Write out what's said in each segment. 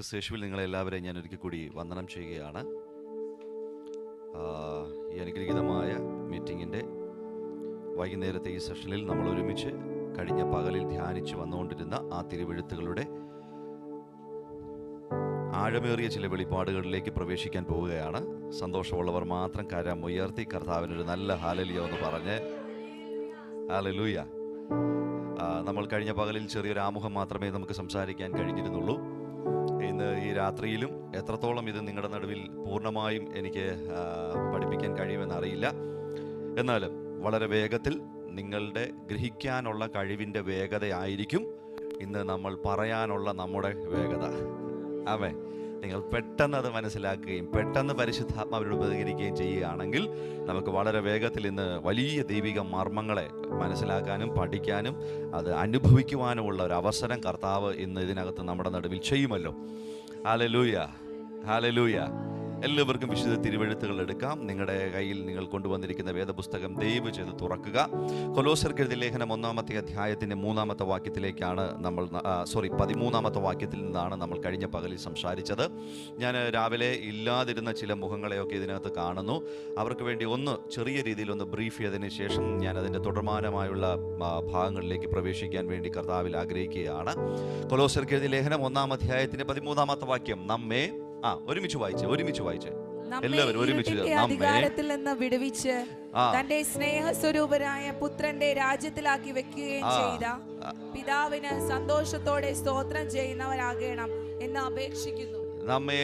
ക്രിസ്തുയേശുവിൽ നിങ്ങളെല്ലാവരെയും ഞാൻ ഒരിക്കൽ കൂടി വന്ദനം ചെയ്യുകയാണ്. ഈ അനുഗ്രഹീതമായ മീറ്റിങ്ങിൻ്റെ വൈകുന്നേരത്തെ ഈ സെഷനിൽ നമ്മൾ ഒരുമിച്ച് കഴിഞ്ഞ പകലിൽ ധ്യാനിച്ച് വന്നുകൊണ്ടിരുന്ന ആ തിരുവെഴുത്തുകളുടെ ആഴമേറിയ ചില വെളിപ്പാടുകളിലേക്ക് പ്രവേശിക്കാൻ പോവുകയാണ്. സന്തോഷമുള്ളവർ മാത്രം കരം ഉയർത്തി കർത്താവിനൊരു നല്ല ഹല്ലേലൂയ എന്ന് പറഞ്ഞ് ഹല്ലേലൂയ. നമ്മൾ കഴിഞ്ഞ പകലിൽ ചെറിയൊരു ആമുഖം മാത്രമേ നമുക്ക് സംസാരിക്കാൻ കഴിഞ്ഞിരുന്നുള്ളൂ. ഇന്ന് ഈ രാത്രിയിലും എത്രത്തോളം ഇത് നിങ്ങളുടെ നടുവിൽ പൂർണ്ണമായും എനിക്ക് പഠിപ്പിക്കാൻ കഴിയുമെന്നറിയില്ല. എന്നാലും വളരെ വേഗത്തിൽ നിങ്ങളുടെ ഗ്രഹിക്കാനുള്ള കഴിവിൻ്റെ വേഗതയായിരിക്കും ഇന്ന് നമ്മൾ പറയാനുള്ള നമ്മുടെ വേഗത. ആമേൻ. നിങ്ങൾ പെട്ടെന്ന് അത് മനസ്സിലാക്കുകയും പെട്ടെന്ന് പരിശുദ്ധാത്മാവിനോട് പ്രതികരിക്കുകയും ചെയ്യുകയാണെങ്കിൽ നമുക്ക് വളരെ വേഗത്തിൽ ഇന്ന് വലിയ ദൈവിക മർമ്മങ്ങളെ മനസ്സിലാക്കാനും പഠിക്കാനും അത് അനുഭവിക്കുവാനുമുള്ള ഒരു അവസരം കർത്താവ് ഇന്ന് ഇതിനകത്ത് നമ്മുടെ നടുവിൽ ചെയ്യുമല്ലോ. Hallelujah, hallelujah. എല്ലാവർക്കും വിശുദ്ധ തിരുവെഴുത്തുകൾ എടുക്കാം. നിങ്ങളുടെ കയ്യിൽ നിങ്ങൾ കൊണ്ടുവന്നിരിക്കുന്ന വേദപുസ്തകം ദയവ് ചെയ്ത് തുറക്കുക. കൊലോസ്യർക്ക് എഴുതിയ ലേഖനം 1-ാമത്തെ അധ്യായത്തിൻ്റെ 3-ാമത്തെ വാക്യത്തിലേക്കാണ് നമ്മൾ 13-ാമത്തെ വാക്യത്തിൽ നിന്നാണ് നമ്മൾ കഴിഞ്ഞ പകലിൽ സംസാരിച്ചത്. ഞാൻ രാവിലെ ഇല്ലാതിരുന്ന ചില മുഖങ്ങളെയൊക്കെ ഇതിനകത്ത് കാണുന്നു. അവർക്ക് വേണ്ടി ഒന്ന് ചെറിയ രീതിയിൽ ഒന്ന് ബ്രീഫ് ചെയ്തതിന് ശേഷം ഞാൻ അതിൻ്റെ തുടർമാനമായുള്ള ഭാഗങ്ങളിലേക്ക് പ്രവേശിക്കാൻ വേണ്ടി കർത്താവിൽ ആഗ്രഹിക്കുകയാണ്. കൊലോസ്യർക്ക് എഴുതിയ ലേഖനം 1-ാം അധ്യായത്തിൻ്റെ 13-ാമത്തെ വാക്യം നമ്മെ ഒരുമിച്ച് വായിച്ച് എല്ലാവരും ഒരുമിച്ച് അധികാരത്തിൽ നിന്ന് വിടുവിച്ച് തന്റെ സ്നേഹസ്വരൂപനായ പുത്രന്റെ രാജ്യത്തിലാക്കി വെക്കുകയും ചെയ്ത പിതാവിന് സന്തോഷത്തോടെ സ്തോത്രം ചെയ്യുന്നവരാകണം എന്ന് അപേക്ഷിക്കുന്നു. നമ്മെ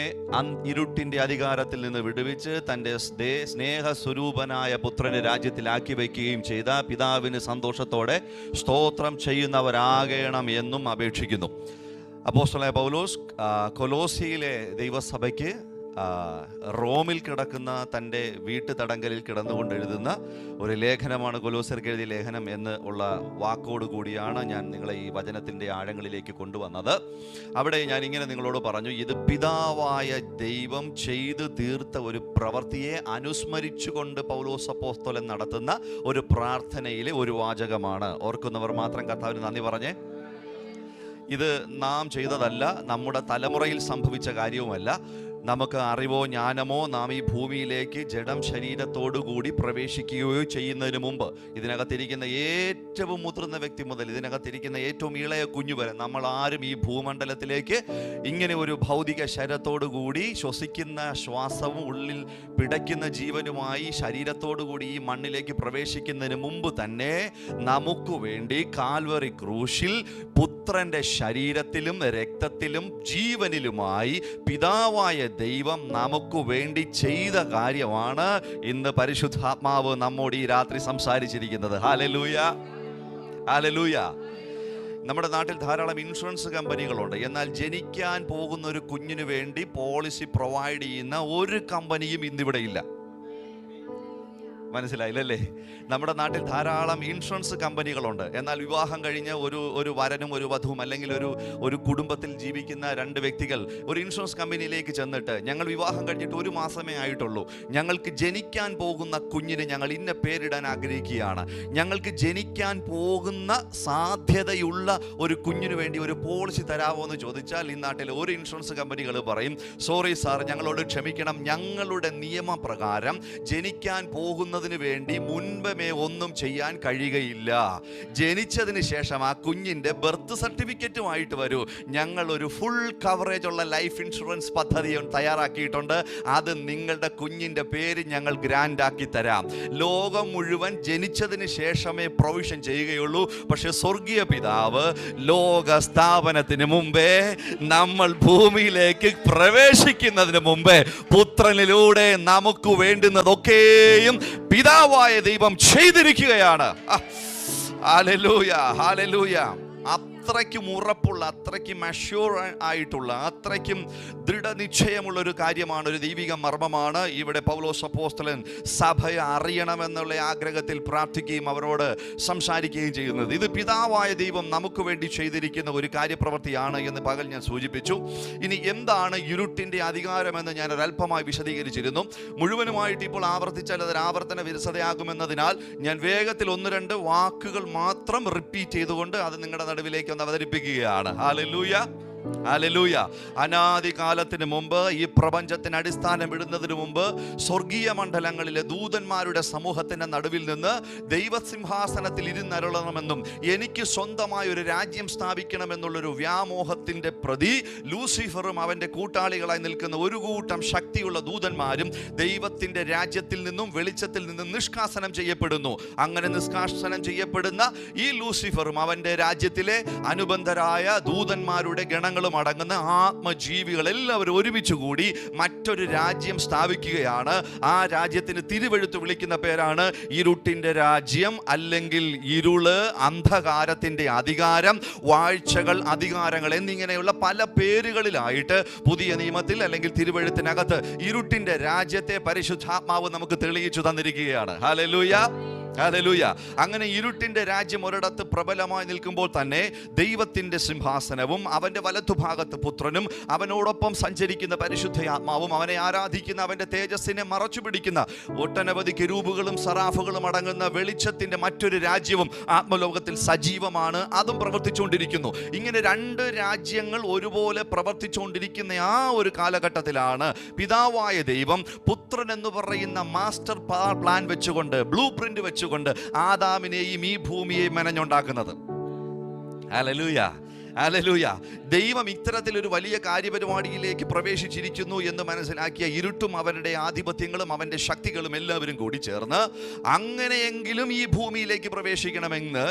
ഇരുട്ടിന്റെ അധികാരത്തിൽ നിന്ന് വിടുവിച്ച് തന്റെ സ്നേഹസ്വരൂപനായ പുത്രന്റെ രാജ്യത്തിലാക്കി വയ്ക്കുകയും ചെയ്ത പിതാവിന് സന്തോഷത്തോടെ സ്തോത്രം ചെയ്യുന്നവരാകണം എന്നും അപേക്ഷിക്കുന്നു. അപ്പോസ്തലനായ പൗലോസ് കൊലോസിയിലെ ദൈവസഭയ്ക്ക് റോമിൽ കിടക്കുന്ന തൻ്റെ വീട്ടുതടങ്കലിൽ കിടന്നുകൊണ്ട് എഴുതുന്ന ഒരു ലേഖനമാണ് കൊലോസ്യർക്ക് എഴുതിയ ലേഖനം എന്ന് ഉള്ള വാക്കോട് കൂടിയാണ് ഞാൻ നിങ്ങളെ ഈ വചനത്തിൻ്റെ ആഴങ്ങളിലേക്ക് കൊണ്ടുവന്നത്. അവിടെ ഞാൻ ഇങ്ങനെ നിങ്ങളോട് പറഞ്ഞു, ഇത് പിതാവായ ദൈവം ചെയ്തു തീർത്ത ഒരു പ്രവൃത്തിയെ അനുസ്മരിച്ചുകൊണ്ട് പൗലോസ് അപ്പോസ്തലൻ നടത്തുന്ന ഒരു പ്രാർത്ഥനയിലെ ഒരു വാചകമാണ്. ഓർക്കുന്നവർ മാത്രം കർത്താവിന് നന്ദി പറഞ്ഞേ. ഇത് നാം ചെയ്തതല്ല, നമ്മുടെ തലമുറയിൽ സംഭവിച്ച കാര്യവുമല്ല. നമുക്ക് അറിവോ ജ്ഞാനമോ നാം ഈ ഭൂമിയിലേക്ക് ജഡം ശരീരത്തോടുകൂടി പ്രവേശിക്കുകയോ ചെയ്യുന്നതിന് മുമ്പ് ഇതിനകത്തിരിക്കുന്ന ഏറ്റവും മുതിർന്ന വ്യക്തി മുതൽ ഇതിനകത്തിരിക്കുന്ന ഏറ്റവും ഇളയ കുഞ്ഞു വരെ നമ്മൾ ആരും ഈ ഭൂമണ്ഡലത്തിലേക്ക് ഇങ്ങനെ ഒരു ഭൗതിക ശരീരത്തോടുകൂടി ശ്വസിക്കുന്ന ശ്വാസവും ഉള്ളിൽ പിടയ്ക്കുന്ന ജീവനുമായി ശരീരത്തോടുകൂടി ഈ മണ്ണിലേക്ക് പ്രവേശിക്കുന്നതിന് മുമ്പ് തന്നെ നമുക്ക് വേണ്ടി കാൽവറി ക്രൂശിൽ പുത്രന്റെ ശരീരത്തിലും രക്തത്തിലും ജീവനിലുമായി പിതാവായ ദൈവം നമുക്ക് വേണ്ടി ചെയ്ത കാര്യമാണ് ഇന്ന് പരിശുദ്ധാത്മാവ് നമ്മോട് ഈ രാത്രി സംസാരിച്ചിരിക്കുന്നത്. Hallelujah, hallelujah. നമ്മുടെ നാട്ടിൽ ധാരാളം ഇൻഷുറൻസ് കമ്പനികളുണ്ട്. എന്നാൽ ജനിക്കാൻ പോകുന്ന ഒരു കുഞ്ഞിന് വേണ്ടി പോളിസി പ്രൊവൈഡ് ചെയ്യുന്ന ഒരു കമ്പനിയും ഇന്നിവിടെ ഇല്ല. മനസ്സിലായില്ലല്ലേ? നമ്മുടെ നാട്ടിൽ ധാരാളം ഇൻഷുറൻസ് കമ്പനികളുണ്ട്. എന്നാൽ വിവാഹം കഴിഞ്ഞ ഒരു വരനും ഒരു വധുവും അല്ലെങ്കിൽ ഒരു കുടുംബത്തിൽ ജീവിക്കുന്ന രണ്ട് വ്യക്തികൾ ഒരു ഇൻഷുറൻസ് കമ്പനിയിലേക്ക് ചെന്നിട്ട് ഞങ്ങൾ വിവാഹം കഴിഞ്ഞിട്ട് 1 മാസമേ ആയിട്ടുള്ളൂ, ഞങ്ങൾക്ക് ജനിക്കാൻ പോകുന്ന കുഞ്ഞിന് ഞങ്ങൾ ഇന്ന പേരിടാൻ ആഗ്രഹിക്കുകയാണ്, ഞങ്ങൾക്ക് ജനിക്കാൻ പോകുന്ന സാധ്യതയുള്ള ഒരു കുഞ്ഞിന് വേണ്ടി ഒരു പോളിസി തരാമോ എന്ന് ചോദിച്ചാൽ ഈ നാട്ടിലെ ഒരു ഇൻഷുറൻസ് കമ്പനികൾ പറയും, സോറി സാർ, ഞങ്ങളോട് ക്ഷമിക്കണം, ഞങ്ങളുടെ നിയമപ്രകാരം ജനിക്കാൻ പോകുന്നതിന് വേണ്ടി മുൻപേ ഒന്നും ചെയ്യാൻ കഴിയുകയില്ല. ജനിച്ചതിന് ശേഷം ആ കുഞ്ഞിൻ്റെ ബർത്ത് സർട്ടിഫിക്കറ്റുമായിട്ട് വരൂ, ഞങ്ങൾ ഒരു ഫുൾ കവറേജ് ഉള്ള ലൈഫ് ഇൻഷുറൻസ് പദ്ധതി തയ്യാറാക്കിയിട്ടുണ്ട്, അത് നിങ്ങളുടെ കുഞ്ഞിൻ്റെ പേര് ഞങ്ങൾ ഗ്രാൻഡ് ആക്കി തരാം. ലോകം മുഴുവൻ ജനിച്ചതിന് ശേഷമേ പ്രൊവിഷൻ ചെയ്യുകയുള്ളൂ. പക്ഷെ സ്വർഗീയ പിതാവ് ലോക സ്ഥാപനത്തിന് മുമ്പേ, നമ്മൾ ഭൂമിയിലേക്ക് പ്രവേശിക്കുന്നതിന് മുമ്പേ പുത്രനിലൂടെ നമുക്ക് വേണ്ടുന്നതൊക്കെയും പിതാവായ ദൈവം ചെയ്തിരിക്കുകയാണ്. Hallelujah, hallelujah. അത്രയ്ക്കും ഉറപ്പുള്ള, അത്രയ്ക്കും അഷ്യൂർ ആയിട്ടുള്ള, അത്രയ്ക്കും ദൃഢനിശ്ചയമുള്ള ഒരു കാര്യമാണ്, ഒരു ദൈവിക മർമ്മമാണ് ഇവിടെ പൗലോസ് അപ്പോസ്തലൻ സഭയെ അറിയണമെന്നുള്ള ആഗ്രഹത്തിൽ പ്രാർത്ഥിക്കുകയും അവരോട് സംസാരിക്കുകയും ചെയ്യുന്നത്. ഇത് പിതാവായ ദൈവം നമുക്ക് വേണ്ടി ചെയ്തിരിക്കുന്ന ഒരു കാര്യപ്രവൃത്തിയാണ് എന്ന് പകൽ ഞാൻ സൂചിപ്പിച്ചു. ഇനി എന്താണ് ഇരുട്ടിൻ്റെ അധികാരമെന്ന് ഞാൻ ഒരല്പമായി വിശദീകരിച്ചിരുന്നു. മുഴുവനുമായിട്ട് ഇപ്പോൾ ആവർത്തിച്ചാൽ അതൊരു ആവർത്തന വിരസതയാകുമെന്നതിനാൽ ഞാൻ വേഗത്തിൽ 1-2 വാക്കുകൾ മാത്രം റിപ്പീറ്റ് ചെയ്തുകൊണ്ട് അത് നിങ്ങളുടെ നടുവിലേക്ക് ഒന്ന് അവതരിപ്പിക്കുകയാണ്. Hallelujah, hallelujah. അനാദി കാലത്തിന് മുമ്പ്, ഈ പ്രപഞ്ചത്തിന് അടിസ്ഥാനം ഇടുന്നതിന് മുമ്പ്, സ്വർഗീയ മണ്ഡലങ്ങളിലെ ദൂതന്മാരുടെ സമൂഹത്തിന്റെ നടുവിൽ നിന്ന് ദൈവസിംഹാസനത്തിൽ ഇരുന്നരുളണമെന്നും എനിക്ക് സ്വന്തമായ ഒരു രാജ്യം സ്ഥാപിക്കണമെന്നുള്ളൊരു വ്യാമോഹത്തിന്റെ പ്രതി ലൂസിഫറും അവന്റെ കൂട്ടാളികളായി നിൽക്കുന്ന ഒരു കൂട്ടം ശക്തിയുള്ള ദൂതന്മാരും ദൈവത്തിന്റെ രാജ്യത്തിൽ നിന്നും വെളിച്ചത്തിൽ നിന്നും നിഷ്കാസനം ചെയ്യപ്പെടുന്നു. അങ്ങനെ നിഷ്കാസനം ചെയ്യപ്പെടുന്ന ഈ ലൂസിഫറും അവന്റെ രാജ്യത്തിലെ അനുബന്ധരായ ദൂതന്മാരുടെ ഗണങ്ങളും അടങ്ങുന്ന ആത്മജീവികൾ എല്ലാവരും ഒരുമിച്ച് കൂടി മറ്റൊരു രാജ്യം സ്ഥാപിക്കുകയാണ്. ആ രാജ്യത്തിന് തിരുവെഴുത്ത് വിളിക്കുന്ന പേരാണ് ഇരുട്ടിന്റെ രാജ്യം, അല്ലെങ്കിൽ ഇരുള്, അന്ധകാരത്തിന്റെ അധികാരം, വാഴ്ചകൾ, അധികാരങ്ങൾ എന്നിങ്ങനെയുള്ള പല പേരുകളിലായിട്ട് പുതിയ നിയമത്തിൽ അല്ലെങ്കിൽ തിരുവെഴുത്തിനകത്ത് ഇരുട്ടിന്റെ രാജ്യത്തെ പരിശുദ്ധാത്മാവ് നമുക്ക് തെളിയിച്ചു തന്നിരിക്കുകയാണ്. Hallelujah, hallelujah. അങ്ങനെ ഇരുട്ടിന്റെ രാജ്യം ഒരിടത്ത് പ്രബലമായി നിൽക്കുമ്പോൾ തന്നെ ദൈവത്തിന്റെ സിംഹാസനവും അവന്റെ വലത്തുഭാഗത്ത് പുത്രനും അവനോടൊപ്പം സഞ്ചരിക്കുന്ന പരിശുദ്ധയാത്മാവും അവനെ ആരാധിക്കുന്ന അവന്റെ തേജസ്സിനെ മറച്ചു പിടിക്കുന്ന ഒട്ടനവധി കെരൂബുകളും സറാഫുകളും അടങ്ങുന്ന വെളിച്ചത്തിന്റെ മറ്റൊരു രാജ്യവും ആത്മലോകത്തിൽ സജീവമാണ്. അതും പ്രവർത്തിച്ചുകൊണ്ടിരിക്കുന്നു. ഇങ്ങനെ രണ്ട് രാജ്യങ്ങൾ ഒരുപോലെ പ്രവർത്തിച്ചുകൊണ്ടിരിക്കുന്ന ആ ഒരു കാലഘട്ടത്തിലാണ് പിതാവായ ദൈവം പുത്രൻ എന്ന് പറയുന്ന മാസ്റ്റർ പ്ലാൻ വെച്ചുകൊണ്ട്, ബ്ലൂ പ്രിന്റ് വെച്ചുകൊണ്ട് ആദാമിനെയും ഈ ഭൂമിയെയും മെനഞ്ഞുണ്ടാക്കുന്നത്. Hallelujah, hallelujah. ദൈവം ഇത്തരത്തിലൊരു വലിയ കാര്യപരിപാടിയിലേക്ക് പ്രവേശിച്ചിരിക്കുന്നു എന്ന് മനസ്സിലാക്കിയ ഇരുട്ടും അവരുടെ ആധിപത്യങ്ങളും അവന്റെ ശക്തികളും എല്ലാവരും കൂടി ചേർന്ന് അങ്ങനെയെങ്കിലും ഈ ഭൂമിയിലേക്ക് പ്രവേശിക്കണമെന്ന്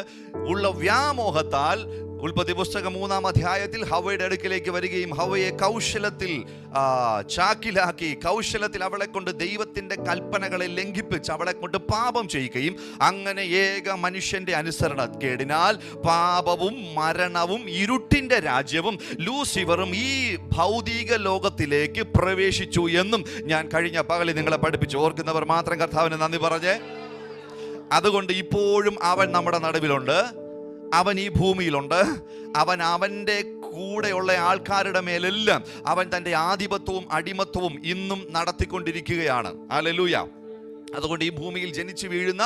ഉള്ള വ്യാമോഹത്താൽ ഉൽപ്പത്തി പുസ്തകം 3-ാം അധ്യായത്തിൽ ഹവ്വയുടെ അടുക്കിലേക്ക് വരികയും ഹവ്വയെ കൗശലത്തിൽ ചാക്കിലാക്കി, കൗശലത്തിൽ അവളെ കൊണ്ട് ദൈവത്തിന്റെ കൽപ്പനകളെ ലംഘിപ്പിച്ച് അവളെ കൊണ്ട് പാപം ചെയ്യുകയും അങ്ങനെ ഏക മനുഷ്യന്റെ അനുസരണക്കേടിനാൽ പാപവും മരണവും ഇരുട്ടിന്റെ രാജ്യവും ലൂസിഫറും ഈ ഭൗതിക ലോകത്തിലേക്ക് പ്രവേശിച്ചു എന്നും ഞാൻ കഴിഞ്ഞ പകലിൽ നിങ്ങളെ പഠിപ്പിച്ചു. ഓർക്കുന്നവർ മാത്രം കർത്താവിന് നന്ദി പറഞ്ഞേ. അതുകൊണ്ട് ഇപ്പോഴും അവൻ നമ്മുടെ നടുവിലുണ്ട്, അവൻ ഈ ഭൂമിയിലുണ്ട്, അവൻ അവൻ്റെ കൂടെയുള്ള ആൾക്കാരുടെ മേലെല്ലാം അവൻ തൻ്റെ ആധിപത്യവും അടിമത്വവും ഇന്നും നടത്തിക്കൊണ്ടിരിക്കുകയാണ്. ഹല്ലേലൂയ. അതുകൊണ്ട് ഈ ഭൂമിയിൽ ജനിച്ചു വീഴുന്ന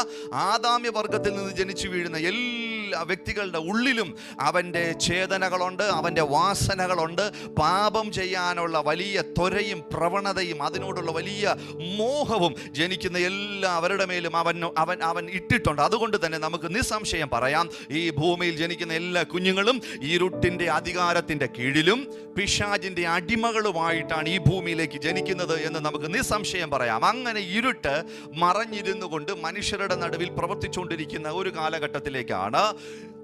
ആദാമ്യ വർഗത്തിൽ നിന്ന് ജനിച്ചു വീഴുന്ന എല്ലാ വ്യക്തികളുടെ ഉള്ളിലും അവൻ്റെ ചേതനകളുണ്ട്, അവൻ്റെ വാസനകളുണ്ട്. പാപം ചെയ്യാനുള്ള വലിയ ത്വരയും പ്രവണതയും അതിനോടുള്ള വലിയ മോഹവും ജനിക്കുന്ന എല്ലാവരുടെ മേലും അവൻ ഇട്ടിട്ടുണ്ട്. അതുകൊണ്ട് തന്നെ നമുക്ക് നിസ്സംശയം പറയാം, ഈ ഭൂമിയിൽ ജനിക്കുന്ന എല്ലാ കുഞ്ഞുങ്ങളും ഇരുട്ടിൻ്റെ അധികാരത്തിൻ്റെ കീഴിലും പിശാചിൻ്റെ അടിമകളുമായിട്ടാണ് ഈ ഭൂമിയിലേക്ക് ജനിക്കുന്നത് എന്ന് നമുക്ക് നിസ്സംശയം പറയാം. അങ്ങനെ ഇരുട്ട് മറഞ്ഞിരുന്നു കൊണ്ട് മനുഷ്യരുടെ നടുവിൽ പ്രവർത്തിച്ചുകൊണ്ടിരിക്കുന്ന ഒരു കാലഘട്ടത്തിലേക്കാണ്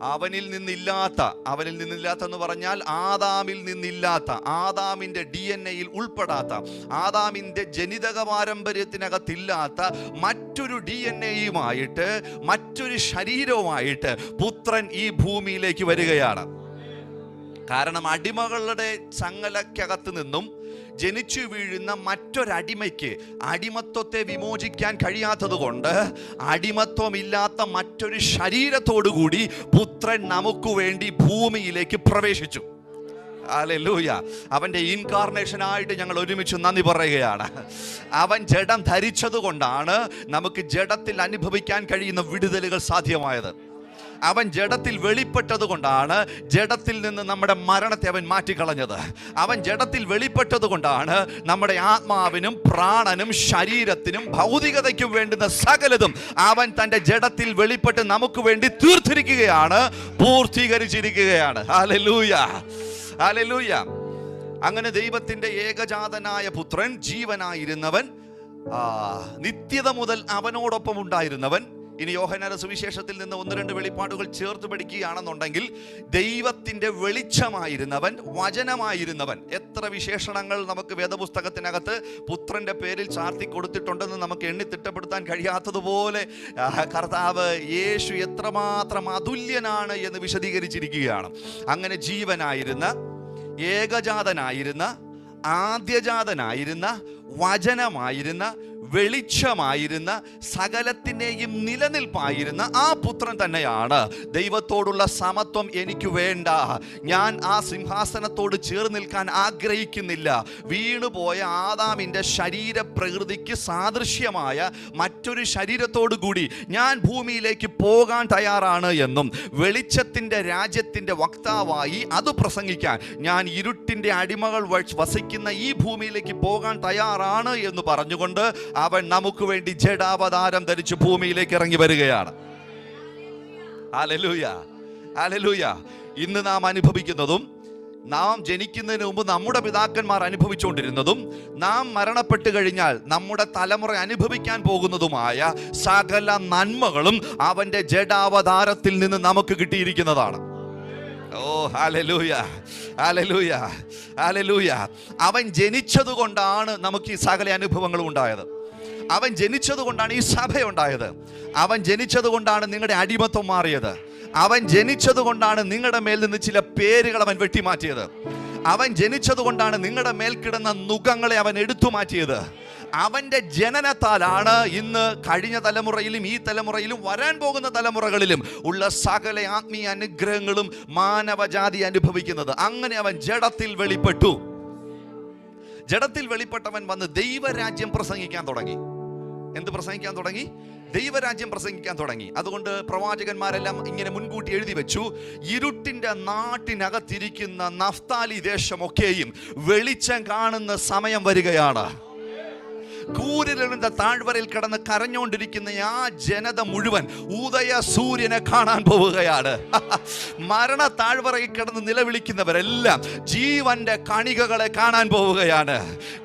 അവനിൽ നിന്നില്ലാത്ത എന്ന് പറഞ്ഞാൽ ആദാമിൽ നിന്നില്ലാത്ത, ആദാമിൻ്റെ DNA-യിൽ ഉൾപ്പെടാത്ത, ആദാമിൻ്റെ ജനിതക പാരമ്പര്യത്തിനകത്തില്ലാത്ത മറ്റൊരു DNA-യുമായിട്ട്, മറ്റൊരു ശരീരവുമായിട്ട് പുത്രൻ ഈ ഭൂമിയിലേക്ക് വരികയാണ്. കാരണം അടിമകളുടെ ചങ്ങലക്കകത്ത് നിന്നും ജനിച്ചു വീഴുന്ന മറ്റൊരടിമയ്ക്ക് അടിമത്വത്തെ വിമോചിക്കാൻ കഴിയാത്തത് കൊണ്ട് അടിമത്വമില്ലാത്ത മറ്റൊരു ശരീരത്തോടുകൂടി പുത്രൻ നമുക്ക് വേണ്ടി ഭൂമിയിലേക്ക് പ്രവേശിച്ചു. ഹല്ലേലൂയ. അവൻ്റെ ഇൻകാർണേഷനായിട്ട് ഞങ്ങൾ ഒരുമിച്ച് നന്ദി പറയുകയാണ്. അവൻ ജഡം ധരിച്ചത് കൊണ്ടാണ് നമുക്ക് ജഡത്തിൽ അനുഭവിക്കാൻ കഴിയുന്ന വിടുതലുകൾ സാധ്യമായത്. അവൻ ജഡത്തിൽ വെളിപ്പെട്ടത് കൊണ്ടാണ് ജഡത്തിൽ നിന്ന് നമ്മുടെ മരണത്തെ അവൻ മാറ്റിക്കളഞ്ഞത്. അവൻ ജഡത്തിൽ വെളിപ്പെട്ടത് കൊണ്ടാണ് നമ്മുടെ ആത്മാവിനും പ്രാണനും ശരീരത്തിനും ഭൗതികതയ്ക്കും വേണ്ടുന്ന സകലതും അവൻ തൻ്റെ ജഡത്തിൽ വെളിപ്പെട്ട് നമുക്ക് വേണ്ടി തീർത്തിരിക്കുകയാണ്, പൂർത്തീകരിച്ചിരിക്കുകയാണ്. Hallelujah, hallelujah. അങ്ങനെ ദൈവത്തിൻ്റെ ഏകജാതനായ പുത്രൻ, ജീവനായിരുന്നവൻ, നിത്യത മുതൽ അവനോടൊപ്പം ഉണ്ടായിരുന്നവൻ. ഇനി യോഹന്നാന്റെ സുവിശേഷത്തിൽ നിന്ന് 1-2 വെളിപ്പാടുകൾ ചേർത്ത് പഠിക്കുകയാണെന്നുണ്ടെങ്കിൽ ദൈവത്തിൻ്റെ വെളിച്ചമായിരുന്നവൻ, വചനമായിരുന്നവൻ. എത്ര വിശേഷണങ്ങൾ നമുക്ക് വേദപുസ്തകത്തിനകത്ത് പുത്രൻ്റെ പേരിൽ ചാർത്തി കൊടുത്തിട്ടുണ്ടെന്ന് നമുക്ക് എണ്ണി തിട്ടപ്പെടുത്താൻ കഴിയാത്തതുപോലെ കർത്താവ് യേശു എത്രമാത്രം അതുല്യനാണ് എന്ന് വിശദീകരിച്ചിരിക്കുകയാണ്. അങ്ങനെ ജീവനായിരുന്ന, ഏകജാതനായിരുന്ന, ആദ്യജാതനായിരുന്ന, വചനമായിരുന്ന, വെളിച്ചമായിരുന്ന സകലത്തിനെയും നിലനിൽപ്പായിരുന്ന ആ പുത്രൻ തന്നെയാണ്. ദൈവത്തോടുള്ള സമത്വം എനിക്ക് വേണ്ട, ഞാൻ ആ സിംഹാസനത്തോട് ചേർന്ന് നിൽക്കാൻ ആഗ്രഹിക്കുന്നില്ല. വീണുപോയ ആദാമിൻ്റെ ശരീര പ്രകൃതിക്ക് സാദൃശ്യമായ മറ്റൊരു ശരീരത്തോടു കൂടി ഞാൻ ഭൂമിയിലേക്ക് പോകാൻ തയ്യാറാണ് എന്നും, വെളിച്ചത്തിൻ്റെ രാജ്യത്തിൻ്റെ വക്താവായി അത് പ്രസംഗിക്കാൻ ഞാൻ ഇരുട്ടിൻ്റെ അടിമകൾ വസിക്കുന്ന ഈ ഭൂമിയിലേക്ക് പോകാൻ തയ്യാറാണ് എന്ന് പറഞ്ഞുകൊണ്ട് അവൻ നമുക്ക് വേണ്ടി ജഡാവതാരം ധരിച്ച് ഭൂമിയിലേക്ക് ഇറങ്ങി വരികയാണ്. Hallelujah, hallelujah. ഇന്ന് നാം അനുഭവിക്കുന്നതും നാം ജനിക്കുന്നതിന് മുമ്പ് നമ്മുടെ പിതാക്കന്മാർ അനുഭവിച്ചുകൊണ്ടിരുന്നതും നാം മരണപ്പെട്ട് കഴിഞ്ഞാൽ നമ്മുടെ തലമുറ അനുഭവിക്കാൻ പോകുന്നതുമായ സകല നന്മകളും അവൻ്റെ ജഡാവതാരത്തിൽ നിന്ന് നമുക്ക് കിട്ടിയിരിക്കുന്നതാണ്. ഓ ഹല്ലേലൂയ, ഹല്ലേലൂയ, ഹല്ലേലൂയ. അവൻ ജനിച്ചത് കൊണ്ടാണ് നമുക്ക് ഈ സകല അനുഭവങ്ങളും ഉണ്ടായത്. അവൻ ജനിച്ചത് കൊണ്ടാണ് ഈ സഭ ഉണ്ടായത്. അവൻ ജനിച്ചത് കൊണ്ടാണ് നിങ്ങളുടെ അടിമത്വം മാറിയത്. അവൻ ജനിച്ചത് കൊണ്ടാണ് നിങ്ങളുടെ മേൽ നിന്ന് ചില പേരുകൾ അവൻ വെട്ടിമാറ്റിയത്. അവൻ ജനിച്ചത് കൊണ്ടാണ് നിങ്ങളുടെ മേൽ കിടന്ന നുകങ്ങളെ അവൻ എടുത്തു മാറ്റിയത്. അവൻ്റെ ജനനത്താലാണ് ഇന്ന് കഴിഞ്ഞ തലമുറയിലും ഈ തലമുറയിലും വരാൻ പോകുന്ന തലമുറകളിലും ഉള്ള സകല ആത്മീയ അനുഗ്രഹങ്ങളും മാനവജാതി അനുഭവിക്കുന്നത്. അങ്ങനെ അവൻ ജഡത്തിൽ വെളിപ്പെട്ടു. ജഡത്തിൽ വെളിപ്പെട്ടവൻ വന്ന് ദൈവരാജ്യം പ്രസംഗിക്കാൻ തുടങ്ങി. എന്ത് പ്രസംഗിക്കാൻ തുടങ്ങി? ദൈവരാജ്യം പ്രസംഗിക്കാൻ തുടങ്ങി. അതുകൊണ്ട് പ്രവാചകന്മാരെല്ലാം ഇങ്ങനെ മുൻകൂട്ടി എഴുതി വെച്ചു, ഇരുട്ടിൻ്റെ നാട്ടിനകത്തിരിക്കുന്ന നഫ്താലി ദേശമൊക്കെയും വെളിച്ചം കാണുന്ന സമയം വരികയാണ്. കൂരിരുളിന്റെ താഴ്വരയിൽ കിടന്ന് കരഞ്ഞുകൊണ്ടിരിക്കുന്ന ആ ജനത മുഴുവൻ ഉദയ സൂര്യനെ കാണാൻ പോവുകയാണ്. മരണ താഴ്വരയിൽ കിടന്ന് നിലവിളിക്കുന്നവരെല്ലാം ജീവന്റെ കണികകളെ കാണാൻ പോവുകയാണ്.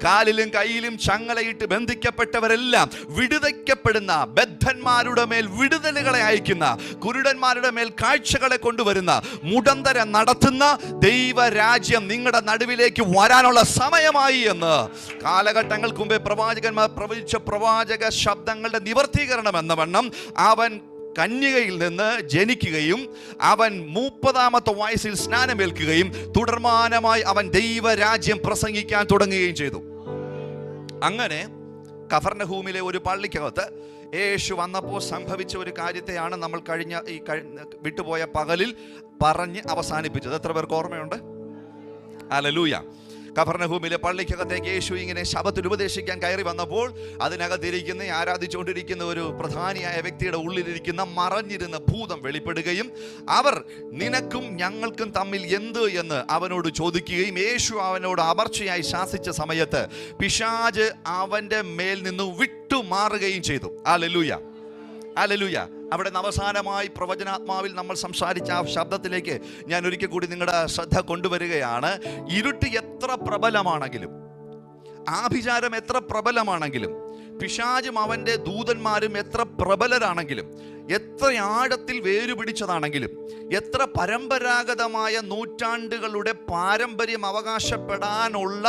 കാലിലും കയ്യിലും ചങ്ങലയിട്ട് ബന്ധിക്കപ്പെട്ടവരെല്ലാം വിടുതയ്ക്കപ്പെടുന്ന, ബദ്ധന്മാരുടെ മേൽ വിടുതലുകളെ അയക്കുന്ന, കുരുടന്മാരുടെ മേൽ കാഴ്ചകളെ കൊണ്ടുവരുന്ന, മുടന്തരെ നടത്തുന്ന ദൈവരാജ്യം നിങ്ങളുടെ നടുവിലേക്ക് വരാനുള്ള സമയമായി എന്ന് കാലഘട്ടങ്ങൾക്ക് മുമ്പേ പ്രവചിച്ച പ്രവാചക ശബ്ദങ്ങളുടെ നിവർത്തീകരണം എന്ന വണ്ണം അവൻ കന്യകയിൽ നിന്ന് ജനിക്കുകയും അവൻ 30-ാമത്തെ വയസ്സിൽ സ്നാനമേൽക്കുകയും തുടർമാനമായി അവൻ ദൈവരാജ്യം പ്രസംഗിക്കാൻ തുടങ്ങുകയും ചെയ്തു. അങ്ങനെ കഫർനഹൂമിലെ ഒരു പള്ളിക്കകത്ത് യേശു വന്നപ്പോൾ സംഭവിച്ച ഒരു കാര്യത്തെയാണ് നമ്മൾ ഈ വിട്ടുപോയ പകലിൽ പറഞ്ഞ് അവസാനിപ്പിച്ചത്. എത്ര പേർക്ക് ഓർമ്മയുണ്ട്? ഹല്ലേലൂയ. കഫർനഹൂമിലെ പള്ളിക്കകത്തേക്ക് യേശു ഇങ്ങനെ ശബത്തിൽ ഉപദേശിക്കാൻ കയറി വന്നപ്പോൾ അതിനകത്തിരിക്കുന്ന ആരാധിച്ചുകൊണ്ടിരിക്കുന്ന ഒരു പ്രധാനിയായ വ്യക്തിയുടെ ഉള്ളിലിരിക്കുന്ന മറഞ്ഞിരുന്ന ഭൂതം വെളിപ്പെടുകയും അവർ നിനക്കും ഞങ്ങൾക്കും തമ്മിൽ എന്ത് എന്ന് അവനോട് ചോദിക്കുകയും യേശു അവനോട് അമർച്ചയായി ശാസിച്ച സമയത്ത് പിശാച് അവൻ്റെ മേൽ നിന്ന് വിട്ടുമാറുകയും ചെയ്തു. Hallelujah, hallelujah. അവിടെ അവസാനമായി പ്രവചനാത്മാവിൽ നമ്മൾ സംസാരിച്ച ആ ശബ്ദത്തിലേക്ക് ഞാൻ ഒരിക്കൽ കൂടി നിങ്ങളുടെ ശ്രദ്ധ കൊണ്ടുവരികയാണ്. ഇരുട്ട് എത്ര പ്രബലമാണെങ്കിലും, ആഭിചാരം എത്ര പ്രബലമാണെങ്കിലും, പിശാചും അവൻ്റെ ദൂതന്മാരും എത്ര പ്രബലരാണെങ്കിലും, എത്ര ആഴത്തിൽ വേരുപിടിച്ചതാണെങ്കിലും, എത്ര പരമ്പരാഗതമായ നൂറ്റാണ്ടുകളുടെ പാരമ്പര്യം അവകാശപ്പെടാനുള്ള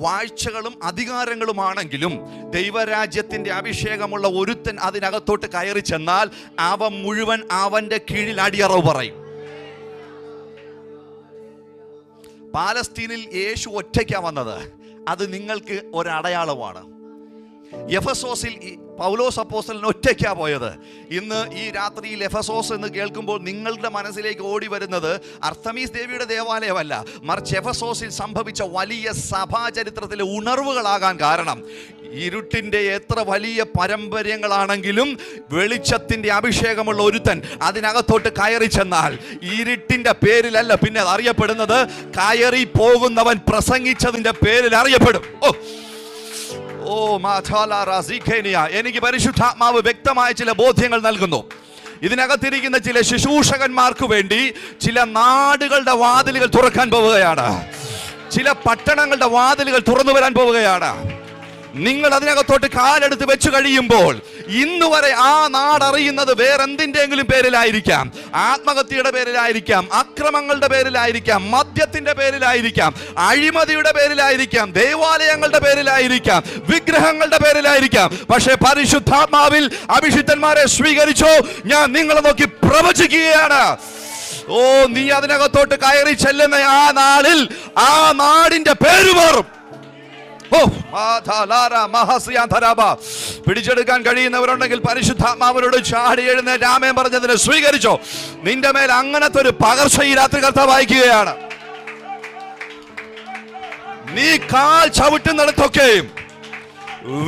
വാഴ്ചകളും അധികാരങ്ങളുമാണെങ്കിലും, ദൈവരാജ്യത്തിൻ്റെ അഭിഷേകമുള്ള ഒരുത്തൻ അതിനകത്തോട്ട് കയറി ചെന്നാൽ അവൻ മുഴുവൻ അവൻ്റെ കീഴിൽ അടിയറവ് പറയും. പാലസ്തീനിൽ യേശു ഒറ്റയ്ക്കാണ് വന്നത്. അത് നിങ്ങൾക്ക് ഒരടയാളമാണ്. എഫെസോസിൽ പൗലോസ് അപ്പോസ്തലൻ ഒറ്റയ്ക്കാണ് പോയത്. ഇന്ന് ഈ രാത്രിയിൽ എഫെസോസ് എന്ന് കേൾക്കുമ്പോൾ നിങ്ങളുടെ മനസ്സിലേക്ക് ഓടി വരുന്നത് അർത്തമീസ് ദേവിയുടെ ദേവാലയമല്ല, മറിച്ച് എഫെസോസിൽ സംഭവിച്ച വലിയ സഭാചരിത്രത്തിലെ ഉണർവുകളാകാൻ കാരണം ഇരുട്ടിൻ്റെ എത്ര വലിയ പാരമ്പര്യങ്ങളാണെങ്കിലും വെളിച്ചത്തിൻ്റെ അഭിഷേകമുള്ള ഒരുത്തൻ അതിനകത്തോട്ട് കയറി ചെന്നാൽ ഇരുട്ടിൻ്റെ പേരിലല്ല പിന്നെ അറിയപ്പെടുന്നത്, കയറി പോകുന്നവൻ പ്രസംഗിച്ചതിൻ്റെ പേരിൽ അറിയപ്പെടും. ഓ എനിക്ക് പരിശുദ്ധാത്മാവ് വ്യക്തമായ ചില ബോധ്യങ്ങൾ നൽകുന്നു. ഇതിനകത്തിരിക്കുന്ന ചില ശുശ്രൂഷകന്മാർക്ക് വേണ്ടി ചില നാടുകളുടെ വാതിലുകൾ തുറക്കാൻ പോവുകയാണ്. ചില പട്ടണങ്ങളുടെ വാതിലുകൾ തുറന്നു വരാൻ പോവുകയാണ്. നിങ്ങൾ അതിനകത്തോട്ട് കാലെടുത്ത് വെച്ച് കഴിയുമ്പോൾ ഇന്ന് വരെ ആ നാടറിയുന്നത് വേറെന്തിൻ്റെങ്കിലും പേരിലായിരിക്കാം. ആത്മഹത്യയുടെ പേരിലായിരിക്കാം, അക്രമങ്ങളുടെ പേരിലായിരിക്കാം, മദ്യത്തിന്റെ പേരിലായിരിക്കാം, അഴിമതിയുടെ പേരിലായിരിക്കാം, ദേവാലയങ്ങളുടെ പേരിലായിരിക്കാം, വിഗ്രഹങ്ങളുടെ പേരിലായിരിക്കാം. പക്ഷേ പരിശുദ്ധാത്മാവിൽ അഭിഷിക്തന്മാരെ സ്വീകരിച്ചോ, ഞാൻ നിങ്ങളെ നോക്കി പ്രവചിക്കുകയാണ്. ഓ, നീ അതിനകത്തോട്ട് കയറി ചെല്ലുന്ന ആ നാളിൽ ആ നാടിന്റെ പേര് മാറും. പിടിച്ചെടുക്കാൻ കഴിയുന്നവരുണ്ടെങ്കിൽ പരിശുദ്ധാത്മാവരോട് ചാടി എഴുന്നേറ്റ് ആമേൻ പറഞ്ഞതിനെ സ്വീകരിച്ചോ. നിന്റെ മേൽ അങ്ങനത്തെ ഒരു പകർച്ച ഈ രാത്രി കർത്താവ് അയക്കുകയാണ്. നീ കാൽ ചവിട്ടുന്നിടത്തൊക്കെയും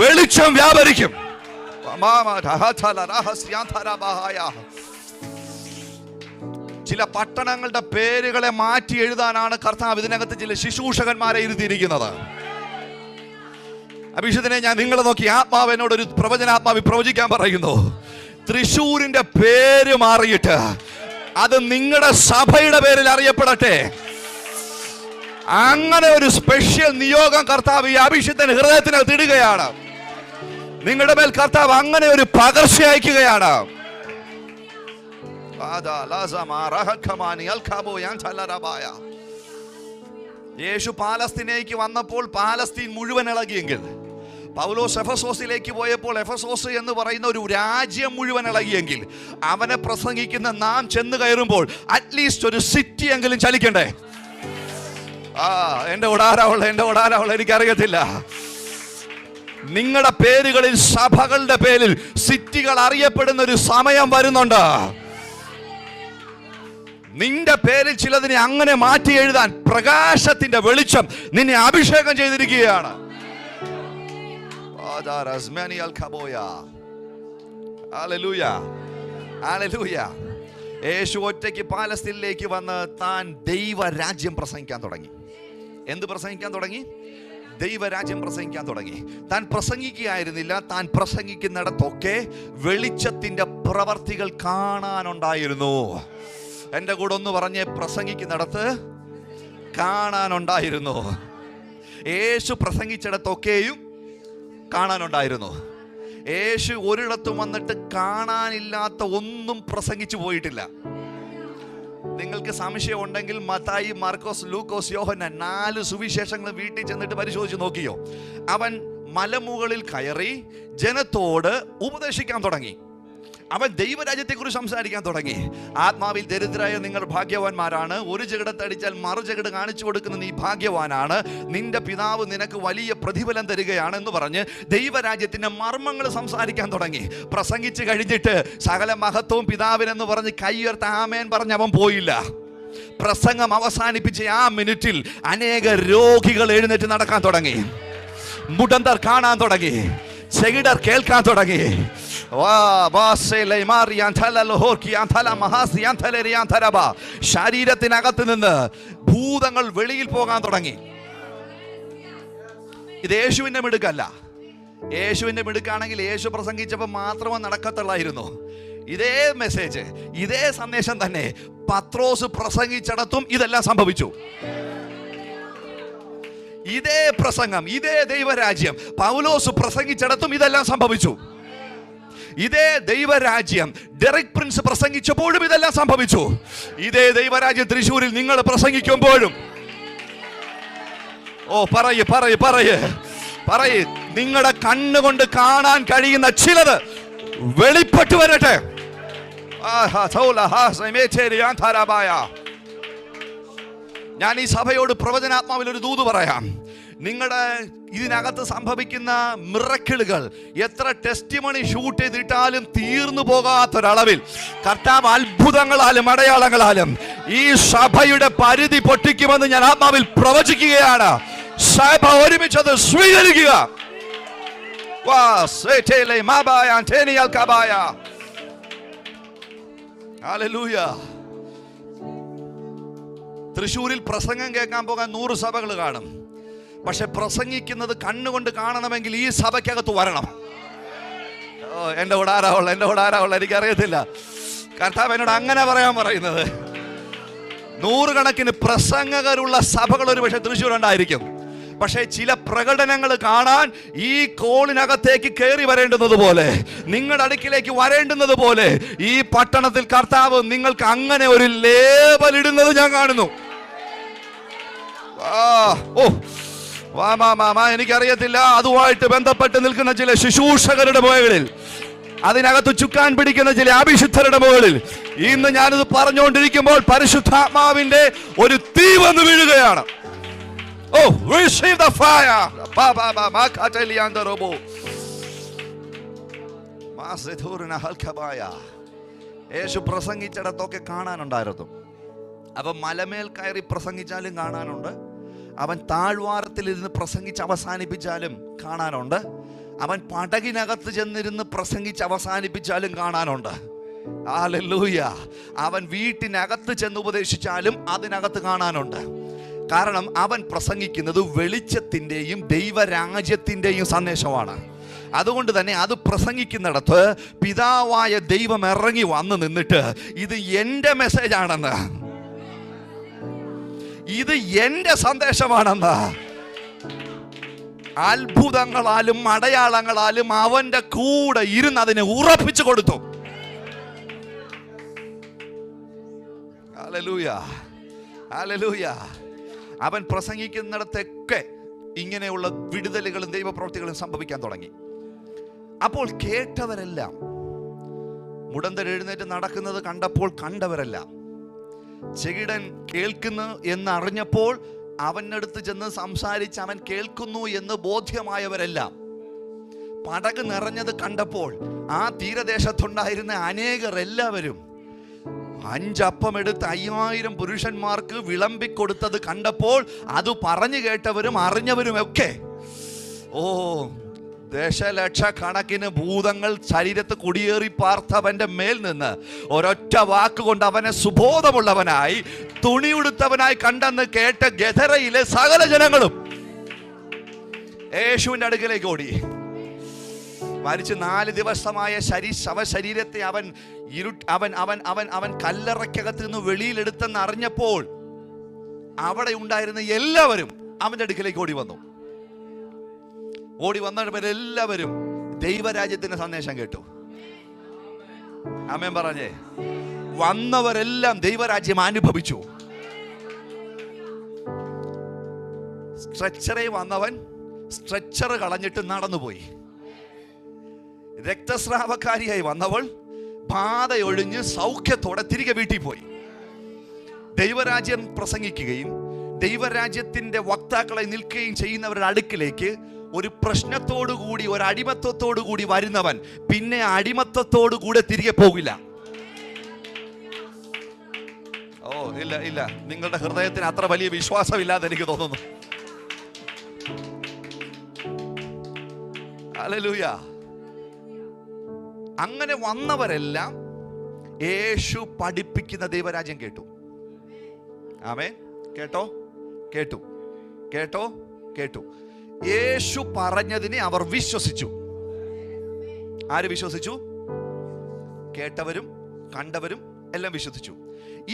വെളിച്ചം വ്യാപരിക്കും. ചില പട്ടണങ്ങളുടെ പേരുകളെ മാറ്റി എഴുതാനാണ് കർത്താവ് ഇതിനകത്ത് ചില ശുശ്രൂഷകന്മാരെ ഇരുത്തിയിരിക്കുന്നത്. അഭിഷേകത്തിനെ ഞാൻ നിങ്ങളെ നോക്കി ആത്മാവ് എന്നോട് ഒരു പ്രവചനാത്മാവ് പ്രവചിക്കാൻ പറയുന്നു. തൃശ്ശൂരിന്റെ പേര് മാറിയിട്ട് അത് നിങ്ങളുടെ സഭയുടെ പേരിൽ അറിയപ്പെടട്ടെ. അങ്ങനെ ഒരു സ്പെഷ്യൽ നിയോഗം കർത്താവ് ഈ അഭിഷേകത്തിന് ഹൃദയത്തിനകത്ത് ഇടുകയാണ്. നിങ്ങളുടെ മേൽ കർത്താവ് അങ്ങനെ ഒരു പകർച്ച അയക്കുകയാണ്. യേശു പാലസ്തീനേക്ക് വന്നപ്പോൾ പാലസ്തീൻ മുഴുവൻ ഇളകിയെങ്കിൽ, പൗലോസ് എഫെസോസിലേക്ക് പോയപ്പോൾ എഫെസോസ് എന്ന് പറയുന്ന ഒരു രാജ്യം മുഴുവൻ ഇളകിയെങ്കിൽ, അവനെ പ്രസംഗിക്കുന്ന നാം ചെന്ന് കയറുമ്പോൾ അറ്റ്ലീസ്റ്റ് ഒരു സിറ്റി എങ്കിലും ചലിക്കണ്ടേ? എന്റെ ഓടാരാവുള്ള എനിക്കറിയത്തില്ല. നിങ്ങളുടെ പേരുകളിൽ, സഭകളുടെ പേരിൽ സിറ്റികൾ അറിയപ്പെടുന്ന ഒരു സമയം വരുന്നുണ്ട്. നിന്റെ പേരിൽ ചിലതിനെ അങ്ങനെ മാറ്റി എഴുതാൻ പ്രകാശത്തിന്റെ വെളിച്ചം നിന്നെ അഭിഷേകം ചെയ്തിരിക്കുകയാണ്. യേശു ഒറ്റയ്ക്ക് പാലസ്തീനിലേക്ക് വന്ന് താൻ ദൈവരാജ്യം പ്രസംഗിക്കാൻ തുടങ്ങി. എന്ത് പ്രസംഗിക്കാൻ തുടങ്ങി? ദൈവരാജ്യം പ്രസംഗിക്കാൻ തുടങ്ങി. താൻ പ്രസംഗിക്കുകയായിരുന്നില്ല, താൻ പ്രസംഗിക്കുന്നിടത്തൊക്കെ വെളിച്ചത്തിന്റെ പ്രവർത്തികൾ കാണാനുണ്ടായിരുന്നു. എൻ്റെ കൂടെ ഒന്ന് പറഞ്ഞ്, പ്രസംഗിക്കുന്നിടത്ത് കാണാനുണ്ടായിരുന്നു. യേശു പ്രസംഗിച്ചിടത്തൊക്കെയും കാണാനുണ്ടായിരുന്നു. യേശു ഒരിടത്തും വന്നിട്ട് കാണാനില്ലാത്ത ഒന്നും പ്രസംഗിച്ചു പോയിട്ടില്ല. നിങ്ങൾക്ക് സംശയം ഉണ്ടെങ്കിൽ മത്തായി, മാർക്കോസ്, ലൂക്കോസ്, യോഹന്നാൻ 4 സുവിശേഷങ്ങൾ വീട്ടിൽ ചെന്നിട്ട് പരിശോധിച്ച് നോക്കിയോ. അവൻ മലമുകളിൽ കയറി ജനത്തോട് ഉപദേശിക്കാൻ തുടങ്ങി. അവൻ ദൈവരാജ്യത്തെക്കുറിച്ച് സംസാരിക്കാൻ തുടങ്ങി. ആത്മാവിൽ ദരിദ്രരായ നിങ്ങൾ ഭാഗ്യവാന്മാരാണ്, ഒരു ജഗടത്തടിച്ചാൽ മറു ജഗട് കാണിച്ചു കൊടുക്കുന്ന നീ ഭാഗ്യവാനാണ്, നിന്റെ പിതാവ് നിനക്ക് വലിയ പ്രതിഫലം തരികയാണ് എന്ന് പറഞ്ഞ് ദൈവരാജ്യത്തിന്റെ മർമ്മങ്ങൾ സംസാരിക്കാൻ തുടങ്ങി. പ്രസംഗിച്ച് കഴിഞ്ഞിട്ട് സകല മഹത്വവും പിതാവിനെന്ന് പറഞ്ഞ് കൈയുയർത്ത ആമേൻ പറഞ്ഞ് അവൻ പോയില്ല. പ്രസംഗം അവസാനിപ്പിച്ച ആ മിനിറ്റിൽ അനേക രോഗികൾ എഴുന്നേറ്റ് നടക്കാൻ തുടങ്ങി, മുടന്തർ കാണാൻ തുടങ്ങി, ചെകിടർ കേൾക്കാൻ തുടങ്ങി. ശരീരത്തിനകത്ത് നിന്ന് ഭൂതങ്ങൾ വെളിയിൽ പോകാൻ തുടങ്ങി. ഇത് യേശുവിന്റെ മിടുക്കല്ല. യേശുവിന്റെ മിടുക്കാണെങ്കിൽ യേശു പ്രസംഗിച്ചപ്പോൾ മാത്രമേ നടക്കത്തുള്ളായിരുന്നു. ഇതേ മെസ്സേജ്, ഇതേ സന്ദേശം തന്നെ പത്രോസ് പ്രസംഗിച്ചിടത്തും ഇതെല്ലാം സംഭവിച്ചു. ഇതേ പ്രസംഗം, ഇതേ ദൈവരാജ്യം പൗലോസ് പ്രസംഗിച്ചിടത്തും ഇതെല്ലാം സംഭവിച്ചു. ഇതേ ദൈവരാജ്യം ഡെറിക് പ്രിൻസ് പ്രസംഗിച്ചപ്പോഴും ഇതെല്ലാം സംഭവിച്ചു. ഇതേ ദൈവരാജ്യം തൃശ്ശൂരിൽ നിങ്ങൾ പ്രസംഗിക്കുമ്പോഴും, പറയ് നിങ്ങളുടെ കണ്ണുകൊണ്ട് കാണാൻ കഴിയുന്ന ചിലത് വെളിപ്പെട്ടു വരട്ടെ. ഞാൻ ഈ സഭയോട് പ്രവചനാത്മാവിൽ ഒരു ദൂത് പറയാം. നിങ്ങളുടെ ഇതിനകത്ത് സംഭവിക്കുന്ന മിറക്കിളുകൾ എത്ര ടെസ്റ്റിമണി ഷൂട്ട് ചെയ്തിട്ടാലും തീർന്നു പോകാത്തൊരളവിൽ കർത്താവ് അത്ഭുതങ്ങളാലും അടയാളങ്ങളാലും ഈ സഭയുടെ പരിധി പൊട്ടിക്കുമെന്ന് ഞാൻ ആത്മാവിൽ പ്രവചിക്കുകയാണ്. സഭ ഒരുമിച്ചത് സ്വീകരിക്കുക. തൃശ്ശൂരിൽ പ്രസംഗം കേൾക്കാൻ പോകാൻ 100 സഭകൾ കാണും. പക്ഷെ പ്രസംഗിക്കുന്നത് കണ്ണുകൊണ്ട് കാണണമെങ്കിൽ ഈ സഭയ്ക്കകത്ത് വരണം. എൻ്റെ ഓടാരാവുള്ള എനിക്കറിയത്തില്ല. കർത്താവ് എന്നോട് അങ്ങനെ പറയാൻ പറയുന്നത്. 100 കണക്കിന് പ്രസംഗകരുള്ള സഭകൾ ഒരു പക്ഷേ തൃശ്ശൂർ ഉണ്ടായിരിക്കും. പക്ഷേ ചില പ്രകടനങ്ങൾ കാണാൻ ഈ കോളിനകത്തേക്ക് കയറി വരേണ്ടുന്നത് പോലെ, നിങ്ങളുടെ അടുക്കിലേക്ക് വരേണ്ടുന്നത് പോലെ ഈ പട്ടണത്തിൽ കർത്താവ് നിങ്ങൾക്ക് അങ്ങനെ ഒരു ലേബൽ ഇടുന്നത് ഞാൻ കാണുന്നു. എനിക്കറിയത്തില്ല, അതുമായിട്ട് ബന്ധപ്പെട്ട് നിൽക്കുന്ന ചില ശുശ്രൂഷകരുടെ മുകളിൽ, അതിനകത്ത് ചുക്കാൻ പിടിക്കുന്ന ചില അഭിഷിക്തരുടെ മുകളിൽ ഇന്ന് ഞാനിത് പറഞ്ഞുകൊണ്ടിരിക്കുമ്പോൾ പരിശുദ്ധാത്മാവിന്റെ ഒരു തീ വന്ന് വീഴുകയാണ്. Oh, receive the fire. Ba ba ba ma katelianda robo. Masedurna halkabaya. യേശു പ്രസംഗിച്ചിടത്തൊക്കെ കാണാനുണ്ടായിരുന്നു. അവൻ മലമേൽ കയറി പ്രസംഗിച്ചാലും കാണാനുണ്ട്, അവൻ താഴ്വാരത്തിലിരുന്ന് പ്രസംഗിച്ച് അവസാനിപ്പിച്ചാലും കാണാനുണ്ട്, അവൻ പടകിനകത്ത് ചെന്നിരുന്ന് പ്രസംഗിച്ച് അവസാനിപ്പിച്ചാലും കാണാനുണ്ട്. ഹല്ലേലൂയ. അവൻ വീട്ടിനകത്ത് ചെന്ന് ഉപദേശിച്ചാലും അതിനകത്ത് കാണാനുണ്ട്. കാരണം അവൻ പ്രസംഗിക്കുന്നത് വെളിച്ചത്തിൻ്റെയും ദൈവരാജ്യത്തിൻ്റെയും സന്ദേശമാണ്. അതുകൊണ്ട് തന്നെ അത് പ്രസംഗിക്കുന്നിടത്ത് പിതാവായ ദൈവം ഇറങ്ങി വന്ന് നിന്നിട്ട് ഇത് എൻ്റെ മെസ്സേജാണെന്ന്, ഇത് എൻ്റെ സന്ദേശമാണെന്ന് അത്ഭുതങ്ങളാലും അടയാളങ്ങളാലും അവന്റെ കൂടെ ഇരുന്ന് അതിനെ ഉറപ്പിച്ചു കൊടുത്തു. Hallelujah, hallelujah. അവൻ പ്രസംഗിക്കുന്നിടത്തൊക്കെ ഇങ്ങനെയുള്ള വിടുതലുകളും ദൈവപ്രവൃത്തികളും സംഭവിക്കാൻ തുടങ്ങി. അപ്പോൾ കേട്ടവരെല്ലാം, മുടന്തൻ എഴുന്നേറ്റ് നടക്കുന്നത് കണ്ടപ്പോൾ കണ്ടവരെല്ലാം, ചെകിടൻ കേൾക്കുന്നു എന്നറിഞ്ഞപ്പോൾ അവനടുത്ത് ചെന്ന് സംസാരിച്ച് അവൻ കേൾക്കുന്നു എന്ന് ബോധ്യമായവരെല്ലാം, പടക് നിറഞ്ഞത് കണ്ടപ്പോൾ ആ തീരദേശത്തുണ്ടായിരുന്ന അനേകർ എല്ലാവരും 5 അപ്പം എടുത്ത് 5000 പുരുഷന്മാർക്ക് വിളമ്പിക്കൊടുത്തത് കണ്ടപ്പോൾ അത് പറഞ്ഞു കേട്ടവരും അറിഞ്ഞവരുമൊക്കെ, ഓ, ദശലക്ഷക്കണക്കിന് ഭൂതങ്ങൾ ശരീരത്ത് കുടിയേറി പാർത്തവന്റെ മേൽ നിന്ന് ഒരൊറ്റ വാക്കുകൊണ്ട് അവനെ സുബോധമുള്ളവനായി തുണിയുടുത്തവനായി കണ്ടെന്ന് കേട്ട ഗദരയിലെ സകല ജനങ്ങളും യേശുവിന്റെ അടുക്കലേക്ക് ഓടി. മരിച്ച് 4 ദിവസമായ ശവശരീരത്തെ അവൻ കല്ലറയ്ക്കകത്ത് നിന്ന് വെളിയിലെടുത്തെന്ന് അറിഞ്ഞപ്പോൾ അവിടെ ഉണ്ടായിരുന്ന എല്ലാവരും അവന്റെ അടുക്കലേക്ക് ഓടി വന്നു. ഓടി വന്നവരെല്ലാവരും ദൈവരാജ്യത്തിന്റെ സന്ദേശം കേട്ടു. ആമേൻ പറഞ്ഞേ. വന്നവരെല്ലാം ദൈവരാജ്യം അനുഭവിച്ചു. സ്ട്രെച്ചറെ വന്നവൻ സ്ട്രെച്ചർ കളഞ്ഞിട്ട് നടന്നുപോയി. രക്തസ്രാവക്കാരിയായി വന്നവൾ ബാധയൊഴിഞ്ഞ് സൗഖ്യത്തോടെ തിരികെ വീട്ടിൽ പോയി. ദൈവരാജ്യം പ്രസംഗിക്കുകയും ദൈവരാജ്യത്തിന്റെ വക്താക്കളെ നിൽക്കുകയും ചെയ്യുന്നവരുടെ അടുക്കിലേക്ക് ഒരു പ്രശ്നത്തോടുകൂടി, ഒരു അടിമത്തത്തോടുകൂടി വരുന്നവൻ പിന്നെ അടിമത്തത്തോടുകൂടെ തിരികെ പോകില്ല. ഓ ഇല്ല ഇല്ല, നിങ്ങളുടെ ഹൃദയത്തിന് അത്ര വലിയ വിശ്വാസമില്ലാതെ എനിക്ക് തോന്നുന്നു. ഹല്ലേലൂയ. അങ്ങനെ വന്നവരെല്ലാം യേശു പഠിപ്പിക്കുന്ന ദൈവരാജ്യം കേട്ടു. ആമേൻ. കേട്ടോ? കേട്ടു. കേട്ടോ? കേട്ടു. യേശു പറഞ്ഞതിനെ അവർ വിശ്വസിച്ചു. ആര് വിശ്വസിച്ചു? കേട്ടവരും കണ്ടവരും എല്ലാം വിശ്വസിച്ചു.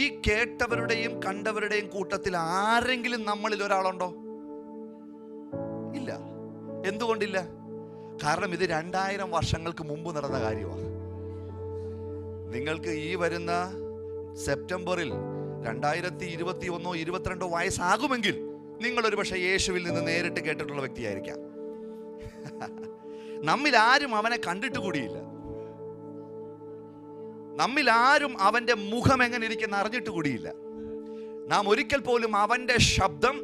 ഈ കേട്ടവരുടെയും കണ്ടവരുടെയും കൂട്ടത്തിൽ ആരെങ്കിലും നമ്മളിൽ ഒരാളുണ്ടോ? ഇല്ല. എന്തുകൊണ്ടില്ല? കാരണം ഇത് 2000 വർഷങ്ങൾക്ക് മുമ്പ് നടന്ന കാര്യമാണ്. നിങ്ങൾക്ക് ഈ വരുന്ന സെപ്റ്റംബറിൽ 2021 22 വയസ്സാകുമെങ്കിൽ നിങ്ങളൊരു പക്ഷേ യേശുവിൽ നിന്ന് നേരിട്ട് കേട്ടിട്ടുള്ള വ്യക്തിയായിരിക്കാം. നമ്മിൽ ആരും അവനെ കണ്ടിട്ട് കൂടിയില്ല. നമ്മിൽ ആരും അവന്റെ മുഖം എങ്ങനെ ഇരിക്കുന്ന അറിഞ്ഞിട്ട് കൂടിയില്ല. നാം ഒരിക്കൽ പോലും അവന്റെ ശബ്ദം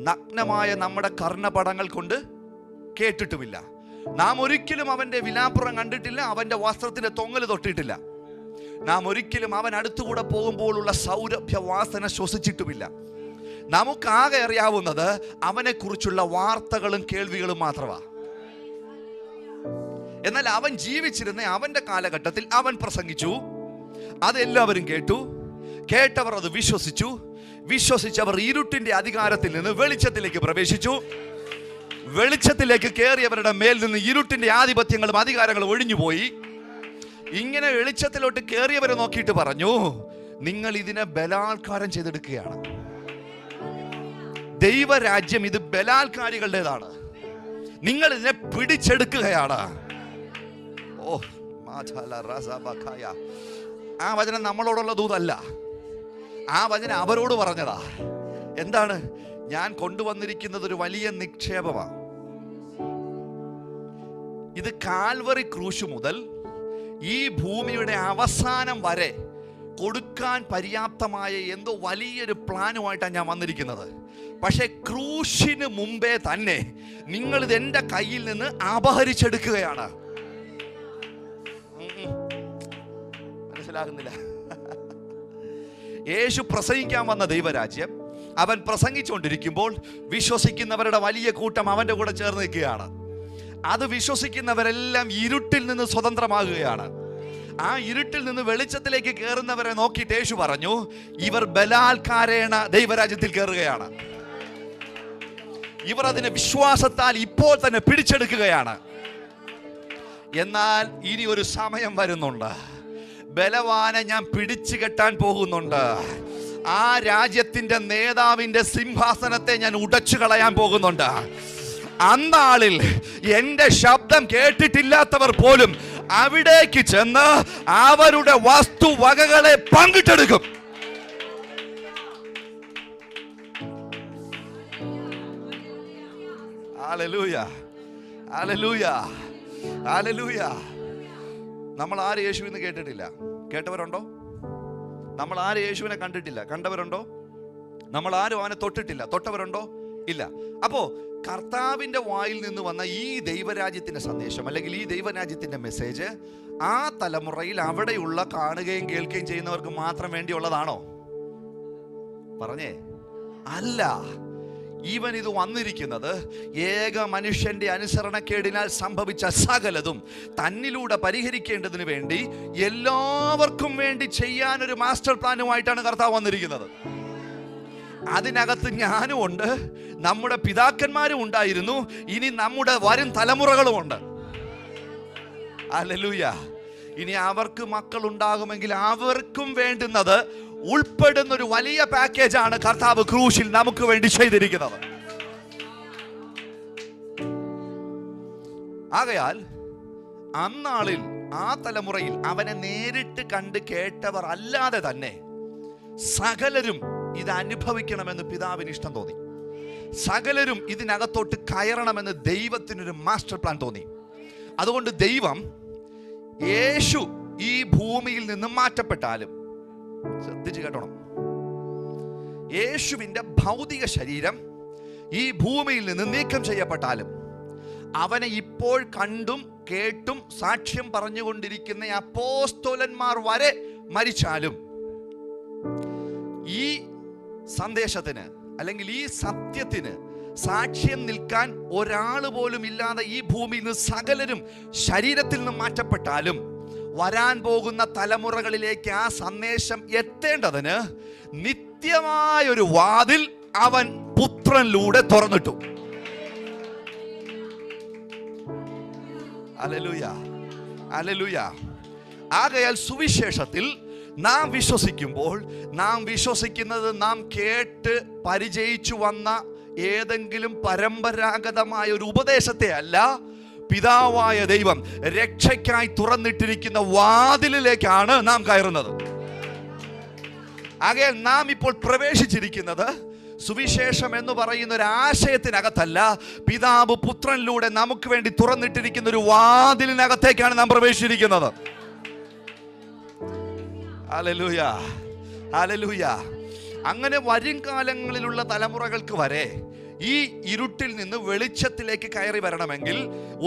നഗ്നമായ നമ്മുടെ കർണപടങ്ങൾ കൊണ്ട് കേട്ടിട്ടുമില്ല. നാം ഒരിക്കലും അവന്റെ വിലാപ്പുറം കണ്ടിട്ടില്ല. അവന്റെ വസ്ത്രത്തിന്റെ തൊങ്ങൽ തൊട്ടിട്ടില്ല. നാം ഒരിക്കലും അവൻ അടുത്തുകൂടെ പോകുമ്പോഴുള്ള സൗരഭ്യ വാസന ശ്വസിച്ചിട്ടുമില്ല. നമുക്കാകെ അറിയാവുന്നത് അവനെ കുറിച്ചുള്ള വാർത്തകളും കേൾവികളും മാത്രമാണ്. എന്നാൽ അവൻ ജീവിച്ചിരുന്ന അവന്റെ കാലഘട്ടത്തിൽ അവൻ പ്രസംഗിച്ചു. അതെല്ലാവരും കേട്ടു. കേട്ടവർ അത് വിശ്വസിച്ചു. വിശ്വസിച്ചവർ ഇരുട്ടിന്റെ അധികാരത്തിൽ നിന്ന് വെളിച്ചത്തിലേക്ക് പ്രവേശിച്ചു. വെളിച്ചത്തിലേക്ക് കയറിയവരുടെ മേൽ നിന്ന് ഇരുട്ടിന്റെ ആധിപത്യങ്ങളും അധികാരങ്ങളും ഒഴിഞ്ഞുപോയി. ഇങ്ങനെ വെളിച്ചത്തിലോട്ട് കയറിയവരെ നോക്കിയിട്ട് പറഞ്ഞു, നിങ്ങൾ ഇതിനെ ബലാത്കാരം ചെയ്തെടുക്കുകയാണ്. ദൈവരാജ്യം ഇത് ബലാത്കാരികളുടേതാണ്. നിങ്ങൾ ഇതിനെ പിടിച്ചെടുക്കുകയാണ്. ഓ, ആ വചനം നമ്മളോടുള്ള ദൂതല്ല. ആ വചനം അവരോട് പറഞ്ഞതാ. എന്താണ്? ഞാൻ കൊണ്ടുവന്നിരിക്കുന്നത് ഒരു വലിയ നിക്ഷേപമാണ്. ഇത് കാൽവറി ക്രൂശ് മുതൽ ഈ ഭൂമിയുടെ അവസാനം വരെ കൊടുക്കാൻ പര്യാപ്തമായ എന്തോ വലിയൊരു പ്ലാനുമായിട്ടാണ് ഞാൻ വന്നിരിക്കുന്നത്. പക്ഷെ ക്രൂശിന് മുമ്പേ തന്നെ നിങ്ങളിത് എൻ്റെ കയ്യിൽ നിന്ന് അപഹരിച്ചെടുക്കുകയാണ്. മനസ്സിലാകുന്നില്ല? യേശു പ്രസംഗിക്കാൻ വന്ന ദൈവരാജ്യം അവൻ പ്രസംഗിച്ചുകൊണ്ടിരിക്കുമ്പോൾ വിശ്വസിക്കുന്നവരുടെ വലിയ കൂട്ടം അവൻ്റെ കൂടെ ചേർന്ന് നിൽക്കുകയാണ്. അത് വിശ്വസിക്കുന്നവരെല്ലാം ഇരുട്ടിൽ നിന്ന് സ്വതന്ത്രമാകുകയാണ്. ആ ഇരുട്ടിൽ നിന്ന് വെളിച്ചത്തിലേക്ക് കയറുന്നവരെ നോക്കിയിട്ട് യേശു പറഞ്ഞു, ഇവർ ബലാത്കാരേണ ദൈവരാജ്യത്തിൽ കയറുകയാണ്. ഇവർ അതിനെ വിശ്വാസത്താൽ ഇപ്പോൾ തന്നെ പിടിച്ചെടുക്കുകയാണ്. എന്നാൽ ഇനി ഒരു സമയം വരുന്നുണ്ട്, ബലവാനെ ഞാൻ പിടിച്ചു കെട്ടാൻ പോകുന്നുണ്ട്. ആ രാജ്യത്തിന്റെ നേതാവിന്റെ സിംഹാസനത്തെ ഞാൻ ഉടച്ചു കളയാൻ പോകുന്നുണ്ട്. അന്നാളിൽ എന്റെ ശബ്ദം കേട്ടിട്ടില്ലാത്തവർ പോലും അവിടേക്ക് ചെന്ന് അവരുടെ വസ്തുവകകളെ പങ്കിട്ടെടുക്കും. Hallelujah, hallelujah, hallelujah. നമ്മൾ ആരും യേശുവിനെ കേട്ടിട്ടില്ല. കേട്ടവരുണ്ടോ? നമ്മൾ ആരും യേശുവിനെ കണ്ടിട്ടില്ല. കണ്ടവരുണ്ടോ? നമ്മൾ ആരും അവനെ തൊട്ടിട്ടില്ല. തൊട്ടവരുണ്ടോ? ഇല്ല. അപ്പോ കർത്താവിന്റെ വായിൽ നിന്ന് വന്ന ഈ ദൈവരാജ്യത്തിന്റെ സന്ദേശം അല്ലെങ്കിൽ ഈ ദൈവരാജ്യത്തിന്റെ മെസ്സേജ് ആ തലമുറയിൽ അവിടെയുള്ള കാണുകയും കേൾക്കുകയും ചെയ്യുന്നവർക്ക് മാത്രം വേണ്ടിയുള്ളതാണോ? പറഞ്ഞേ, അല്ല. ഈവൻ ഇത് വന്നിരിക്കുന്നത് ഏക മനുഷ്യന്റെ അനുസരണക്കേടിനാൽ സംഭവിച്ച സകലതും തന്നിലൂടെ പരിഹരിക്കേണ്ടതിന് വേണ്ടി എല്ലാവർക്കും വേണ്ടി ചെയ്യാനൊരു മാസ്റ്റർ പ്ലാനുമായിട്ടാണ് കർത്താവ് വന്നിരിക്കുന്നത്. അതിനകത്ത് ഞാനും ഉണ്ട്, നമ്മുടെ പിതാക്കന്മാരും ഉണ്ടായിരുന്നു, ഇനി നമ്മുടെ വരും തലമുറകളും ഉണ്ട്. ഹല്ലേലൂയ. ഇനി അവർക്ക് മക്കൾ ഉണ്ടാകുമെങ്കിൽ അവർക്കും വേണ്ടുന്നത് ഉൾപ്പെടുന്ന ഒരു വലിയ പാക്കേജാണ് കർത്താവ് ക്രൂശിൽ നമുക്ക് വേണ്ടി ചെയ്തിരിക്കുന്നത്. ആകയാൽ അന്നാളിൽ ആ തലമുറയിൽ അവനെ നേരിട്ട് കണ്ട് കേട്ടവർ അല്ലാതെ തന്നെ സകലരും ഇത് അനുഭവിക്കണമെന്ന് പിതാവിന് ഇഷ്ടം തോന്നി. സകലരും ഇതിനകത്തോട്ട് കയറണമെന്ന് ദൈവത്തിനൊരു മാസ്റ്റർ പ്ലാൻ തോന്നി. അതുകൊണ്ട് ദൈവം യേശു ഈ ഭൂമിയിൽ നിന്ന് മാറ്റപ്പെട്ടാലും, ശ്രദ്ധിച്ച് കേട്ടോണം, യേശുവിൻ്റെ ഭൗതിക ശരീരം ഈ ഭൂമിയിൽ നിന്ന് നീക്കം ചെയ്യപ്പെട്ടാലും, അവനെ ഇപ്പോൾ കണ്ടും കേട്ടും സാക്ഷ്യം പറഞ്ഞുകൊണ്ടിരിക്കുന്ന അപ്പോസ്തലന്മാർ വരെ മരിച്ചാലും, ഈ സന്ദേശത്തിന് അല്ലെങ്കിൽ ഈ സത്യത്തിന് സാക്ഷ്യം നിൽക്കാൻ ഒരാൾ പോലും ഇല്ലാതെ ഈ ഭൂമിയിൽ നിന്ന് സകലരും ശരീരത്തിൽ നിന്ന് മാറ്റപ്പെട്ടാലും, വരാൻ പോകുന്ന തലമുറകളിലേക്ക് ആ സന്ദേശം എത്തേണ്ടതിന് നിത്യമായൊരു വാതിൽ അവൻ പുത്രനിലൂടെ തുറന്നിട്ടു. Hallelujah, hallelujah. ആകയാൽ സുവിശേഷത്തിൽ നാം വിശ്വസിക്കുമ്പോൾ നാം വിശ്വസിക്കുന്നത് നാം കേട്ട് പരിചയിച്ചു വന്ന ഏതെങ്കിലും പരമ്പരാഗതമായ ഒരു ഉപദേശത്തെ അല്ല, പിതാവായ ദൈവം രക്ഷയ്ക്കായി തുറന്നിട്ടിരിക്കുന്ന വാതിലിലേക്കാണ് നാം കയറുന്നത്. ആകയാൽ നാം ഇപ്പോൾ പ്രവേശിച്ചിരിക്കുന്നത് സുവിശേഷം എന്ന് പറയുന്ന ഒരു ആശയത്തിനകത്തല്ല, പിതാവ് പുത്രനിലൂടെ നമുക്ക് വേണ്ടി തുറന്നിട്ടിരിക്കുന്ന ഒരു വാതിലിനകത്തേക്കാണ് നാം പ്രവേശിച്ചിരിക്കുന്നത്. Hallelujah, hallelujah. അങ്ങനെ വരും കാലങ്ങളിലുള്ള തലമുറകൾക്ക് വരെ ഈ ഇരുട്ടിൽ നിന്ന് വെളിച്ചത്തിലേക്ക് കയറി വരണമെങ്കിൽ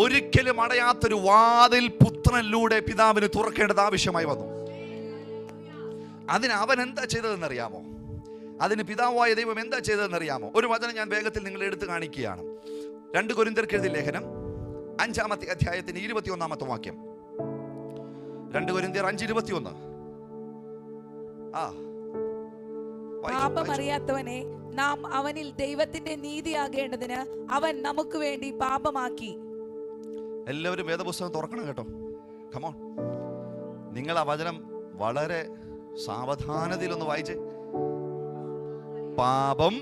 ഒരിക്കലും അടയാത്തൊരു വാതിൽ പുത്രനിലൂടെ പിതാവിന് തുറക്കേണ്ടത് ആവശ്യമായി വന്നു. അതിന് അവൻ എന്താ ചെയ്തതെന്നറിയാമോ? അതിന് പിതാവായ ദൈവം എന്താ ചെയ്തതെന്നറിയാമോ? ഒരു വചനം ഞാൻ വേഗത്തിൽ നിങ്ങളെ എടുത്ത് കാണിക്കുകയാണ്. 2 കൊരിന്ത്യർക്ക് എഴുതിയ ലേഖനം 5-ാമത്തെ അധ്യായത്തിന് 21-ാമത്തെ വാക്യം. 2 കൊരിന്ത്യർ 5:21. പാപമറിയാത്തവനെ നാം അവനിൽ ദൈവത്തിന്റെ നീതിയാകേണ്ടതിന് അവൻ നമുക്ക് വേണ്ടി പാപമാക്കി. എല്ലാവരും വേദപുസ്തകം തുറക്കണം കേട്ടോ. കമോൺ, നിങ്ങൾ ആ വചനം വളരെ സാവധാനതയിലൊന്ന് വായിച്ചേ. പാപം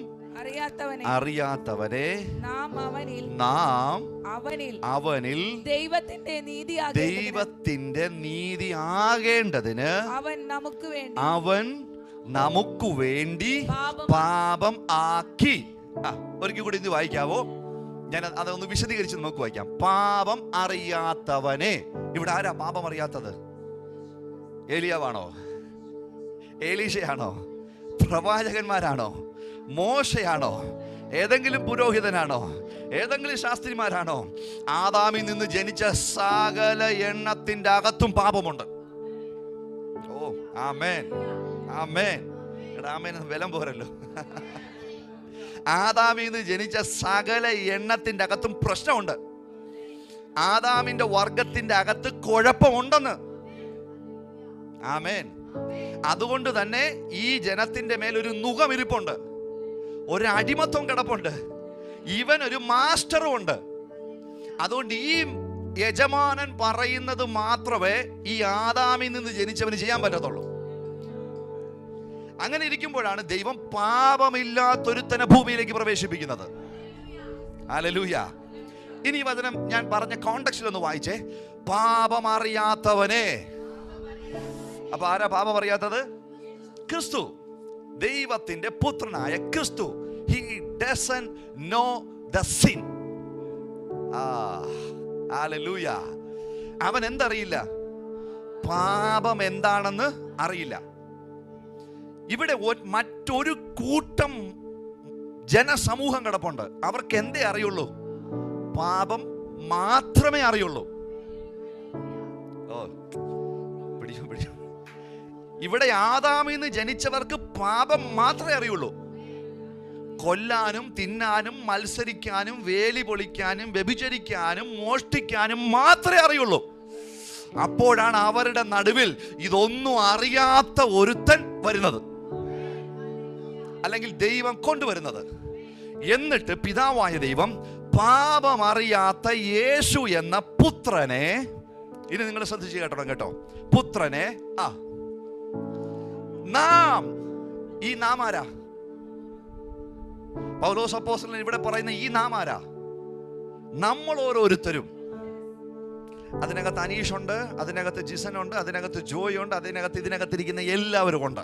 അറിയാത്തവനെ നാം അവനിൽ ദൈവത്തിന്റെ നീതി ആകേണ്ടതിന് അവൻ നമുക്ക് വേണ്ടി പാപം ആക്കി. ഒരിക്കൽ കൂടി ഇത് വായിക്കാവോ? ഞാൻ അതൊന്ന് വിശദീകരിച്ച് നമുക്ക് വായിക്കാം. പാപം അറിയാത്തവനെ. ഇവിടെ ആരാ പാപം അറിയാത്തത്? ഏലിയാവാണോ? ഏലീശയാണോ? പ്രവാചകന്മാരാണോ? മോശയാണോ? ഏതെങ്കിലും പുരോഹിതനാണോ? ഏതെങ്കിലും ശാസ്ത്രിമാരാണോ? ആദാമിൽ നിന്ന് ജനിച്ച സകല എണ്ണത്തിന്റെ അകത്തും പാപമുണ്ട്. ഓ ആമേൻ, ആമേൻ. ആമേൻ വിലം പോരല്ലോ. ആദാമിൽ നിന്ന് ജനിച്ച സകല എണ്ണത്തിന്റെ അകത്തും പ്രശ്നമുണ്ട്. ആദാമിന്റെ വർഗത്തിന്റെ അകത്ത് കുഴപ്പമുണ്ടെന്ന്. ആമേൻ. അതുകൊണ്ട് തന്നെ ഈ ജനത്തിന്റെ മേൽ ഒരു നുകമിരിപ്പുണ്ട്, ഒരു അടിമത്വം കിടപ്പുണ്ട്, ഇവൻ ഒരു മാസ്റ്ററും ഉണ്ട്. അതുകൊണ്ട് ഈ യജമാനൻ പറയുന്നത് മാത്രമേ ഈ ആദാമിൽ നിന്ന് ജനിച്ചവന് ചെയ്യാൻ പറ്റത്തുള്ളൂ. അങ്ങനെ ഇരിക്കുമ്പോഴാണ് ദൈവം പാപമില്ലാത്തൊരുത്തനെ ഭൂമിയിലേക്ക് പ്രവേശിപ്പിക്കുന്നത്. ഹല്ലേലൂയ. ഇനി ഈ വചനം ഞാൻ പറഞ്ഞ കോണ്ടെക്സ്റ്റിൽ ഒന്ന് വായിച്ചേ. പാപം അറിയാത്തവനെ. അപ്പൊ ആരാ പാപം അറിയാത്തത്? ക്രിസ്തു, ദൈവത്തിന്റെ പുത്രനായ ക്രിസ്തു. He doesn't know the sin. Hallelujah. അവൻ എന്തറിയില്ല? പാപം എന്താണെന്ന് അറിയില്ല. ഇവിടെ മറ്റൊരു കൂട്ടം ജനസമൂഹം കിടപ്പുണ്ട്. അവർക്ക് എന്തേ അറിയുള്ളൂ? പാപം മാത്രമേ അറിയുള്ളൂ. ഓ പിടിച്ചു പിടിച്ചു. ഇവിടെ ആദാമിൽ നിന്ന് ജനിച്ചവർക്ക് പാപം മാത്രമേ അറിയുള്ളൂ. കൊല്ലാനും തിന്നാനും മത്സരിക്കാനും വേലി പൊളിക്കാനും വ്യഭിചരിക്കാനും മോഷ്ടിക്കാനും മാത്രമേ അറിയുള്ളൂ. അപ്പോഴാണ് അവരുടെ നടുവിൽ ഇതൊന്നും അറിയാത്ത ഒരുത്തൻ വരുന്നത്, അല്ലെങ്കിൽ ദൈവം കൊണ്ടുവരുന്നത്. എന്നിട്ട് പിതാവായ ദൈവം പാപമറിയാത്ത യേശു എന്ന പുത്രനെ, ഇനി നിങ്ങൾ ശ്രദ്ധിച്ച് കേട്ടോ കേട്ടോ, പുത്രനെ നാം. ഈ നാം ആരാ? പൗലോസ് അപ്പോസ്തലൻ ഇവിടെ പറയുന്ന ഈ നാം ആരാ? നമ്മൾ ഓരോരുത്തരും. അതിനകത്ത് അനീഷ് ഉണ്ട്, അതിനകത്ത് ജിസൻ ഉണ്ട്, അതിനകത്ത് ജോയ് ഉണ്ട്, അതിനകത്ത് ഇതിനകത്തിരിക്കുന്ന എല്ലാവരും ഉണ്ട്.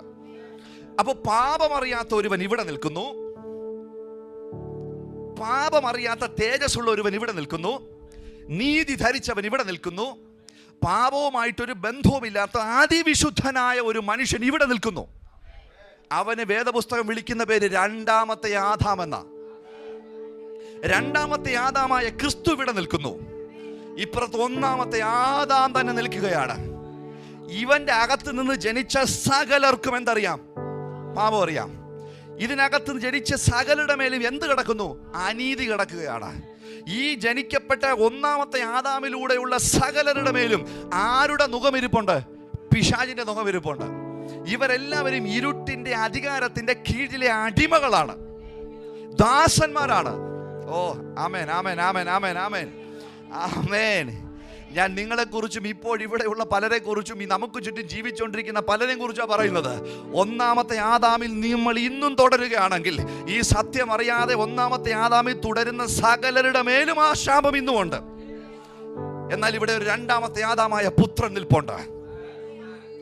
അപ്പൊ പാപമറിയാത്ത ഒരുവൻ ഇവിടെ നിൽക്കുന്നു, പാപമറിയാത്ത തേജസ്സുള്ള ഒരുവൻ ഇവിടെ നിൽക്കുന്നു, നീതി ധരിച്ചവൻ ഇവിടെ നിൽക്കുന്നു, പാപവുമായിട്ടൊരു ബന്ധവുമില്ലാത്ത അതിവിശുദ്ധനായ ഒരു മനുഷ്യൻ ഇവിടെ നിൽക്കുന്നു. അവന് വേദപുസ്തകം വിളിക്കുന്ന പേര് രണ്ടാമത്തെ ആദാം എന്ന. രണ്ടാമത്തെ ആദാമായ ക്രിസ്തു ഇവിടെ നിൽക്കുന്നു. ഇപ്പുറത്ത് ഒന്നാമത്തെ ആദാം തന്നെ നിൽക്കുകയാണ്. ഇവന്റെ അകത്ത് നിന്ന് ജനിച്ച സകലർക്കും എന്തറിയാം? പാപം അറിയാം. ഇതിനകത്ത് ജനിച്ച സകലരുടെ മേലും എന്ത് കിടക്കുന്നു? അനീതി കിടക്കുകയാണ്. ഈ ജനിക്കപ്പെട്ട ഒന്നാമത്തെ ആദാമിലൂടെയുള്ള സകലരുടെ മേലും ആരുടെ മുഖമിരിപ്പുണ്ട്? പിശാചിന്റെ മുഖമിരിപ്പുണ്ട്. ഇവരെല്ലാവരും ഇരുട്ടിന്റെ അധികാരത്തിന്റെ കീഴിലെ അടിമകളാണ്, ദാസന്മാരാണ്. ഓ ആമേൻ, ആമേൻ, ആമേൻ, ആമേൻ, ആമേൻ, ആമേൻ. ഞാൻ നിങ്ങളെക്കുറിച്ചും ഇപ്പോൾ ഇവിടെയുള്ള പലരെ കുറിച്ചും നമുക്ക് ചുറ്റും ജീവിച്ചുകൊണ്ടിരിക്കുന്ന പലരെയും കുറിച്ചാണ് പറയുന്നത്. ഒന്നാമത്തെ ആദാമിൽ നമ്മൾ ഇന്നും തുടരുകയാണെങ്കിൽ, ഈ സത്യം അറിയാതെ ഒന്നാമത്തെ ആദാമിൽ തുടരുന്ന സകലരുടെ മേലും ആ ശാപം ഇന്നുമുണ്ട്. എന്നാൽ ഇവിടെ ഒരു രണ്ടാമത്തെ ആദാമായ പുത്രൻ നിൽപ്പുണ്ട്.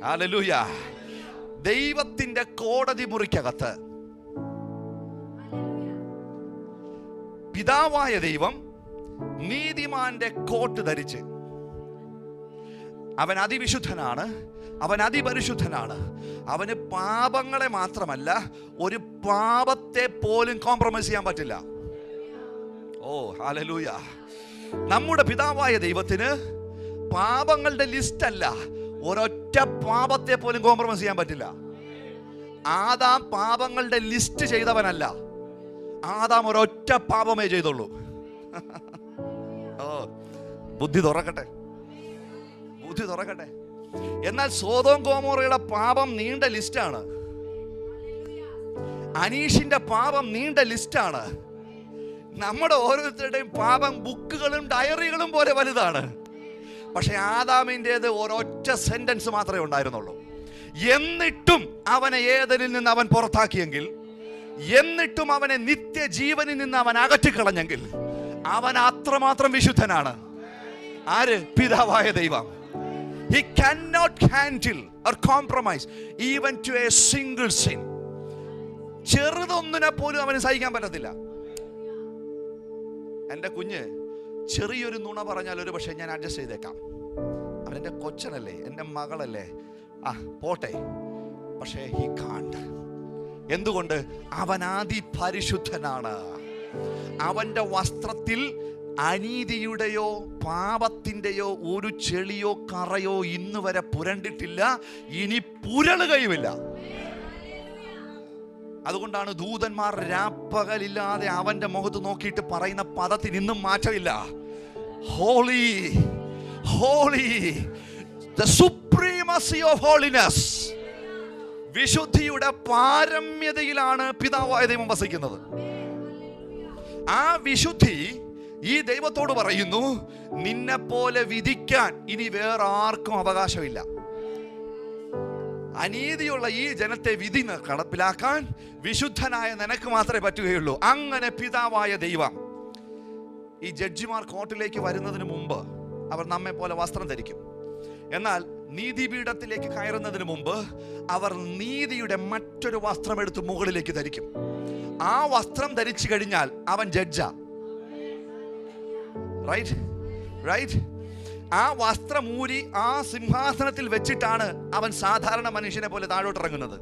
ഹല്ലേലൂയ. ദൈവത്തിന്റെ കോടതി മുറിക്കകത്ത് പിതാവായ ദൈവം നീതിമാന്റെ കോട്ട് ധരിച്ച്, അവൻ അതിവിശുദ്ധനാണ്, അവൻ അതിപരിശുദ്ധനാണ്. അവന് പാപങ്ങളെ മാത്രമല്ല, ഒരു പാപത്തെ പോലും കോംപ്രമൈസ് ചെയ്യാൻ പറ്റില്ല. ഓ ഹല്ലേലൂയ. നമ്മുടെ പിതാവായ ദൈവത്തിന് പാപങ്ങളുടെ ലിസ്റ്റ് അല്ല, ഒരൊറ്റ പാപത്തെ പോലും കോംപ്രമൈസ് ചെയ്യാൻ പറ്റില്ല. ആദാം പാപങ്ങളുടെ ലിസ്റ്റ് ചെയ്തവനല്ല, ആദാം ഒരൊറ്റ പാപമേ ചെയ്തുള്ളൂ. ഓ ബുദ്ധി തുറക്കട്ടെ, ബുദ്ധി തുറക്കട്ടെ. എന്നാൽ സോദോം ഗോമോറയുടെ പാപം നീണ്ട ലിസ്റ്റാണ്, അനീഷിന്റെ പാപം നീണ്ട ലിസ്റ്റാണ്. നമ്മുടെ ഓരോരുത്തരുടെയും പാപം ബുക്കുകളും ഡയറികളും പോലെ വലുതാണ്. പക്ഷെ ആദാമിൻ്റെത് ഒരൊറ്റ സെന്റൻസ് മാത്രമേ ഉണ്ടായിരുന്നുള്ളൂ. എന്നിട്ടും അവനെ ഏദനിൽ നിന്ന് അവൻ പുറത്താക്കിയെങ്കിൽ, എന്നിട്ടും അവനെ നിത്യജീവനിൽ നിന്ന് അവൻ അകറ്റിക്കളഞ്ഞെങ്കിൽ, അവൻ അത്രമാത്രം വിശുദ്ധനാണ്. ആര്? പിതാവായ ദൈവം. He cannot handle or compromise even to a single sin. ചെറുതൊന്നിനെ പോലും അവന് സഹിക്കാൻ പറ്റത്തില്ല. എൻ്റെ കുഞ്ഞ് ചെറിയൊരു നുണ പറഞ്ഞാൽ ഒരു പക്ഷേ ഞാൻ അഡ്ജസ്റ്റ് ചെയ്തേക്കാം. അവൻ എൻ്റെ കൊച്ചനല്ലേ, എൻ്റെ മകളല്ലേ, പോട്ടെ. പക്ഷേ he can't. എന്തുകൊണ്ട്? അവൻ അതിപരിശുദ്ധനാണ്. അവന്റെ വസ്ത്രത്തിൽ അനീതിയുടെയോ പാപത്തിൻ്റെയോ ഒരു ചെളിയോ കറയോ ഇന്ന് വരെ പുരണ്ടിട്ടില്ല, ഇനി പുരളുകയുമില്ല. അതുകൊണ്ടാണ് ദൂതന്മാർ രാപ്പകലില്ലാതെ അവന്റെ മുഖത്ത് നോക്കിയിട്ട് പറയുന്ന പദത്തിന് ഇന്നും മാറ്റമില്ല. Holy holy, the supremacy of holiness. വിശുദ്ധിയുടെ പാരമ്യതയിലാണ് പിതാവായ ദൈവം വസിക്കുന്നത്. ആ വിശുദ്ധി ഈ ദൈവത്തോട് പറയുന്നു, നിന്നെ പോലെ വിധിക്കാൻ ഇനി വേറെ ആർക്കും അവകാശമില്ല. അനീതിയുള്ള ഈ ജനത്തെ വിധി നടപ്പിലാക്കാൻ വിശുദ്ധനായ നിനക്ക് മാത്രമേ പറ്റുകയുള്ളൂ. അങ്ങനെ പിതാവായ ദൈവം ഈ ജഡ്ജിമാർ കോർട്ടിലേക്ക് വരുന്നതിന് മുമ്പ് അവർ നമ്മെ പോലെ വസ്ത്രം ധരിക്കും. എന്നാൽ നീതിപീഠത്തിലേക്ക് കയറുന്നതിന് മുമ്പ് അവർ നീതിയുടെ മറ്റൊരു വസ്ത്രം എടുത്ത് മുകളിലേക്ക് ധരിക്കും. ആ വസ്ത്രം ധരിച്ചു കഴിഞ്ഞാൽ അവൻ ജഡ്ജാ. Right right. ആ വസ്ത്രം ഊരി ആ സിംഹാസനത്തിൽ വെച്ചിട്ടാണ് അവൻ സാധാരണ മനുഷ്യനെ പോലെ താഴോട്ടിറങ്ങുന്നത്.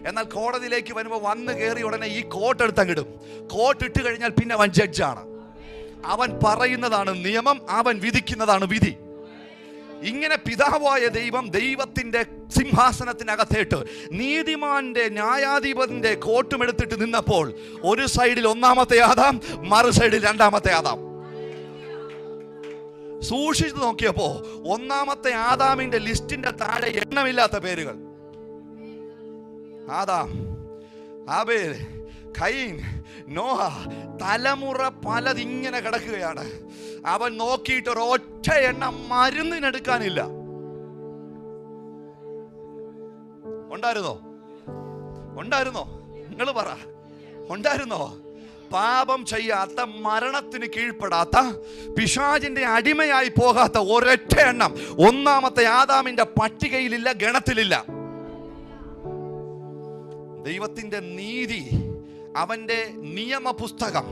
എന്നാൽ കോടതിയിലേക്ക് വരുമ്പോൾ വന്ന് കയറി ഉടനെ ഈ കോട്ട് എടുത്തങ്ങിടും. കോട്ട് ഇട്ട് കഴിഞ്ഞാൽ പിന്നെ അവൻ ജഡ്ജാണ്. അവൻ പറയുന്നതാണ് നിയമം, അവൻ വിധിക്കുന്നതാണ് വിധി. ഇങ്ങനെ പിതാവായ ദൈവം ദൈവത്തിന്റെ സിംഹാസനത്തിനകത്തേട്ട് നീതിമാന്റെ ന്യായാധിപന്റെ കോട്ടും എടുത്തിട്ട് നിന്നപ്പോൾ ഒരു സൈഡിൽ ഒന്നാമത്തെ ആദാം, മറു സൈഡിൽ രണ്ടാമത്തെ ആദാം. സൂക്ഷിച്ചു നോക്കിയപ്പോ ഒന്നാമത്തെ ആദാമിന്റെ ലിസ്റ്റിന്റെ താഴെ എണ്ണമില്ലാത്ത പേരുകൾ. ആദാം, ആബേൽ, കയീൻ, നോഹ, തലമുറ പലതിങ്ങനെ കിടക്കുകയാണ്. അവൻ നോക്കിയിട്ട് ഒരൊറ്റ എണ്ണം മരുന്നിനെടുക്കാനില്ല. ഉണ്ടായിരുന്നോ? ഉണ്ടായിരുന്നോ? നിങ്ങൾ പറ, ഉണ്ടായിരുന്നോ? പാപം ചെയ്യാത്ത, മരണത്തിന് കീഴ്പ്പെടാത്ത, പിശാചിന്റെ അടിമയായി പോകാത്ത ഒരൊറ്റ എണ്ണം ഒന്നാമത്തെ ആദാമിന്റെ പട്ടികയിലില്ല, ഗണത്തിലില്ല. ദൈവത്തിന്റെ നീതി, അവന്റെ നിയമപുസ്തകം,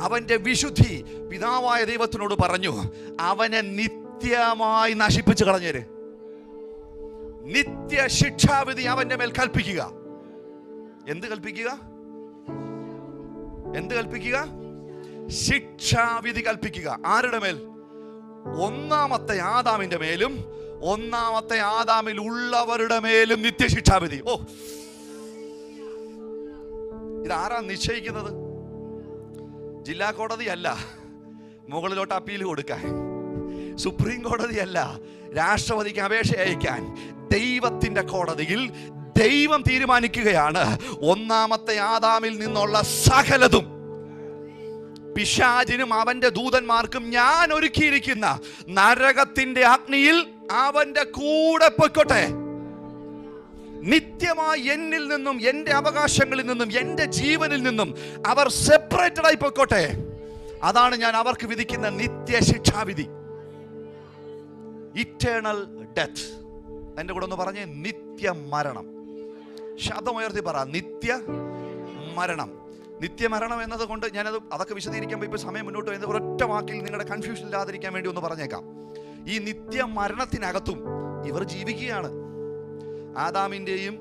അവന്റെ വിശുദ്ധി പിതാവായ ദൈവത്തിനോട് പറഞ്ഞു, അവനെ നിത്യമായി നശിപ്പിച്ചു കളഞ്ഞേര്. നിത്യ ശിക്ഷാവിധി അവന്റെ മേൽ കൽപ്പിക്കുക. എന്ത് കൽപ്പിക്കുക? എന്ത് കൽപ്പിക്കുക? ശിക്ഷാവിധി കൽപ്പിക്കുക. ആരുടെ മേൽ? ഒന്നാമത്തെ ആദാമിന്റെ മേലും ഒന്നാമത്തെ ആദാമിൽ ഉള്ളവരുടെ മേലും നിത്യശിക്ഷാവിധി. ഓ, ഇതാരാ നിശ്ചയിക്കുന്നത്? ജില്ലാ കോടതിയല്ല മുകളിലോട്ട് അപ്പീൽ കൊടുക്കാൻ, സുപ്രീം കോടതിയല്ല രാഷ്ട്രപതിക്ക് അപേക്ഷ അയക്കാൻ. ദൈവത്തിന്റെ കോടതിയിൽ ദൈവം തീരുമാനിക്കുകയാണ്, ഒന്നാമത്തെ ആദാമിൽ നിന്നുള്ള സകലതും പിശാചിനും അവന്റെ ദൂതന്മാർക്കും ഞാൻ ഒരുക്കിയിരിക്കുന്ന നരകത്തിന്റെ അഗ്നിയിൽ അവന്റെ കൂടെ പൊയ്ക്കോട്ടെ. നിത്യമായി എന്നിൽ നിന്നും, എന്റെ അവകാശങ്ങളിൽ നിന്നും, എന്റെ ജീവനിൽ നിന്നും അവർ സെപ്പറേറ്റഡ് ആയി പൊയ്ക്കോട്ടെ. അതാണ് ഞാൻ അവർക്ക് വിധിക്കുന്ന നിത്യശിക്ഷാവിധി. Eternal death. എന്റെ കൂടെ ഒന്ന് പറഞ്ഞേ, നിത്യമരണം. ശബ്ദമുയർത്തി പറ, നിത്യ മരണം. നിത്യമരണം എന്നത് കൊണ്ട് അതൊക്കെ വിശദീകരിക്കാൻ ഇപ്പൊ സമയം മുന്നോട്ട് വരുന്നത് ഒരൊറ്റ വാക്കിൽ നിങ്ങളുടെ കൺഫ്യൂഷൻ ഇല്ലാതിരിക്കാൻ വേണ്ടി ഒന്ന് പറഞ്ഞേക്കാം. ഈ നിത്യമരണത്തിനകത്തും ഇവർ ജീവിക്കുകയാണ്. ആദാമിൻ്റെയും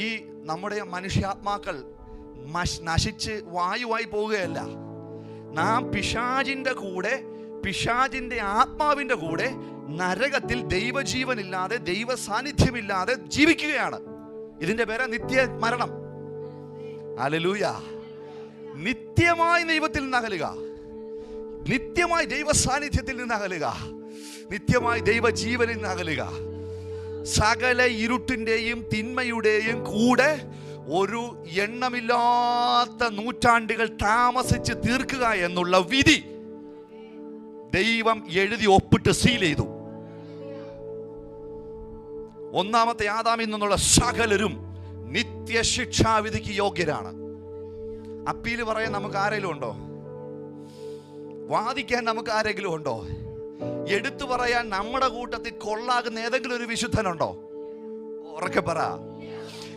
ഈ നമ്മുടെ മനുഷ്യാത്മാക്കൾ നശിച്ച് വായുവായി പോവുകയല്ല. നാം പിശാചിന്റെ കൂടെ, പിശാചിന്റെ ആത്മാവിന്റെ കൂടെ നരകത്തിൽ ദൈവജീവനില്ലാതെ, ദൈവ സാന്നിധ്യമില്ലാതെ ജീവിക്കുകയാണ്. ഇതിന്റെ പേര് നിത്യമരണം. ഹല്ലേലൂയ. നിത്യമായി ദൈവത്തിൽ നിന്ന് അകലുക, നിത്യമായി ദൈവ സാന്നിധ്യത്തിൽ നിന്ന് അകലുക, നിത്യമായി ദൈവജീവനിൽ നിന്ന് അകലുക. സകല ഇരുട്ടിന്റെയും തിന്മയുടെയും കൂടെ ഒരു എണ്ണമില്ലാത്ത നൂറ്റാണ്ടുകൾ താമസിച്ച് തീർക്കുക എന്നുള്ള വിധി ദൈവം എഴുതി ഒപ്പിട്ട് സീൽ ചെയ്തു. ഒന്നാമത്തെ ആദാമിൽ നിന്നുള്ള സകലരും നിത്യശിക്ഷാവിധിക്ക് യോഗ്യരാണ്. അപ്പീല് പറയാൻ നമുക്ക് ആരെങ്കിലും ഉണ്ടോ? വാദിക്കാൻ നമുക്ക് ആരെങ്കിലും ഉണ്ടോ? എടുത്തു പറയാൻ നമ്മുടെ കൂട്ടത്തിൽ കൊള്ളാകുന്ന ഏതെങ്കിലും ഒരു വിശുദ്ധനുണ്ടോ? ഉറക്കെ പറ.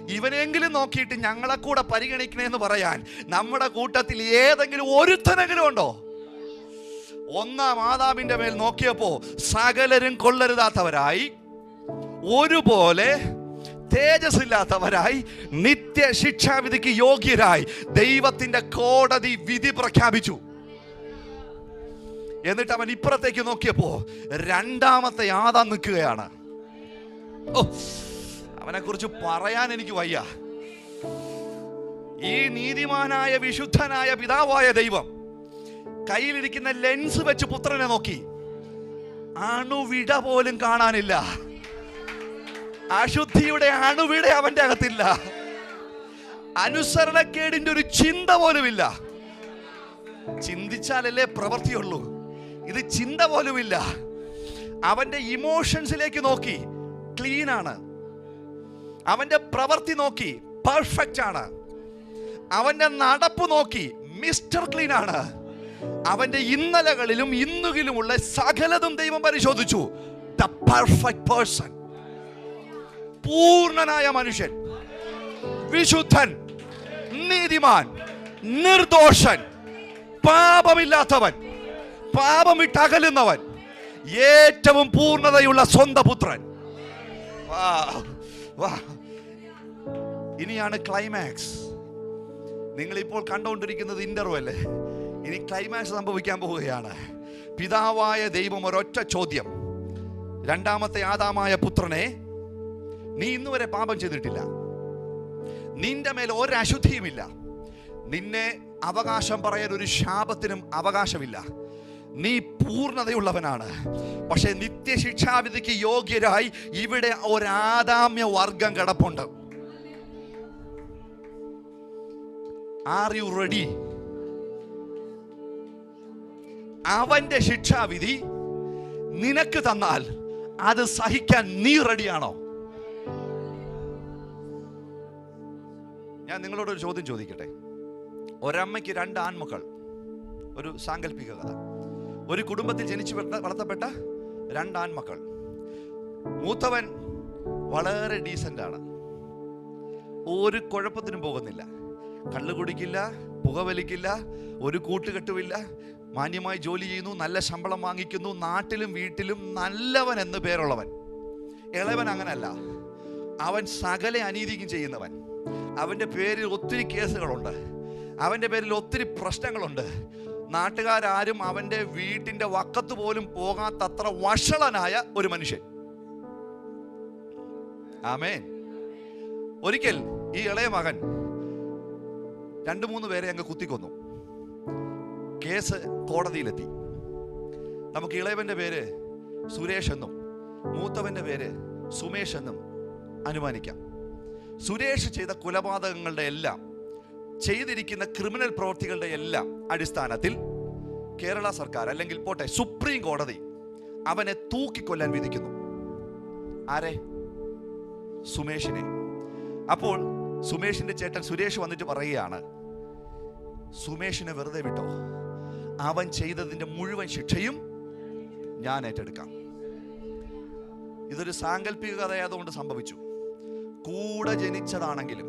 ഇവനെങ്കിലും നോക്കിയിട്ട് ഞങ്ങളെ കൂടെ പരിഗണിക്കണേന്ന് പറയാൻ നമ്മുടെ കൂട്ടത്തിൽ ഏതെങ്കിലും ഒരുത്തനെങ്കിലും ഉണ്ടോ? ഒന്നാം ആദാമിന്റെ മേൽ നോക്കിയപ്പോ സകലരും കൊള്ളരുതാത്തവരായി, ഒരുപോലെ തേജസ്സില്ലാത്തവരായി നിത്യ ശിക്ഷാവിധിക്ക് യോഗ്യരായി ദൈവത്തിന്റെ കോടതി വിധി പ്രഖ്യാപിച്ചു. എന്നിട്ട് അവൻ ഇപ്പുറത്തേക്ക് നോക്കിയപ്പോ രണ്ടാമത്തെ ആദാം നിൽക്കുകയാണ്. അവനെ കുറിച്ച് പറയാൻ എനിക്ക് വയ്യ. ഈ നീതിമാനായ വിശുദ്ധനായ പിതാവായ ദൈവം കയ്യിലിരിക്കുന്ന ലെൻസ് വെച്ച് പുത്രനെ നോക്കി. അണുവിട പോലും കാണാനില്ല. അശുദ്ധിയുടെ അണുവിട അവന്റെ അകത്തില്ല. അനുസരണക്കേടിന്റെ ഒരു ചിന്ത പോലുമില്ല. ചിന്തിച്ചാലല്ലേ പ്രവൃത്തിയുള്ളൂ. ഇത് ചിന്ത പോലുമില്ല. അവന്റെ ഇമോഷൻസിലേക്ക് നോക്കി, ക്ലീൻ ആണ്. അവന്റെ പ്രവൃത്തി നോക്കി, പെർഫെക്റ്റ് ആണ്. അവന്റെ നടപ്പ് നോക്കി, മിസ്റ്റർ ക്ലീൻ ആണ്. അവന്റെ ഇന്നലകളിലും ഇന്നുകിലുമുള്ള സകലതും ദൈവം പരിശോധിച്ചു. ദ പെർഫെക്റ്റ് പേഴ്സൺ, പൂർണ്ണനായ മനുഷ്യൻ, വിശുദ്ധൻ, നീതിമാൻ, നിർദോഷൻ, പാപമില്ലാത്തവൻ, പാപം വിട്ടകലുന്നവൻ, ഏറ്റവും പൂർണ്ണതയുള്ള സ്വന്തം പുത്രൻ. ഇനിയാണ് ക്ലൈമാക്സ്. നിങ്ങളിപ്പോൾ കണ്ടുകൊണ്ടിരിക്കുന്നത് ഇന്റർവെൽ. ഇനി ക്ലൈമാക്സ് സംഭവിക്കാൻ പോവുകയാണ്. പിതാവായ ദൈവം ഒരൊറ്റ ചോദ്യം: രണ്ടാമത്തെ ആദാമായ പുത്രനെ, നീ ഇന്നുവരെ പാപം ചെയ്തിട്ടില്ല, നിന്റെ മേൽ ഒരശുദ്ധിയുമില്ല, നിന്നെ അവകാശം പറയാൻ ഒരു ശാപത്തിനും അവകാശമില്ല, നീ പൂർണ്ണതയുള്ളവനാണ്. പക്ഷെ നിത്യശിക്ഷാവിധിക്ക് യോഗ്യരായി ഇവിടെ ഒരാദാമ്യ വർഗം കിടപ്പുണ്ട്. Are you ready? അവന്റെ ശിക്ഷാവിധി നിനക്ക് തന്നാൽ അത് സഹിക്കാൻ നീ റെഡിയാണോ? ഞാൻ നിങ്ങളോടൊരു ചോദ്യം ചോദിക്കട്ടെ. ഒരമ്മയ്ക്ക് 2 ആൺമക്കൾ. ഒരു സാങ്കല്പിക കഥ. ഒരു കുടുംബത്തിൽ ജനിച്ചു വളർത്തപ്പെട്ട 2 ആൺമക്കൾ. മൂത്തവൻ വളരെ ഡീസന്റ് ആണ്, ഒരു കുഴപ്പത്തിനും പോകുന്നില്ല, കള്ളു കുടിക്കില്ല, പുകവലിക്കില്ല, ഒരു കൂട്ടുകെട്ടുമില്ല, മാന്യമായി ജോലി ചെയ്യുന്നു, നല്ല ശമ്പളം വാങ്ങിക്കുന്നു, നാട്ടിലും വീട്ടിലും നല്ലവൻ എന്ന് പേരുള്ളവൻ. ഇളവൻ അങ്ങനല്ല. അവൻ സകല അനീതിക്കും ചെയ്യുന്നവൻ. അവൻ്റെ പേരിൽ ഒത്തിരി കേസുകളുണ്ട്, അവൻ്റെ പേരിൽ ഒത്തിരി പ്രശ്നങ്ങളുണ്ട്. നാട്ടുകാരും അവൻ്റെ വീട്ടിൻ്റെ വക്കത്ത് പോലും പോകാത്തത്ര വഷളനായ ഒരു മനുഷ്യൻ. ആമേൻ. ഒരിക്കൽ ഈ ഇളയ മകൻ 2-3 പേരെ അങ്ങ് കുത്തിക്കൊന്നു. കേസ് കോടതിയിലെത്തി. നമുക്ക് ഇളയവന്റെ പേര് സുരേഷ് എന്നും മൂത്തവന്റെ പേര് സുമേഷ് എന്നും അനുമാനിക്കാം. സുരേഷ് ചെയ്ത കൊലപാതകങ്ങളുടെ എല്ലാം, ചെയ്തിരിക്കുന്ന ക്രിമിനൽ പ്രവൃത്തികളുടെ എല്ലാം അടിസ്ഥാനത്തിൽ കേരള സർക്കാർ, അല്ലെങ്കിൽ പോട്ടെ സുപ്രീം കോടതി അവനെ തൂക്കിക്കൊല്ലാൻ വിധിക്കുന്നു. ആരെ? സുമേഷിനെ. അപ്പോൾ സുമേഷിന്റെ ചേട്ടൻ സുരേഷ് വന്നിട്ട് പറയുകയാണ്, സുമേഷിനെ വെറുതെ വിട്ടോ, അവൻ ചെയ്തതിന്റെ മുഴുവൻ ശിക്ഷയും ഞാൻ ഏറ്റെടുക്കാം. ഇതൊരു സാങ്കല്പിക കഥയായതുകൊണ്ട് സംഭവിച്ചു. കൂടെ ജനിച്ചതാണെങ്കിലും,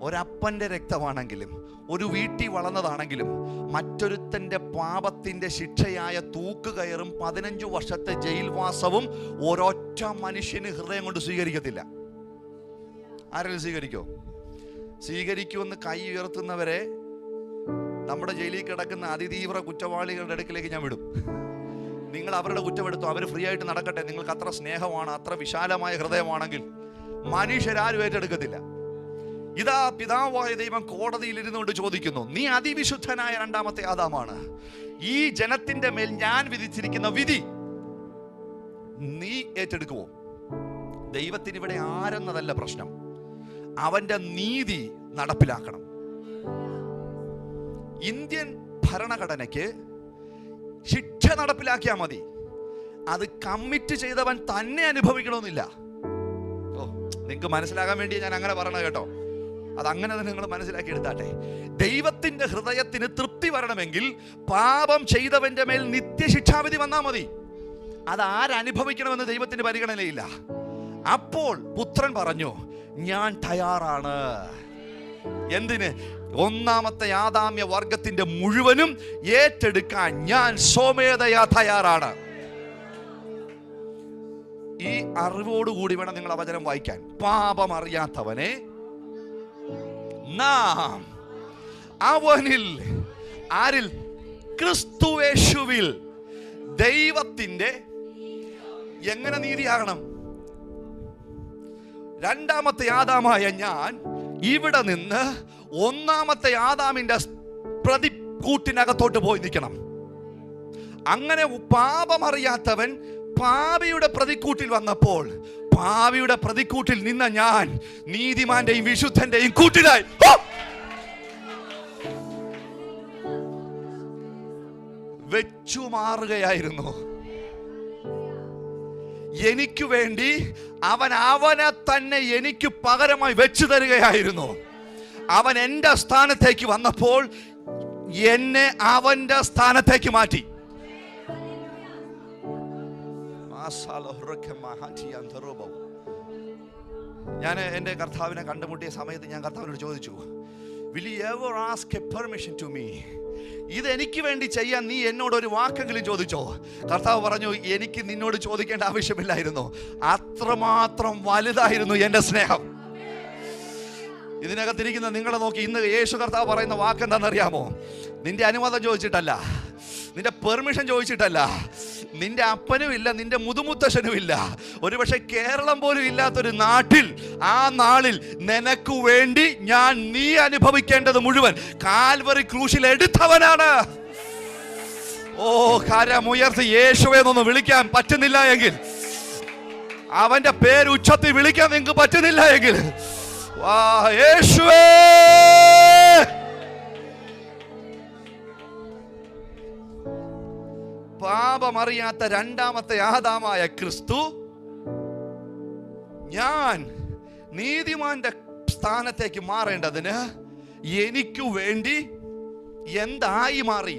ഒരപ്പന്റെ രക്തമാണെങ്കിലും, ഒരു വീട്ടിൽ വളർന്നതാണെങ്കിലും, മറ്റൊരുത്തന്റെ പാപത്തിന്റെ ശിക്ഷയായ തൂക്കുകയറും 15 വർഷത്തെ ജയിൽവാസവും ഒരൊറ്റ മനുഷ്യന് ഹൃദയം കൊണ്ട് സ്വീകരിക്കത്തില്ല. ആരെങ്കിലും സ്വീകരിക്കോ? സ്വീകരിക്കുമെന്ന് കൈ ഉയർത്തുന്നവരെ നമ്മുടെ ജയിലിൽ കിടക്കുന്ന അതിതീവ്ര കുറ്റവാളികളുടെ അടുക്കിലേക്ക് ഞാൻ വിടും. നിങ്ങൾ അവരുടെ കുറ്റമെടുത്തു, അവർ ഫ്രീ ആയിട്ട് നടക്കട്ടെ. നിങ്ങൾക്ക് അത്ര സ്നേഹമാണ്, അത്ര വിശാലമായ ഹൃദയമാണെങ്കിൽ മനുഷ്യരാരും ഏറ്റെടുക്കത്തില്ല. ഇതാ പിതാവായ ദൈവം കോടതിയിൽ ഇരുന്നുകൊണ്ട് ചോദിക്കുന്നു, നീ അതിവിശുദ്ധനായ രണ്ടാമത്തെ ആദാമാണ്, ഈ ജനത്തിന്റെ മേൽ ഞാൻ വിധിച്ചിരിക്കുന്ന വിധി നീ ഏറ്റെടുക്കുവോ? ദൈവത്തിന് ഇവിടെ ആരെന്നതല്ല പ്രശ്നം, അവന്റെ നീതി നടപ്പിലാക്കണം. ഇന്ത്യൻ ഭരണഘടനയ്ക്ക് ശിക്ഷ നടപ്പിലാക്കിയാൽ മതി, അത് കമ്മിറ്റ് ചെയ്തവൻ തന്നെ അനുഭവിക്കണമെന്നില്ല. നിങ്ങൾക്ക് മനസ്സിലാകാൻ വേണ്ടി ഞാൻ അങ്ങനെ പറയണ കേട്ടോ. അതങ്ങനെ തന്നെ നിങ്ങൾ മനസ്സിലാക്കി എടുത്താട്ടെ. ദൈവത്തിന്റെ ഹൃദയത്തിന് തൃപ്തി വരണമെങ്കിൽ പാപം ചെയ്തവന്റെ മേൽ നിത്യശിക്ഷാവിധി വന്നാൽ മതി. അത് ആരനുഭവിക്കണമെന്ന് ദൈവത്തിന് പരിഗണനയില്ല. അപ്പോൾ പുത്രൻ പറഞ്ഞു, ഞാൻ തയ്യാറാണ്. എന്തിന്? ഒന്നാമത്തെ ആദാമ്യ വർഗത്തിന്റെ മുഴുവനും ഏറ്റെടുക്കാൻ ഞാൻ സ്വമേധയാ തയ്യാറാണ്. ഈ അറിവോടുകൂടി വേണം നിങ്ങൾ ആ വചനം വായിക്കാൻ. പാപം അറിയാത്തവനെ നാം അവനിൽ, ആരിൽ? ക്രിസ്തുവേശുവിൽ ദൈവത്തിന്റെ എങ്ങനെ നീതിയാകണം? രണ്ടാമത്തെ ആദാമായ ഞാൻ ഇവിടെ നിന്ന് ഒന്നാമത്തെ ആദാമിന്റെ പ്രതികൂട്ടിനകത്തോട്ട് പോയി നിൽക്കണം. അങ്ങനെ പാപമറിയാത്തവൻ പാപിയുടെ പ്രതിക്കൂട്ടിൽ വന്നപ്പോൾ പാപിയുടെ പ്രതിക്കൂട്ടിൽ നിന്ന ഞാൻ നീതിമാന്റെയും വിശുദ്ധന്റെയും കൂട്ടിലായി വെച്ചു മാറുകയായിരുന്നു. എനിക്ക് വേണ്ടി അവൻ അവനെ തന്നെ എനിക്ക് പകരമായി വെച്ചു തരികയായിരുന്നു. അവൻ എൻ്റെ സ്ഥാനത്തേക്ക് വന്നപ്പോൾ എന്നെ അവന്റെ സ്ഥാനത്തേക്ക് മാറ്റി. ഞാൻ എൻ്റെ കർത്താവിനെ കണ്ടുമുട്ടിയ സമയത്ത് ഞാൻ കർത്താവിനോട് ചോദിച്ചു, will you ever ask a permission to me? ഇതെനിക്ക് വേണ്ടി ചെയ്യാൻ നീ എന്നോട് ഒരു വാക്കെങ്കിലും ചോദിച്ചോ? കർത്താവ് പറഞ്ഞു, എനിക്ക് നിന്നോട് ചോദിക്കേണ്ട ആവശ്യമില്ലായിരുന്നു, അത്രമാത്രം വലുതായിരുന്നു എൻ്റെ സ്നേഹം. ഇതിനകത്തിരിക്കുന്ന നിങ്ങളെ നോക്കി ഇന്ന് യേശു കർത്താവ് പറയുന്ന വാക്ക് എന്താണെന്നറിയാമോ? നിന്റെ അനുവാദം ചോദിച്ചിട്ടല്ല, നിന്റെ പെർമിഷൻ ചോദിച്ചിട്ടല്ല, നിന്റെ അപ്പനും ഇല്ല, നിന്റെ മുതുമുത്തശ്ശനും ഇല്ല, ഒരുപക്ഷെ കേരളം പോലും ഇല്ലാത്തൊരു നാട്ടിൽ ആ നാളിൽ നിനക്ക് വേണ്ടി ഞാൻ നീ അനുഭവിക്കേണ്ടത് മുഴുവൻ കാൽവറി ക്രൂശിൽ എടുത്തവനാണ്. ഓ, കരമുയർത്തി യേശുവെ എന്നൊന്ന് വിളിക്കാൻ പറ്റുന്നില്ല എങ്കിൽ, അവന്റെ പേര് ഉച്ചത്തിൽ വിളിക്കാൻ നിങ്ങൾക്ക് പറ്റുന്നില്ല എങ്കിൽ, വാ യേശുവേ. പാപമറിയാത്ത രണ്ടാമത്തെ ആദാമായ ക്രിസ്തു ഞാൻ നീതിമാന്റെ സ്ഥാനത്തേക്ക് മാറേണ്ടതിന് എനിക്കു വേണ്ടി എന്തായി മാറി?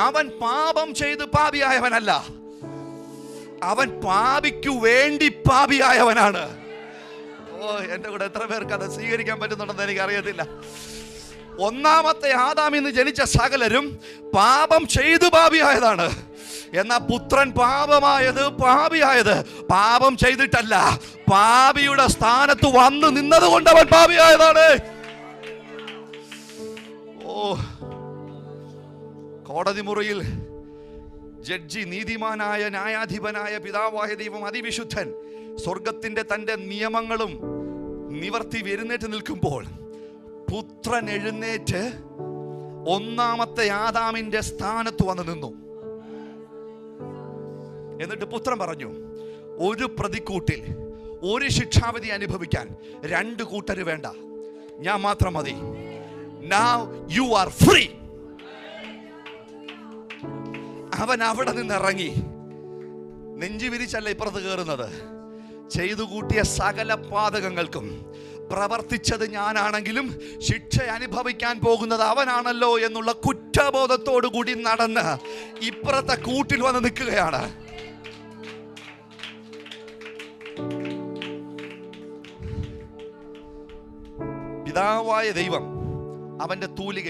അവൻ പാപം ചെയ്ത് പാപിയായവനല്ല, അവൻ പാപിക്കു വേണ്ടി പാപിയായവനാണ്. ഓ, എന്റെ കൂടെ എത്ര പേർക്ക് അത് സ്വീകരിക്കാൻ പറ്റുന്നുണ്ടെന്ന് എനിക്ക് അറിയത്തില്ല. ഒന്നാമത്തെ ആദാമിൽ നിന്ന് ജനിച്ച സകലരും പാപം ചെയ്തു പാപിയായതാണ്. എന്നാ പുത്രൻ പാപിയായത് പാപം ചെയ്തിട്ടല്ല, പാപിയുടെ സ്ഥാനത്ത് വന്ന് നിന്നതുകൊണ്ട് അവൻ പാപിയായതാണ്. ഓ, കോടതി മുറിയിൽ ജഡ്ജി, നീതിമാനായ ന്യായാധിപനായ പിതാവായ ദൈവം അതിവിശുദ്ധൻ സ്വർഗത്തിന്റെ തന്റെ നിയമങ്ങളും നിവർത്തി എഴുന്നേറ്റ് നിൽക്കുമ്പോൾ പുത്രൻ എഴുന്നേറ്റ് ഒന്നാമത്തെ ആദാമിന്റെ സ്ഥാനത്ത് വന്ന് നിന്നു. എന്നിട്ട് പുത്രൻ പറഞ്ഞു, ഒരു പ്രതിക്കൂട്ടിൽ ഒരു ശിക്ഷാവിധി അനുഭവിക്കാൻ രണ്ട് കൂട്ടര് വേണ്ട, ഞാൻ മാത്രം മതി. Now you are free. അവൻ അവിടെ നിന്ന് ഇറങ്ങി, നെഞ്ചു വിരിച്ചല്ല ഇപ്പുറത്ത് കയറുന്നത്. ചെയ്തു കൂട്ടിയ സകല പാതകങ്ങൾക്കും പ്രവർത്തിച്ചത് ഞാനാണെങ്കിലും ശിക്ഷ അനുഭവിക്കാൻ പോകുന്നത് അവനാണല്ലോ എന്നുള്ള കുറ്റബോധത്തോടു കൂടി നടന്ന് ഇപ്പുറത്തെ കൂട്ടിൽ വന്ന് നിൽക്കുകയാണ്. പിതാവായ ദൈവം അവന്റെ തൂലിക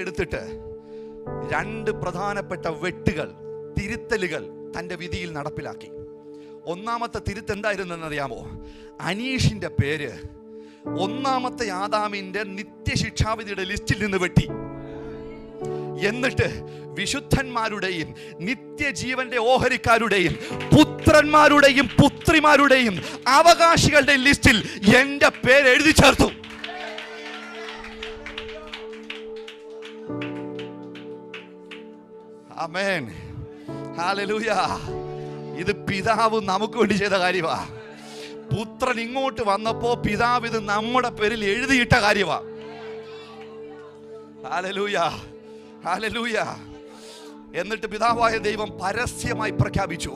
എടുത്തിട്ട് രണ്ട് പ്രധാനപ്പെട്ട തിരുത്തലുകൾ തന്റെ വിധിയിൽ നടപ്പിലാക്കി. ഒന്നാമത്തെ തിരുത്ത് എന്തായിരുന്നെന്നറിയാമോ? അനീഷിന്റെ പേര് ഒന്നാമത്തെ ആദാമിന്റെ നിത്യശിക്ഷാവിധിയുടെ ലിസ്റ്റിൽ നിന്ന് വെട്ടി. എന്നിട്ട് വിശുദ്ധന്മാരുടെയും നിത്യജീവന്റെ ഓഹരിക്കാരുടെയും പുത്രന്മാരുടെയും പുത്രിമാരുടെയും അവകാശികളുടെ ലിസ്റ്റിൽ എന്റെ പേര് എഴുതി ചേർത്തു. ആമേൻ, ഹല്ലേലൂയ. ഇത് പിതാവ് നമുക്ക് വേണ്ടി ചെയ്ത കാര്യമാ. പുത്രൻ ഇങ്ങോട്ട് വന്നപ്പോ പിതാവ് ഇത് നമ്മുടെ പേരിൽ എഴുതിയിട്ട കാര്യമാ. Hallelujah, hallelujah. എന്നിട്ട് പിതാവായ ദൈവം പരസ്യമായി പ്രഖ്യാപിച്ചു,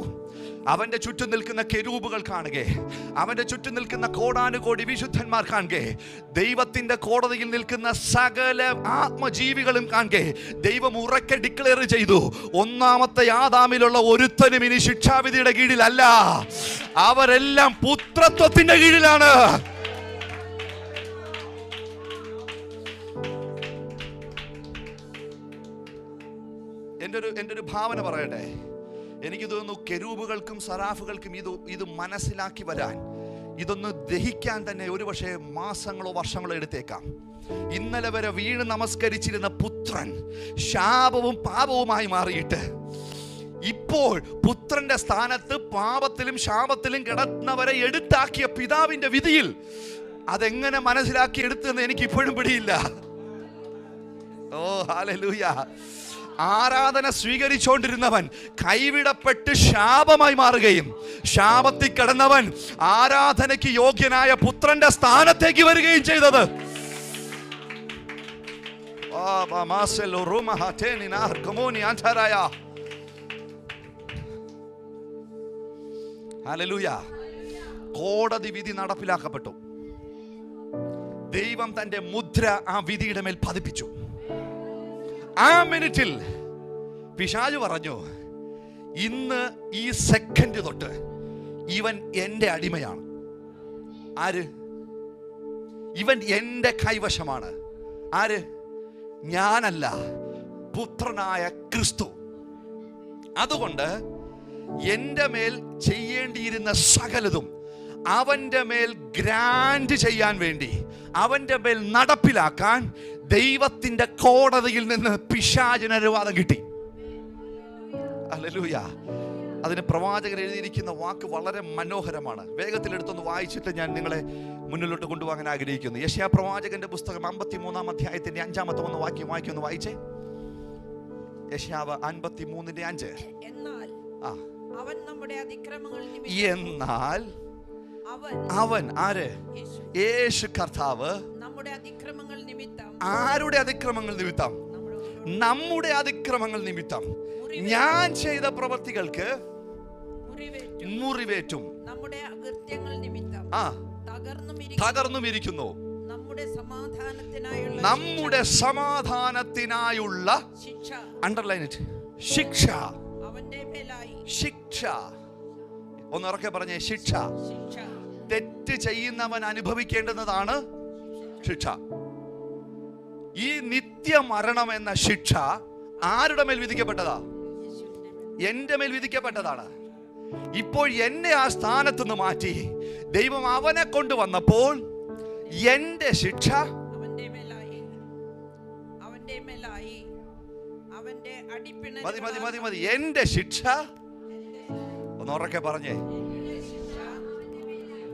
അവന്റെ ചുറ്റും നിൽക്കുന്ന കെരൂബുകൾ കാണുക, അവന്റെ ചുറ്റും നിൽക്കുന്ന കോടാനുകോടി വിശുദ്ധന്മാർ കാണുക, ദൈവത്തിന്റെ കോടതിയിൽ നിൽക്കുന്ന സകല ആത്മജീവികളും കാണുക. ദൈവം ഉറക്കെ ഡിക്ലെയർ ചെയ്തു, ഒന്നാമത്തെ ആദാമിലുള്ള ഒരുത്തനും ഇനി ശിക്ഷാവിധിയുടെ കീഴിലല്ല, അവരെല്ലാം പുത്രത്വത്തിന്റെ കീഴിലാണ്. എൻ്റെ ഒരു ഭാവന പറയട്ടെ. എനിക്ക് തോന്നുന്നു കെരൂബുകൾക്കും സറാഫുകൾക്കും ഇത് മനസ്സിലാക്കി വരാൻ, ഇതൊന്ന് ദഹിക്കാൻ തന്നെ ഒരുപക്ഷെ മാസങ്ങളോ വർഷങ്ങളോ എടുത്തേക്കാം. ഇന്നലെ വരെ വീണ് നമസ്കരിച്ചിരുന്ന പുത്രൻ ശാപവും പാപവുമായി മാറിയിട്ട് ഇപ്പോൾ പുത്രന്റെ സ്ഥാനത്ത് പാപത്തിലും ശാപത്തിലും കിടന്നവരെ എടുത്താക്കിയ പിതാവിന്റെ വിധിയിൽ അതെങ്ങനെ മനസ്സിലാക്കി എടുത്തെന്ന് എനിക്ക് ഇപ്പോഴും പിടിയില്ല. ഓ ഹല്ലേലൂയ. ആരാധന സ്വീകരിച്ചുകൊണ്ടിരുന്നവൻ കൈവിടപ്പെട്ട് ശാപമായി മാറുകയും ശാപത്തിൽ കിടന്നവൻ ആരാധനയ്ക്ക് യോഗ്യനായ പുത്രന്റെ സ്ഥാനത്തേക്ക് വരികയും ചെയ്തത്. ഹല്ലേലൂയ. കോടതി വിധി നടപ്പിലാക്കപ്പെട്ടു. ദൈവം തന്റെ മുദ്ര ആ വിധിയുടെ മേൽ പതിപ്പിച്ചു. ആ മിനിറ്റിൽ പിശാച് പറഞ്ഞു, ഇന്ന് ഈ സെക്കൻഡ് തൊട്ട് ഇവൻ എൻ്റെ അടിമയാണ്. ആര്? ഇവൻ എൻ്റെ കൈവശമാണ്. ആര്? ഞാനല്ല, പുത്രനായ ക്രിസ്തു. അതുകൊണ്ട് എൻ്റെ മേൽ ചെയ്യേണ്ടിയിരുന്ന സകലതും അവൻ്റെ മേൽ ഗ്രാൻഡ് ചെയ്യാൻ വേണ്ടി, അവൻ്റെ മേൽ നടപ്പിലാക്കാൻ ദൈവത്തിന്റെ കോടതിയിൽ നിന്ന് പിശാചിന് അനുവാദം കിട്ടി. ഹല്ലേലൂയ. അതിന് പ്രവാചകൻ എഴുതിയിരിക്കുന്ന വാക്ക് വളരെ മനോഹരമാണ്. വേഗത്തിൽ എടുത്തൊന്ന് വായിച്ചിട്ട് ഞാൻ നിങ്ങളെ മുന്നിലോട്ട് കൊണ്ടുപോകാൻ ആഗ്രഹിക്കുന്നു. യെശയ്യാ പ്രവാചകന്റെ പുസ്തകം 53-ാം അധ്യായത്തിന്റെ 5-ാമത്തെ വാക്യം വായിച്ചേ. യെശയ്യാവ് 53:5. എന്നാൽ അവൻ ആര്? യേശു കർത്താവ് ആരുടെ അതിക്രമങ്ങൾ നിമിത്തം? നമ്മുടെ അതിക്രമങ്ങൾ നിമിത്തം ഞാൻ ചെയ്ത പ്രവൃത്തികൾക്ക് മുറിവേറ്റും തകർന്നുമിരിക്കുന്നു. നമ്മുടെ സമാധാനത്തിനായുള്ള അണ്ടർലൈൻ ഇറ്റ്, ശിക്ഷ. ശിക്ഷ. ഒന്ന് ഉറക്കെ പറഞ്ഞേ, ശിക്ഷ. തെറ്റ് ചെയ്യുന്നവൻ അനുഭവിക്കേണ്ടുന്നതാണ് ശിക്ഷ. ഈ നിത്യമരണം എന്ന ശിക്ഷ ആരുടെ മേൽ വിധിക്കപ്പെട്ടതാ? എന്റെ മേൽ വിധിക്കപ്പെട്ടതാണ്. ഇപ്പോൾ എന്നെ ആ സ്ഥാനത്ത് നിന്ന് മാറ്റി ദൈവം അവനെ കൊണ്ടുവന്നപ്പോൾ എന്റെ ശിക്ഷ മതി. എന്റെ ശിക്ഷ, ഒന്ന് ഉറക്കെ പറഞ്ഞേ,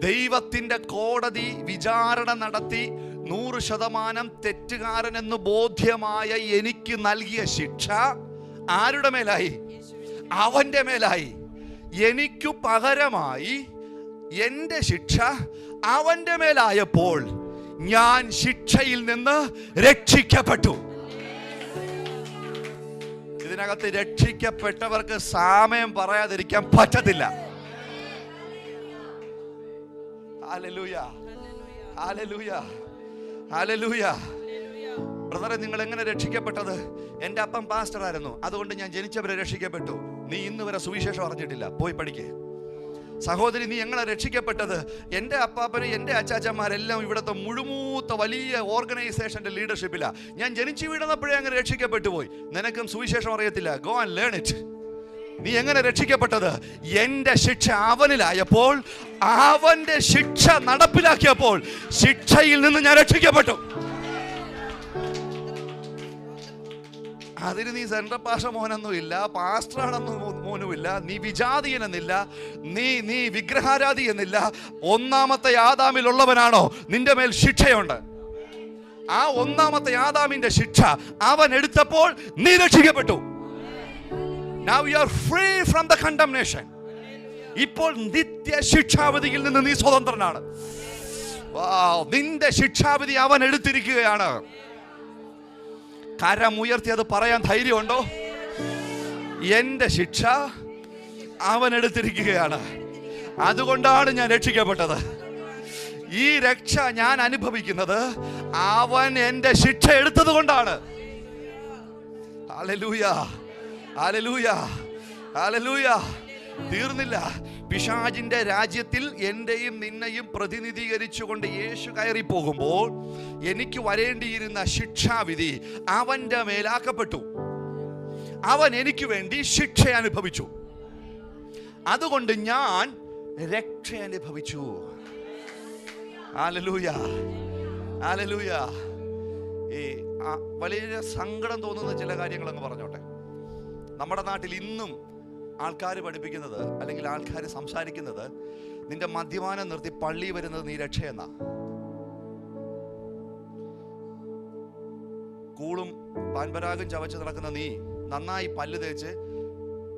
ദൈവത്തിന്റെ കോടതി വിചാരണ നടത്തി 100% തെറ്റുകാരനെന്ന് ബോധ്യമായ എനിക്ക് നൽകിയ ശിക്ഷ ആരുടെ മേലായി? അവന്റെ മേലായി. എനിക്കു പകരമായി എന്റെ ശിക്ഷ അവന്റെ മേലായപ്പോൾ ഞാൻ ശിക്ഷയിൽ നിന്ന് രക്ഷിക്കപ്പെട്ടു. ഇതിനകത്ത് രക്ഷിക്കപ്പെട്ടവർക്ക് സാമയം പറയാതിരിക്കാൻ പറ്റത്തില്ല. Hallelujah, hallelujah, hallelujah. ബ്രദറെ, നിങ്ങൾ എങ്ങനെ രക്ഷിക്കപ്പെട്ടത്? എൻ്റെ അപ്പം പാസ്റ്റർ ആയിരുന്നു, അതുകൊണ്ട് ഞാൻ ജനിച്ചവരെ രക്ഷിക്കപ്പെട്ടു. നീ ഇന്ന് വരെ സുവിശേഷം അറിഞ്ഞിട്ടില്ല, പോയി പഠിക്കേ. സഹോദരി, നീ എങ്ങനെ രക്ഷിക്കപ്പെട്ടത്? എൻ്റെ അപ്പാപ്പന് എൻ്റെ അച്ചാച്ചന്മാരെല്ലാം ഇവിടുത്തെ മുഴുമൂത്ത വലിയ ഓർഗനൈസേഷൻ്റെ ലീഡർഷിപ്പിലാണ്. ഞാൻ ജനിച്ചു വീണപ്പോഴേ അങ്ങനെ രക്ഷിക്കപ്പെട്ടു പോയി. നിനക്കും സുവിശേഷം അറിയത്തില്ല. Go and learn it. നീ എങ്ങനെ രക്ഷിക്കപ്പെട്ടത്? എൻ്റെ ശിക്ഷ അവനിലായപ്പോൾ, അവന്റെ ശിക്ഷ നടപ്പിലാക്കിയപ്പോൾ ശിക്ഷയിൽ നിന്ന് ഞാൻ രക്ഷിക്കപ്പെട്ടു. അതിന് നീ സെൻട്രൽ പാഷ മോനൊന്നും ഇല്ല, പാസ്റ്ററാണെന്നും മോനുമില്ല, നീ വിജാതീയനെന്നില്ല, നീ വിഗ്രഹാരാധി എന്നില്ല. ഒന്നാമത്തെ ആദാമിലുള്ളവനാണോ നിന്റെ മേൽ ശിക്ഷയുണ്ട്. ആ ഒന്നാമത്തെ ആദാമിന്റെ ശിക്ഷ അവൻ എടുത്തപ്പോൾ നീ രക്ഷിക്കപ്പെട്ടു. Now you are free from the condemnation. ഇപ്പോൾ നിത്യ ശിക്ഷാവിധിയിൽ നിന്ന് നീ സ്വതന്ത്രനാണ്. നിന്റെ ശിക്ഷാവിധി അവൻ എടുത്തിരിക്കുകയാണ്. കരമുയർത്തി അത് പറയാൻ ധൈര്യമുണ്ടോ? എന്റെ ശിക്ഷ അവൻ എടുത്തിരിക്കുകയാണ്. അതുകൊണ്ടാണ് ഞാൻ രക്ഷിക്കപ്പെട്ടത്. ഈ രക്ഷ ഞാൻ അനുഭവിക്കുന്നത് അവൻ എന്റെ ശിക്ഷ എടുത്തത് കൊണ്ടാണ്. Hallelujah, hallelujah, hallelujah. തീർന്നില്ല. പിശാചിന്റെ രാജ്യത്തിൽ എന്റെയും നിന്നെയും പ്രതിനിധീകരിച്ചുകൊണ്ട് യേശു കയറി പോകുമ്പോൾ എനിക്ക് വരേണ്ടിയിരുന്ന ശിക്ഷാവിധി അവന്റെ മേലാക്കപ്പെട്ടു. അവൻ എനിക്ക് വേണ്ടി ശിക്ഷ അനുഭവിച്ചു. അതുകൊണ്ട് ഞാൻ രക്ഷ അനുഭവിച്ചു. Hallelujah, hallelujah. ഈ വലിയ സങ്കടം തോന്നുന്ന ചില കാര്യങ്ങൾ അങ്ങ് പറഞ്ഞോട്ടെ. നമ്മുടെ നാട്ടിൽ ഇന്നും ആൾക്കാർ പഠിപ്പിക്കുന്നത്, അല്ലെങ്കിൽ ആൾക്കാർ സംസാരിക്കുന്നത്, നിന്റെ മദ്യപാനം നിർത്തി പള്ളി വരുന്നത് നീ രക്ഷയെന്നാ. കൂളും പാൻപരാഗും ചവച്ച് നടക്കുന്ന നീ നന്നായി പല്ല് തേച്ച്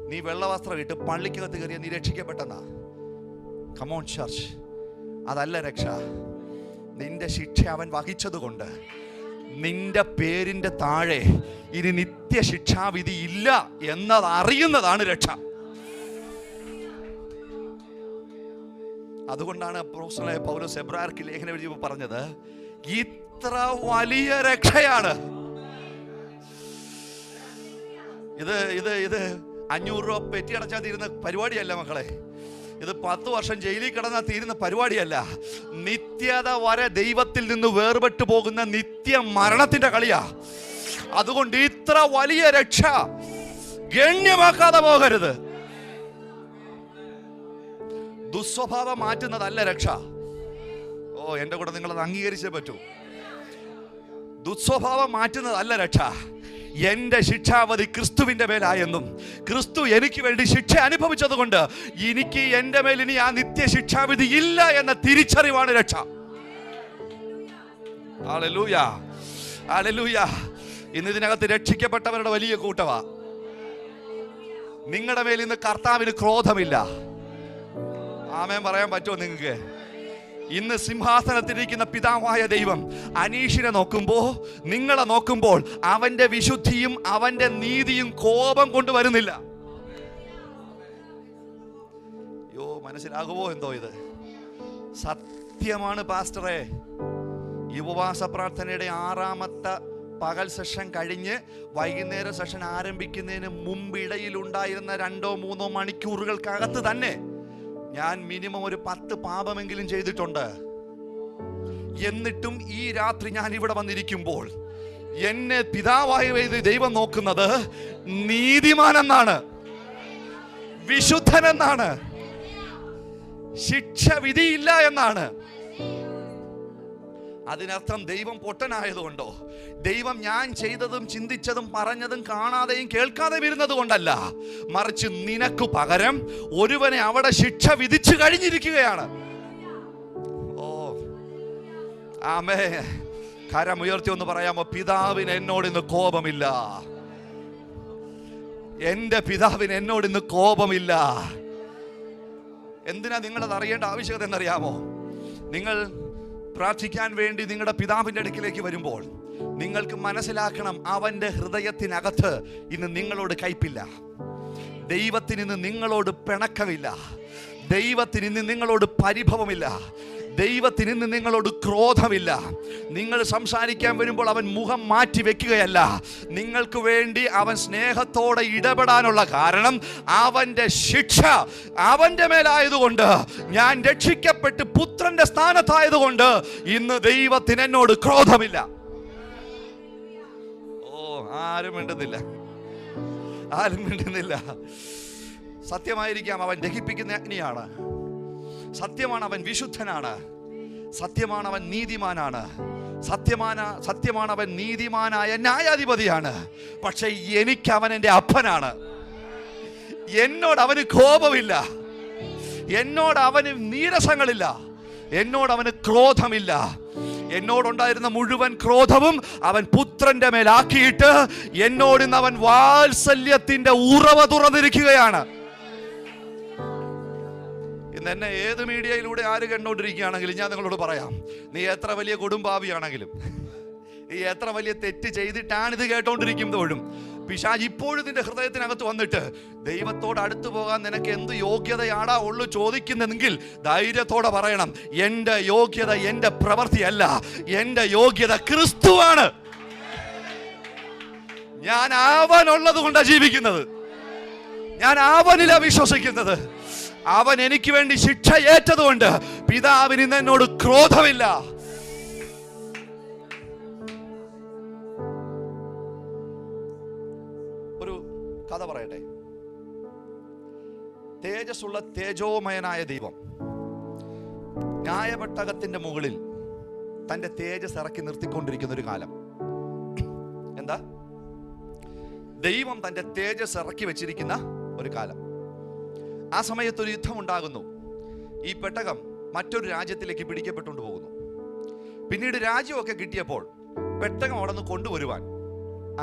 നീ വെള്ളവസ്ത്രം ഇട്ട് പള്ളിക്കകത്ത് കയറിയ നീ രക്ഷിക്കപ്പെട്ടെന്നാ. കമോൺ ചർച്ച്, അതല്ല രക്ഷ. നിന്റെ ശിക്ഷ അവൻ വഹിച്ചത് കൊണ്ട് നിന്റെ പേരിന്റെ താഴെ ഇനി നിത്യശിക്ഷാവിധി ഇല്ല എന്നത് അറിയുന്നതാണ് രക്ഷ. അതുകൊണ്ടാണ് അപ്പോസ്തലനായ പൗലോസ് എബ്രായർക്ക് ലേഖനം എഴുതിയപ്പോൾ പറഞ്ഞത്, ഇത്ര വലിയ രക്ഷയാണ് ഇത്. 500 രൂപ പെറ്റി അടച്ചാൽ തീരുന്ന പരിപാടിയല്ല മക്കളെ. ഇത് 10 വർഷം ജയിലിൽ കിടന്നാൽ തീരുന്ന പരിപാടിയല്ല. നിത്യത വരെ ദൈവത്തിൽ നിന്ന് വേർപെട്ടു പോകുന്ന നിത്യ മരണത്തിന്റെ കളിയാ. അതുകൊണ്ട് ഇത്ര വലിയ രക്ഷ ഗണ്യമാക്കാതെ പോകരുത്. ദുസ്വഭാവം മാറ്റുന്നതല്ല രക്ഷ. ഓ, എന്റെ കൂടെ നിങ്ങളത് അംഗീകരിച്ചേ പറ്റൂ. ദുസ്വഭാവം മാറ്റുന്നതല്ല രക്ഷ. എന്റെ ശിക്ഷാവധി ക്രിസ്തുവിന്റെ മേലായെന്നും ക്രിസ്തു എനിക്ക് വേണ്ടി ശിക്ഷ അനുഭവിച്ചത് കൊണ്ട് എനിക്ക് എന്റെ മേൽ ഇനി ആ നിത്യ ശിക്ഷാവിധി ഇല്ല എന്ന തിരിച്ചറിവാണ് രക്ഷ. Hallelujah, hallelujah. ഇന്ന് ഇതിനകത്ത് രക്ഷിക്കപ്പെട്ടവരുടെ വലിയ കൂട്ടവാ. നിങ്ങളുടെ മേൽ ഇന്ന് കർത്താവിന് ക്രോധമില്ല. ആമേൻ പറയാൻ പറ്റുമോ നിങ്ങൾക്ക്? ഇന്ന് സിംഹാസനത്തിലിരിക്കുന്ന പിതാവായ ദൈവം അനീഷിനെ നോക്കുമ്പോൾ, നിങ്ങളെ നോക്കുമ്പോൾ അവന്റെ വിശുദ്ധിയും അവന്റെ നീതിയും കോപം കൊണ്ടുവരുന്നില്ല. യോ, മനസ്സിലാകുമോ എന്തോ? ഇത് സത്യമാണ് പാസ്റ്ററെ. ഈ ഉപവാസ പ്രാർത്ഥനയുടെ 6ാമത്തെ പകൽ സെഷൻ കഴിഞ്ഞ് വൈകുന്നേര സെഷൻ ആരംഭിക്കുന്നതിന് മുമ്പ് ഇടയിലുണ്ടായിരുന്ന 2-3 മണിക്കൂറുകൾക്കകത്ത് തന്നെ ഞാൻ മിനിമം ഒരു 10 പാപമെങ്കിലും ചെയ്തിട്ടുണ്ട്. എന്നിട്ടും ഈ രാത്രി ഞാൻ ഇവിടെ വന്നിരിക്കുമ്പോൾ എന്നെ പിതാവായ ദൈവം നോക്കുന്നത് നീതിമാനെന്നാണ്, വിശുദ്ധനെന്നാണ്, ശിക്ഷ വിധിയില്ല എന്നാണ്. അതിനർത്ഥം ദൈവം പൊട്ടനായതുകൊണ്ടോ, ദൈവം ഞാൻ ചെയ്തതും ചിന്തിച്ചതും പറഞ്ഞതും കാണാതെയും കേൾക്കാതെയും ഇരുന്നത് കൊണ്ടല്ല, മറിച്ച് നിനക്ക് പകരം ഒരുവനെ അവിടെ ശിക്ഷ വിധിച്ചു കഴിഞ്ഞിരിക്കുകയാണ്. ഓ ആമേൻ. കരമുയർത്തി ഒന്ന് പറയാമോ? പിതാവിന് എന്നോട് ഇന്ന് കോപമില്ല. എന്റെ പിതാവിന് എന്നോട് ഇന്ന് കോപമില്ല. എന്തിനാ നിങ്ങളത് അറിയേണ്ട ആവശ്യകത എന്നറിയാമോ? നിങ്ങൾ പ്രാർത്ഥിക്കാൻ വേണ്ടി നിങ്ങളുടെ പിതാവിൻ്റെ അടുക്കിലേക്ക് വരുമ്പോൾ നിങ്ങൾക്ക് മനസ്സിലാക്കണം, അവൻ്റെ ഹൃദയത്തിനകത്ത് ഇന്ന് നിങ്ങളോട് കയ്പില്ല. ദൈവത്തിന് ഇന്ന് നിങ്ങളോട് പിണക്കമില്ല. ദൈവത്തിന് ഇന്ന് നിങ്ങളോട് പരിഭവമില്ല. ദൈവത്തിന് ഇന്ന് നിങ്ങളോട് ക്രോധമില്ല. നിങ്ങൾ സംസാരിക്കാൻ വരുമ്പോൾ അവൻ മുഖം മാറ്റി വെക്കുകയല്ല. നിങ്ങൾക്ക് വേണ്ടി അവൻ സ്നേഹത്തോടെ ഇടപെടാനുള്ള കാരണം അവൻ്റെ ശിക്ഷ അവൻ്റെ മേലായതുകൊണ്ട്, ഞാൻ രക്ഷിക്കപ്പെട്ട് പുത്രന്റെ സ്ഥാനത്തായതുകൊണ്ട് ഇന്ന് ദൈവത്തിന് എന്നോട് ക്രോധമില്ല. ഓ, ആരും മിണ്ടുന്നില്ല, ആരും മിണ്ടുന്നില്ല. സത്യമായിരിക്കാം, അവൻ ദഹിപ്പിക്കുന്ന അഗ്നിയാണ്. സത്യമാണ്, അവൻ വിശുദ്ധനാണ്. സത്യമാണ്, അവൻ നീതിമാനാണ്. സത്യമാണ്, അവൻ നീതിമാനായ ന്യായാധിപതിയാണ്. പക്ഷെ എനിക്ക് അവൻ എൻ്റെ അപ്പനാണ്. എന്നോട് അവന് കോപമില്ല. എന്നോട് അവന് നീരസങ്ങളില്ല. എന്നോട് അവന് ക്രോധമില്ല. എന്നോടുണ്ടായിരുന്ന മുഴുവൻ ക്രോധവും അവൻ പുത്രന്റെ മേലാക്കിയിട്ട് എന്നോട് അവൻ വാത്സല്യത്തിന്റെ ഉറവ തുറന്നിരിക്കുകയാണ്. ഇന്ന് എന്നെ ഏത് മീഡിയയിലൂടെ ആര് കണ്ടുകൊണ്ടിരിക്കുകയാണെങ്കിലും ഞാൻ നിങ്ങളോട് പറയാം, നീ എത്ര വലിയ കൊടുമ്പാവിയാണെങ്കിലും, നീ എത്ര വലിയ തെറ്റ് ചെയ്തിട്ടാണ് ഇത് കേട്ടോണ്ടിരിക്കുമ്പോഴും പിശാച് ഇപ്പോഴും നിന്റെ ഹൃദയത്തിനകത്ത് വന്നിട്ട് ദൈവത്തോട് അടുത്തു പോകാൻ നിനക്ക് എന്ത് യോഗ്യതയാടാ ഉള്ളു ചോദിക്കുന്നെങ്കിൽ ധൈര്യത്തോടെ പറയണം, എൻ്റെ യോഗ്യത എൻ്റെ പ്രവൃത്തിയല്ല, എൻ്റെ യോഗ്യത ക്രിസ്തുവാണ്. ഞാൻ അവനുള്ളത് കൊണ്ടാണ് ജീവിക്കുന്നത്. ഞാൻ അവനിലാണ് വിശ്വസിക്കുന്നത്. അവൻ എനിക്ക് വേണ്ടി ശിക്ഷ ഏറ്റതുകൊണ്ട് പിതാവിന് ഇന്ന് എന്നോട് ക്രോധമില്ല. ഒരു കഥ പറയട്ടെ. തേജസ്സുള്ള തേജോമയനായ ദൈവം ന്യായപെട്ടകത്തിന്റെ മുകളിൽ തന്റെ തേജസ് ഇറക്കി നിർത്തിക്കൊണ്ടിരിക്കുന്ന ഒരു കാലം. എന്താ? ദൈവം തന്റെ തേജസ് ഇറക്കി വെച്ചിരിക്കുന്ന ഒരു കാലം. ആ സമയത്ത് ഒരു യുദ്ധം ഉണ്ടാകുന്നു. ഈ പെട്ടകം മറ്റൊരു രാജ്യത്തിലേക്ക് പിടിക്കപ്പെട്ടുകൊണ്ട് പോകുന്നു. പിന്നീട് രാജ്യമൊക്കെ കിട്ടിയപ്പോൾ പെട്ടകം അവിടെ നിന്ന് കൊണ്ടുവരുവാൻ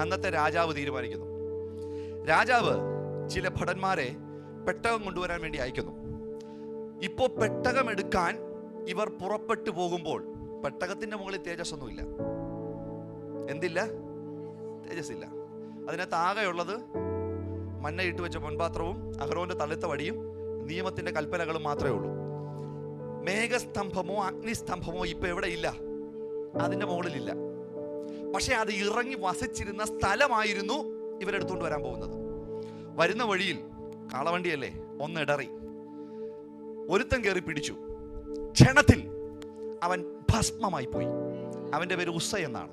അന്നത്തെ രാജാവ് തീരുമാനിക്കുന്നു. രാജാവ് ചില ഭടന്മാരെ പെട്ടകം കൊണ്ടുവരാൻ വേണ്ടി അയക്കുന്നു. ഇപ്പോ പെട്ടകം എടുക്കാൻ ഇവർ പുറപ്പെട്ടു പോകുമ്പോൾ പെട്ടകത്തിന്റെ മുകളിൽ തേജസ്സൊന്നുമില്ല. എന്തില്ല? തേജസ്സില്ല. അതിനകത്ത് ആകെയുള്ളത് മണ്ണയിട്ട് വെച്ച പൊൻപാത്രവും അഹരോന്റെ തലത്ത വടിയും നിയമത്തിന്റെ കൽപ്പനകളും മാത്രമേ ഉള്ളൂ. മേഘസ്തംഭമോ അഗ്നിസ്തംഭമോ ഇപ്പൊ എവിടെ ഇല്ല, അതിന്റെ മുകളിലില്ല. പക്ഷെ അത് ഇറങ്ങി വസിച്ചിരുന്ന സ്ഥലമായിരുന്നു ഇവരെടുത്തുകൊണ്ട് വരാൻ പോകുന്നത്. വരുന്ന വഴിയിൽ കാളവണ്ടിയല്ലേ, ഒന്ന് ഇടറി ഒരുത്തൻ കയറി പിടിച്ചു. ക്ഷണത്തിൽ അവൻ ഭസ്മമായി പോയി. അവന്റെ പേര് ഉസ്സ എന്നാണ്.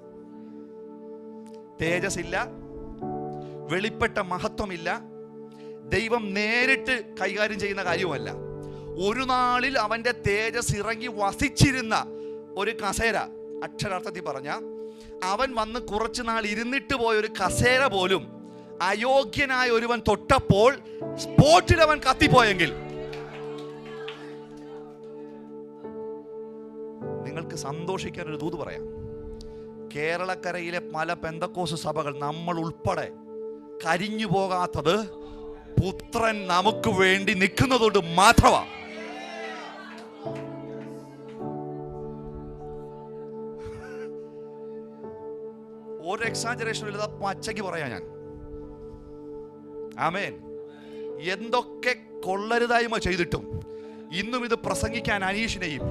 തേജസ്സില്ല, വെളിപ്പെട്ട മഹത്വമില്ല, ദൈവം നേരിട്ട് കൈകാര്യം ചെയ്യുന്ന കാര്യവുമല്ല. ഒരു നാളിൽ അവന്റെ തേജസ് ഇറങ്ങി വസിച്ചിരുന്ന ഒരു കസേര, അക്ഷരാർത്ഥത്തിൽ പറഞ്ഞ അവൻ വന്ന് കുറച്ചു നാൾ ഇരുന്നിട്ട് പോയ ഒരു കസേര പോലും അയോഗ്യനായ ഒരുവൻ തൊട്ടപ്പോൾ സ്പോട്ടിൽ അവൻ കത്തിപ്പോയെങ്കിൽ നിങ്ങൾക്ക് സന്തോഷിക്കാൻ ഒരു ദൂത് പറയാം. കേരളക്കരയിലെ പല പെന്തക്കോസ് സഭകൾ, നമ്മൾ ഉൾപ്പെടെ, കരിഞ്ഞു പോകാത്തത് പുത്രൻ നമുക്ക് വേണ്ടി നിൽക്കുന്നതുകൊണ്ട് മാത്രമാണ്. ഒരു എക്സാജറേഷൻ ഇല്ലാതെ പച്ചയ്ക്ക് പറയാ ഞാൻ. ആമേൻ. എന്തൊക്കെ കൊള്ളരുതായ്മ ചെയ്തിട്ടും ഇന്നും ഇത് പ്രസംഗിക്കാൻ അനീഷിനെയും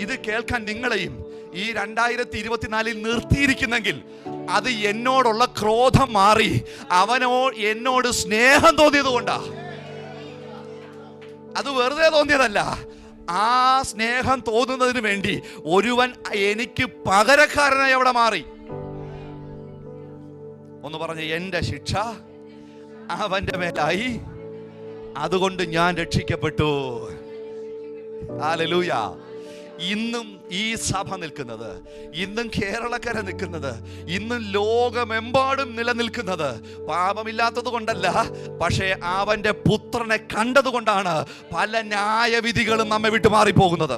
ഇത് കേൾക്കാൻ നിങ്ങളെയും ഈ 2024 നിർത്തിയിരിക്കുന്നെങ്കിൽ അത് എന്നോടുള്ള ക്രോധം മാറി എന്നോട് സ്നേഹം തോന്നിയത് കൊണ്ടാ. അത് വെറുതെ തോന്നിയതല്ല. ആ സ്നേഹം തോന്നുന്നതിന് വേണ്ടി ഒരുവൻ എനിക്ക് പകരക്കാരനായി അവിടെ മാറി. ഒന്ന് പറഞ്ഞ്, എന്റെ ശിക്ഷ അവന്റെ മേലായി, അതുകൊണ്ട് ഞാൻ രക്ഷിക്കപ്പെട്ടു. ഹല്ലേലൂയ. ഇന്നും ഈ സഭ നിൽക്കുന്നത്, ഇന്നും കേരളക്കര നിൽക്കുന്നത്, ഇന്നും ലോകമെമ്പാടും നിലനിൽക്കുന്നത് പാപമില്ലാത്തത് കൊണ്ടല്ല, പക്ഷേ അവന്റെ പുത്രനെ കണ്ടതുകൊണ്ടാണ്. പല ന്യായവിധികളും നമ്മെ വിട്ടു മാറിപ്പോകുന്നത്,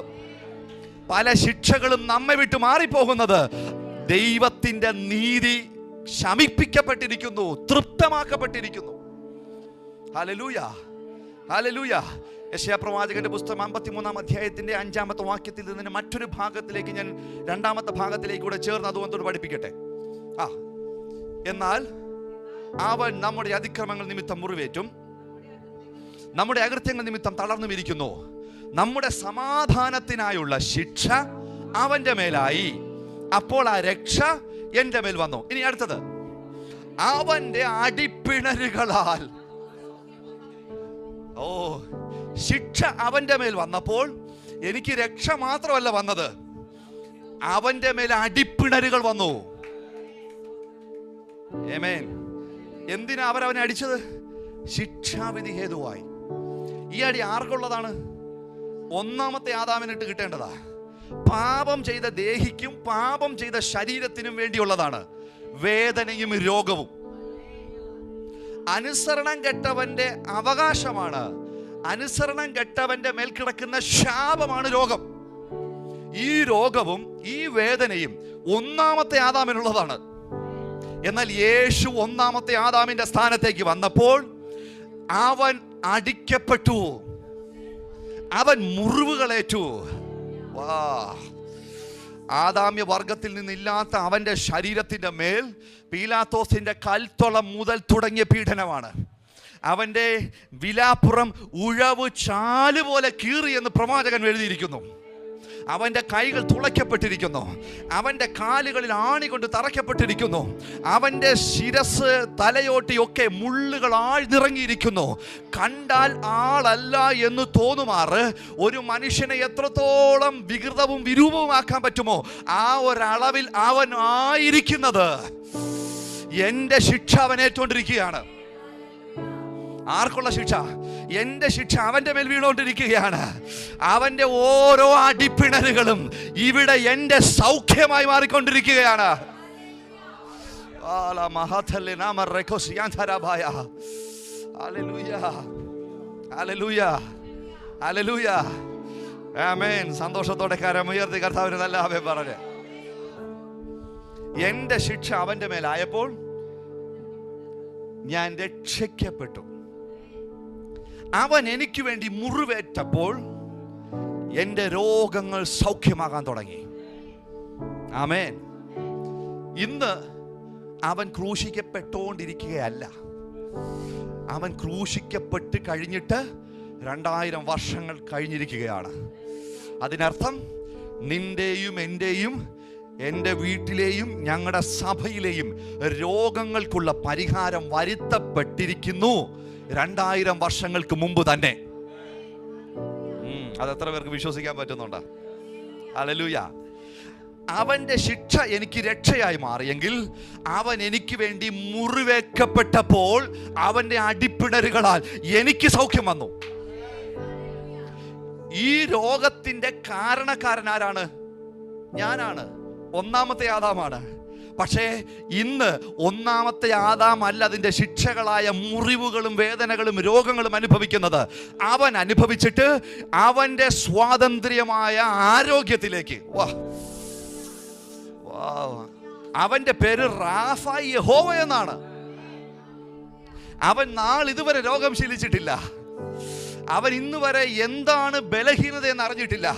പല ശിക്ഷകളും നമ്മെ വിട്ടു മാറിപ്പോകുന്നത്. ദൈവത്തിന്റെ നീതി ശമിപ്പിക്കപ്പെട്ടിരിക്കുന്നു, തൃപ്തമാക്കപ്പെട്ടിരിക്കുന്നു. Hallelujah, hallelujah. യെശയ്യാ പ്രവാചകന്റെ പുസ്തകം 53-ാം അധ്യായത്തിന്റെ 5-ാമത്തെ വാക്യത്തിൽ നിന്ന് മറ്റൊരു ഭാഗത്തിലേക്ക് ഞാൻ 2-ാമത്തെ ഭാഗത്തിലേക്ക് കൂടെ ചേർന്ന് അതുകൊണ്ട് പഠിപ്പിക്കട്ടെ. എന്നാൽ അവൻ നമ്മുടെ അതിക്രമങ്ങൾ നിമിത്തം മുറിവേറ്റും നമ്മുടെ അകൃത്യങ്ങൾ നിമിത്തം തളർന്നു ഇരിക്കുന്നു. നമ്മുടെ സമാധാനത്തിനായുള്ള ശിക്ഷ അവന്റെ മേലായി, അപ്പോൾ ആ രക്ഷ എന്റെ മേൽ വന്നു. ഇനി അടുത്തത്, അവന്റെ അടിപ്പിണരുകളാൽ. ഓ, ശിക്ഷ അവന്റെ മേൽ വന്നപ്പോൾ എനിക്ക് രക്ഷ മാത്രമല്ല വന്നത്, അവന്റെ മേൽ അടിപ്പിണരുകൾ വന്നു. ആമേൻ. എന്തിനാ അവരവനെ അടിച്ചത്? ശിക്ഷാവിധി ഹേതുവായി. ഈ അടി ആർക്കുള്ളതാണ്? ഒന്നാമത്തെ ആദാമിനിട്ട് കിട്ടേണ്ടതാ. പാപം ചെയ്ത ദേഹിക്കും പാപം ചെയ്ത ശരീരത്തിനും വേണ്ടിയുള്ളതാണ് വേദനയും രോഗവും. അനുസരണം കെട്ടവന്റെ അവകാശമാണ്, അനുസരണം കെട്ടവന്റെ മേൽ കിടക്കുന്ന ശാപമാണ് രോഗം. ഈ രോഗവും ഈ വേദനയും ഒന്നാമത്തെ ആദാമിനുള്ളതാണ്. എന്നാൽ യേശു ഒന്നാമത്തെ ആദാമിന്റെ സ്ഥാനത്തേക്ക് വന്നപ്പോൾ അവൻ അടിക്കപ്പെട്ടു, അവൻ മുറിവുകളേറ്റു. വാ, ആദാമ്യ വർഗത്തിൽ നിന്നില്ലാത്ത അവന്റെ ശരീരത്തിന്റെ മേൽ പീലാത്തോസിന്റെ കൽത്തൊളം മുതൽ തുടങ്ങിയ പീഡനമാണ്. അവന്റെ വിലാപ്പുറം ഉഴവ് ചാല് പോലെ കീറി എന്ന് പ്രവാചകൻ എഴുതിയിരിക്കുന്നു. അവന്റെ കൈകൾ തുളയ്ക്കപ്പെട്ടിരിക്കുന്നു, അവന്റെ കാലുകളിൽ ആണി കൊണ്ട് തറയ്ക്കപ്പെട്ടിരിക്കുന്നു, അവന്റെ ശിരസ് തലയോട്ടിയൊക്കെ മുള്ളുകൾ ആഴ്ന്നിറങ്ങിയിരിക്കുന്നു. കണ്ടാൽ ആളല്ല എന്ന് തോന്നുമാറ് ഒരു മനുഷ്യനെ എത്രത്തോളം വികൃതവും വിരൂപവുമാക്കാൻ പറ്റുമോ ആ ഒരളവിൽ അവൻ ആയിരിക്കുന്നത്. എന്റെ ശിക്ഷ അവൻ ഏറ്റുകൊണ്ടിരിക്കുകയാണ്. ആർക്കുള്ള ശിക്ഷ? എൻ്റെ ശിക്ഷ അവൻ്റെ മേൽ വീണുകൊണ്ടിരിക്കുകയാണ്. അവൻ്റെ ഓരോ അടിപ്പിണരുകളും ഇവിടെ എൻ്റെ സൗഖ്യമായി മാറിക്കൊണ്ടിരിക്കുകയാണ്. ആമേൻ. സന്തോഷത്തോടെ കരമുയർത്തി കർത്താവിന് നല്ല ആമേൻ പറഞ്ഞ്. എൻ്റെ ശിക്ഷ അവൻ്റെ മേലായപ്പോൾ ഞാൻ രക്ഷിക്കപ്പെട്ടു. അവൻ എനിക്ക് വേണ്ടി മുറിവേറ്റപ്പോൾ എൻ്റെ രോഗങ്ങൾ സൗഖ്യമാകാൻ തുടങ്ങി. ആമേൻ. ഇന്ന് അവൻ ക്രൂശിക്കപ്പെട്ടുകൊണ്ടിരിക്കുകയല്ല. അവൻ ക്രൂശിക്കപ്പെട്ട് കഴിഞ്ഞിട്ട് 2000 വർഷങ്ങൾ കഴിഞ്ഞിരിക്കുകയാണ്. അതിനർത്ഥം നിന്റെയും എൻ്റെയും എൻ്റെ വീട്ടിലെയും ഞങ്ങളുടെ സഭയിലെയും രോഗങ്ങൾക്കുള്ള പരിഹാരം വരുത്തപ്പെട്ടിരിക്കുന്നു 2000 വർഷങ്ങൾക്ക് മുമ്പ് തന്നെ. അതെത്ര പേർക്ക് വിശ്വസിക്കാൻ പറ്റുന്നുണ്ട്? ഹല്ലേലൂയ. അവൻ്റെ ശിക്ഷ എനിക്ക് രക്ഷയായി മാറിയെങ്കിൽ അവൻ എനിക്ക് വേണ്ടി മുറിവേക്കപ്പെട്ടപ്പോൾ അവൻ്റെ അടിപ്പിണരുകളാൽ എനിക്ക് സൗഖ്യം വന്നു. ഈ രോഗത്തിൻ്റെ കാരണക്കാരനാരാണ്? ഞാനാണ്. ഒന്നാമത്തെ ആദാമാണ്. പക്ഷേ ഇന്ന് ഒന്നാമത്തെ ആദാം അല്ല അതിൻ്റെ ശിക്ഷകളായ മുറിവുകളും വേദനകളും രോഗങ്ങളും അനുഭവിക്കുന്നത്. അവൻ അനുഭവിച്ചിട്ട് അവൻ്റെ സ്വാതന്ത്ര്യമായ ആരോഗ്യത്തിലേക്ക്, അവൻ്റെ പേര് റാഫായി യഹോവ എന്നാണ്. അവൻ നാളിതുവരെ രോഗം ശീലിച്ചിട്ടില്ല. അവൻ ഇന്ന് വരെ എന്താണ് ബലഹീനത എന്ന് അറിഞ്ഞിട്ടില്ല.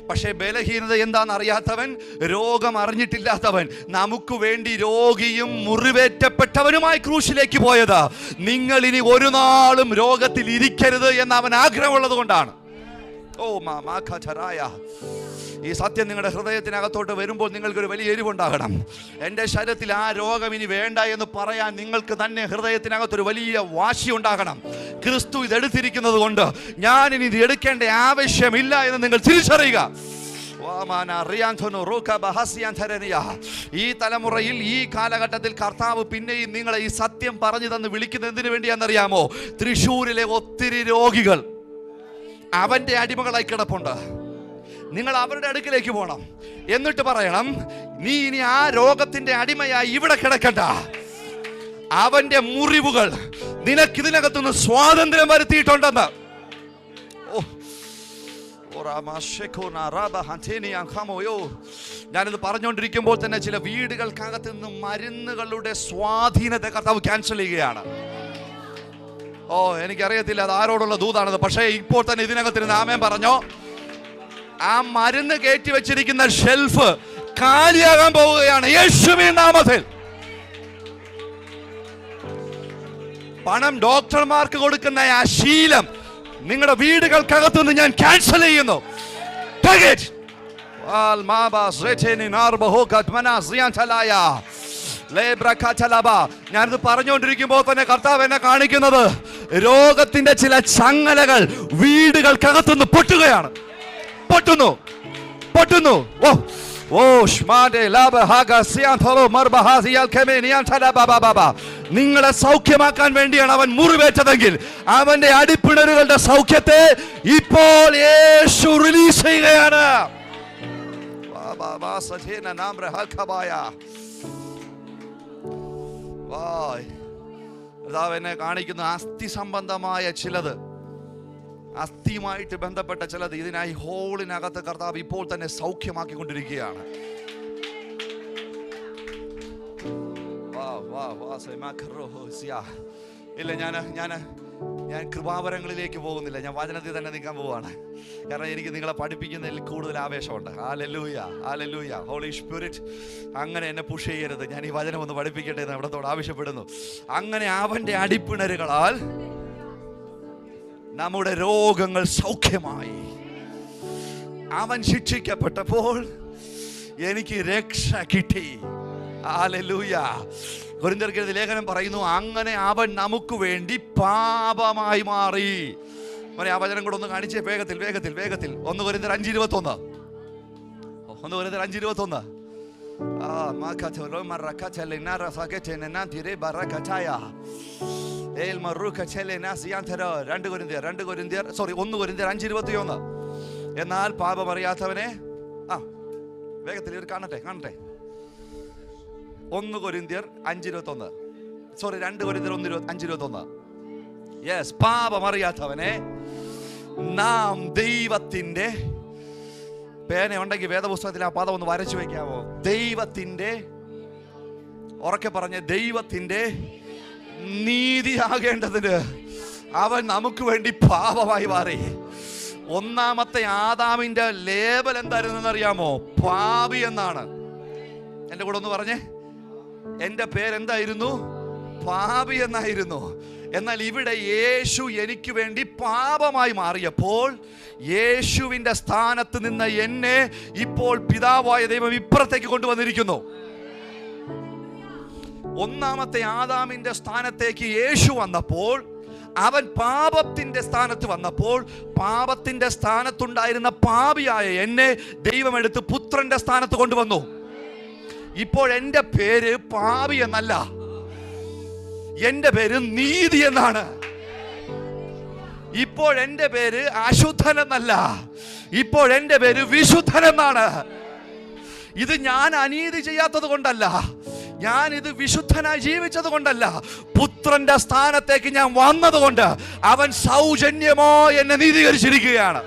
പക്ഷേ ബലഹീനത എന്താണെന്ന് അറിയാത്തവൻ, രോഗം അറിഞ്ഞിട്ടില്ലാത്തവൻ, നമുക്ക് വേണ്ടി രോഗിയും മുറിവേറ്റപ്പെട്ടവനുമായി ക്രൂശിലേക്ക് പോയത്. നിങ്ങൾ ഇനി ഒരു നാളും രോഗത്തിൽ ഇരിക്കരുത് എന്ന് അവൻ ആഗ്രഹമുള്ളത് കൊണ്ടാണ്. ഈ സത്യം നിങ്ങളുടെ ഹൃദയത്തിനകത്തോട്ട് വരുമ്പോൾ നിങ്ങൾക്കൊരു വലിയ എരിവുണ്ടാകണം. എൻ്റെ ശരീരത്തിൽ ആ രോഗം ഇനി വേണ്ട എന്ന് പറയാൻ നിങ്ങൾക്ക് തന്നെ ഹൃദയത്തിനകത്തൊരു വലിയ വാശി ഉണ്ടാകണം. ക്രിസ്തു ഇതെടുത്തിരിക്കുന്നത് കൊണ്ട് ഞാൻ ഇനി ഇത് എടുക്കേണ്ട ആവശ്യമില്ല എന്ന് നിങ്ങൾ തിരിച്ചറിയുക. ഈ തലമുറയിൽ ഈ കാലഘട്ടത്തിൽ കർത്താവ് പിന്നെയും നിങ്ങളെ ഈ സത്യം പറഞ്ഞു തന്ന് വിളിക്കുന്നത് എന്തിനു വേണ്ടിയാണെന്നറിയാമോ? തൃശ്ശൂരിലെ ഒത്തിരി രോഗികൾ അവൻ്റെ അടിമകളായി കിടപ്പുണ്ട്. നിങ്ങൾ അവരുടെ അടുക്കിലേക്ക് പോകണം. എന്നിട്ട് പറയണം, നീ ഇനി ആ രോഗത്തിന്റെ അടിമയായി ഇവിടെ കിടക്കണ്ട. അവന്റെ മുറിവുകൾ നിനക്ക് ഇതിനകത്തുനിന്ന് സ്വാതന്ത്ര്യം വരുത്തിയിട്ടുണ്ടെന്ന്. ഞാനിത് പറഞ്ഞുകൊണ്ടിരിക്കുമ്പോൾ തന്നെ ചില വീടുകൾക്കകത്ത് നിന്ന് മരുന്നുകളുടെ സ്വാധീനത്തെ കർത്താവ് ക്യാൻസൽ ചെയ്യുകയാണ്. എനിക്കറിയത്തില്ല അത് ആരോടുള്ള ദൂതാണത്. പക്ഷേ ഇപ്പോൾ തന്നെ ഇതിനകത്തിരുന്ന് ആമേൻ പറഞ്ഞോ. ആ മരുന്ന് കയറ്റി വെച്ചിരിക്കുന്ന ഷെൽഫ് കാലിയാകാൻ പോവുകയാണ് യേശുവിൻ നാമത്തിൽ. പണം ഡോക്ടർമാർക്ക് കൊടുക്കുന്ന ആ ശീലം നിങ്ങളുടെ വീടുകൾക്കകത്തുനിന്ന് ഞാൻ ക്യാൻസൽ ചെയ്യുന്നു. ഞാനിത് പറഞ്ഞുകൊണ്ടിരിക്കുമ്പോൾ തന്നെ കർത്താവ് എന്നെ കാണിക്കുന്നത് രോഗത്തിന്റെ ചില ചങ്ങലകൾ വീടുകൾക്കകത്തുനിന്ന് പൊട്ടുകയാണ്. പൊട്ടുന്നു. നിങ്ങളെ സൗഖ്യമാക്കാൻ വേണ്ടിയാണ് അവൻ മുറിവേറ്റതെങ്കിൽ അവന്റെ അടിപ്പിണരുകളുടെ സൗഖ്യത്തെ ഇപ്പോൾ യേശു റിലീസ് ചെയ്യുകയാണ്. എന്നെ കാണിക്കുന്ന അസ്ഥി സംബന്ധമായ ചിലത്, അസ്ഥിയുമായിട്ട് ബന്ധപ്പെട്ട ചിലത്, ഇതിനായി ഹോളിനകത്ത് കർത്താവ് ഇപ്പോൾ തന്നെ സൗഖ്യമാക്കിക്കൊണ്ടിരിക്കുകയാണ്. ഇല്ല, ഞാൻ കൃപാവരങ്ങളിലേക്ക് പോകുന്നില്ല. ഞാൻ വചനത്തിൽ തന്നെ നിൽക്കാൻ പോവാണ്. കാരണം എനിക്ക് നിങ്ങളെ പഠിപ്പിക്കുന്നതിൽ കൂടുതൽ ആവേശമുണ്ട്. Hallelujah, hallelujah. ഹോളി സ്പിരിറ്റ് അങ്ങനെ എന്നെ പുഷ് ചെയ്യരുത്. ഞാൻ ഈ വചനം ഒന്ന് പഠിപ്പിക്കട്ടെ എന്ന് അവിടത്തോട് ആവശ്യപ്പെടുന്നു. അങ്ങനെ അവന്റെ അടിപ്പിണരുകളാൽ നമ്മുടെ രോഗങ്ങൾ സൗഖ്യമായി. അവൻ ശിക്ഷിക്കപ്പെട്ടപ്പോൾ എനിക്ക് രക്ഷ കിട്ടി. ഹല്ലേലൂയ. കൊരിന്ത്യർക്കെഴുതിയ ലേഖനം പറയുന്നു, അങ്ങനെ അവൻ നമുക്ക് വേണ്ടി പാപമായി മാറി. ആ വചനം കൂടെ ഒന്ന് കാണിച്ചേ വേഗത്തിൽ. 1 കൊരിന്ത്യർ 5:21. 1 കൊരിന്ത്യർ 5:21. 2 കൊരിന്ത്യർ 5:21. എന്നാൽ പാപം അറിയാത്തവനെ വേഗത്തിൽ കാണട്ടെ 1 കൊരിന്ത്യർ 5:21. 2 കൊരിന്ത്യർ 5:21. യെസ്, പാപം അറിയാത്തവനെ നാം ദൈവത്തിന്റെ, പേന ഉണ്ടെങ്കിൽ വേദപുസ്തകത്തിൽ ആ പദം ഒന്ന് വരച്ചു വെക്കാമോ? ദൈവത്തിന്റെ, ഉറക്കെ പറഞ്ഞ, ദൈവത്തിന്റെ നീതിയാകേണ്ടതിന് അവൻ നമുക്ക് വേണ്ടി പാപമായി മാറി. ഒന്നാമത്തെ ആദാമിന്റെ ലേബൽ എന്തായിരുന്നു അറിയാമോ? പാപി എന്നാണ്. എന്റെ കൂടെ ഒന്ന് പറഞ്ഞേ, എന്റെ പേരെന്തായിരുന്നു? പാപി എന്നായിരുന്നു. എന്നാൽ ഇവിടെ യേശു എനിക്ക് വേണ്ടി പാപമായി മാറിയപ്പോൾ യേശുവിന്റെ സ്ഥാനത്ത് നിന്ന് എന്നെ ഇപ്പോൾ പിതാവായ ദൈവം ഇപ്പുറത്തേക്ക് കൊണ്ടുവന്നിരിക്കുന്നു. ഒന്നാമത്തെ ആദാമിന്റെ സ്ഥാനത്തേക്ക് യേശു വന്നപ്പോൾ, അവൻ പാപത്തിന്റെ സ്ഥാനത്ത് വന്നപ്പോൾ, പാപത്തിന്റെ സ്ഥാനത്തുണ്ടായിരുന്ന പാപിയായ എന്നെ ദൈവം എടുത്ത് പുത്രന്റെ സ്ഥാനത്ത് കൊണ്ടുവന്നു. ഇപ്പോൾ എന്റെ പേര് പാപി എന്നല്ല, എന്റെ പേര് നീതി എന്നാണ്. ഇപ്പോൾ എന്റെ പേര് അശുദ്ധൻ എന്നല്ല, ഇപ്പോൾ എന്റെ പേര് വിശുദ്ധൻ എന്നാണ്. ഇത് ഞാൻ അനീതി ചെയ്യാത്തത് കൊണ്ടല്ല, ഞാൻ ഇത് വിശുദ്ധനായി ജീവിച്ചത് കൊണ്ടല്ല, പുത്രന്റെ സ്ഥാനത്തേക്ക് ഞാൻ വന്നതുകൊണ്ട് അവൻ സൗജന്യമായി എന്നെ നീതീകരിച്ചിരിക്കുകയാണ്.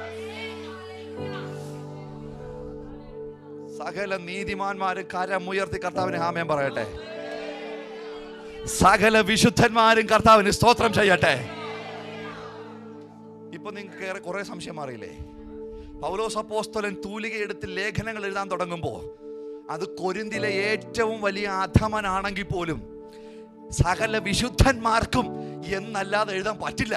സകല നീതിമാന്മാരും കരമുയർത്തി കർത്താവിന് ആമേൻ പറയട്ടെ. സകല വിശുദ്ധന്മാരും കർത്താവിന് സ്തോത്രം ചെയ്യട്ടെ. ഇപ്പൊ നിങ്ങൾക്ക് കുറെ സംശയം മാറിയില്ലേ? പൗലോസ് അപ്പോസ്തലൻ തൂലിക എടുത്ത് ലേഖനങ്ങൾ എഴുതാൻ തുടങ്ങുമ്പോൾ അത് കൊരിന്തിലെ ഏറ്റവും വലിയ അധമനാണെങ്കിൽ പോലും സകല വിശുദ്ധന്മാർക്കും എന്നല്ലാതെ എഴുതാൻ പറ്റില്ല.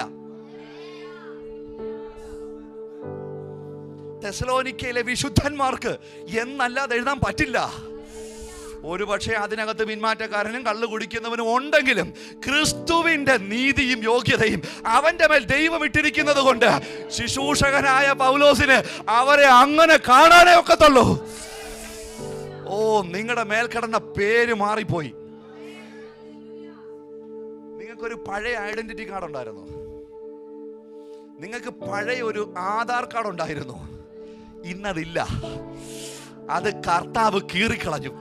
തെസലോനിക്കയിലെ വിശുദ്ധന്മാർക്ക് എന്നല്ലാതെ എഴുതാൻ പറ്റില്ല. ഒരു പക്ഷേ അതിനകത്ത് പിന്മാറ്റക്കാരനും കള്ളു കുടിക്കുന്നവനും ഉണ്ടെങ്കിലും ക്രിസ്തുവിന്റെ നീതിയും യോഗ്യതയും അവന്റെ മേൽ ദൈവം ഇട്ടിരിക്കുന്നത് കൊണ്ട് ശുശ്രൂഷകനായ പൗലോസിന് അവരെ അങ്ങനെ കാണാനേ ഒക്കത്തുള്ളൂ. ഓ, നിങ്ങളുടെ മേൽ കിടന്ന പേര് മാറിപ്പോയി. നിങ്ങൾക്കൊരു പഴയ ഐഡന്റിറ്റി കാർഡ് ഉണ്ടായിരുന്നു, നിങ്ങൾക്ക് പഴയ ഒരു ആധാർ കാർഡ് ഉണ്ടായിരുന്നു. ഇന്നതില്ല. അത് കർത്താവ് കീറിക്കളഞ്ഞു.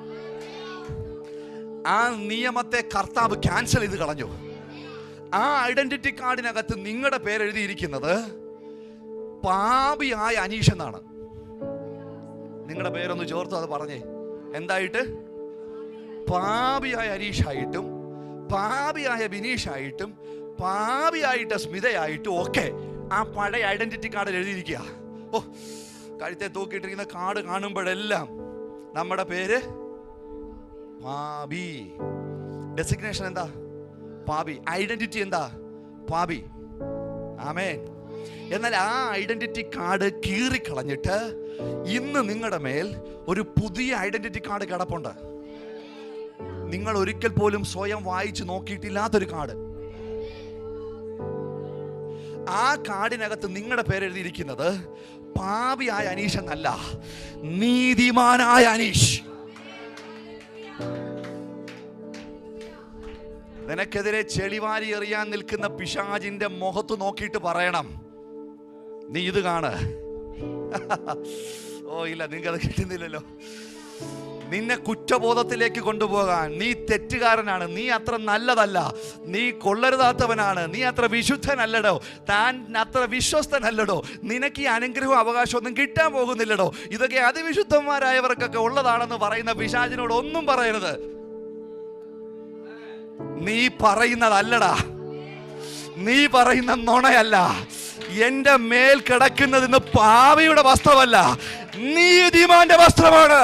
ആ നിയമത്തെ കർത്താവ് ക്യാൻസൽ ചെയ്ത് കളഞ്ഞു. ആ ഐഡന്റിറ്റി കാർഡിനകത്ത് നിങ്ങളുടെ പേരെഴുതിയിരിക്കുന്നത് പാപിയായ അനീഷ് എന്നാണ്. നിങ്ങളുടെ പേരൊന്ന് ചേർത്ത് അത് പറഞ്ഞേ. എന്തായിട്ട്? പാപിയായ അനീഷായിട്ടും പാപിയായ ബിനീഷായിട്ടും പാപിയായിട്ട് സ്മിതയായിട്ടും ഒക്കെ ആ പഴയ ഐഡന്റിറ്റി കാർഡിൽ എഴുതിയിരിക്കുക. ഓ, കഴുത്തെ തൂക്കിയിട്ടിരിക്കുന്ന കാർഡ് കാണുമ്പോഴെല്ലാം നമ്മുടെ പേര് പാപി. ഡെസിഗ്നേഷൻ എന്താ? പാപി. ഐഡന്റിറ്റി എന്താ? പാപി. ആമേൻ. എന്നാൽ ആ ഐഡന്റിറ്റി കാർഡ് കീറിക്കളഞ്ഞിട്ട് ഇന്ന് നിങ്ങളുടെ മേൽ ഒരു പുതിയ ഐഡന്റിറ്റി കാർഡ് കിടപ്പുണ്ട്. നിങ്ങൾ ഒരിക്കൽ പോലും സ്വയം വായിച്ചു നോക്കിയിട്ടില്ലാത്തൊരു കാർഡ്. ആ കാർഡിനകത്ത് നിങ്ങളുടെ പേരെഴുതിയിരിക്കുന്നത് പാപിയായ അനീഷ് എന്നല്ല, നീതിമാനായ അനീഷ്. നിനക്കെതിരെ ചെളിവാരി എറിയാൻ നിൽക്കുന്ന പിശാചിന്റെ മുഖത്ത് നോക്കിയിട്ട് പറയണം, നീ ഇത് കാണ്. ഓ ഇല്ല, നിങ്ങൾക്കത് കിട്ടുന്നില്ലല്ലോ. നിന്നെ കുറ്റബോധത്തിലേക്ക് കൊണ്ടുപോകാൻ, നീ തെറ്റുകാരനാണ്, നീ അത്ര നല്ലതല്ല, നീ കൊള്ളരുതാത്തവനാണ്, നീ അത്ര വിശുദ്ധനല്ലടോ, താൻ അത്ര വിശ്വസ്തനല്ലടോ, നിനക്ക് ഈ അനുഗ്രഹവും അവകാശമൊന്നും കിട്ടാൻ പോകുന്നില്ലടോ, ഇതൊക്കെ അതിവിശുദ്ധന്മാരായവർക്കൊക്കെ ഉള്ളതാണെന്ന് പറയുന്ന പിശാചിനോട് ഒന്നും പറയരുത്. നീ പറയുന്നതല്ലടാ, നീ പറയുന്ന നുണയല്ല. എന്റെ മേൽ കിടക്കുന്നതിന് പാപിയുടെ വസ്ത്രമല്ല, നീതിമാന്റെ വസ്ത്രമാണ്.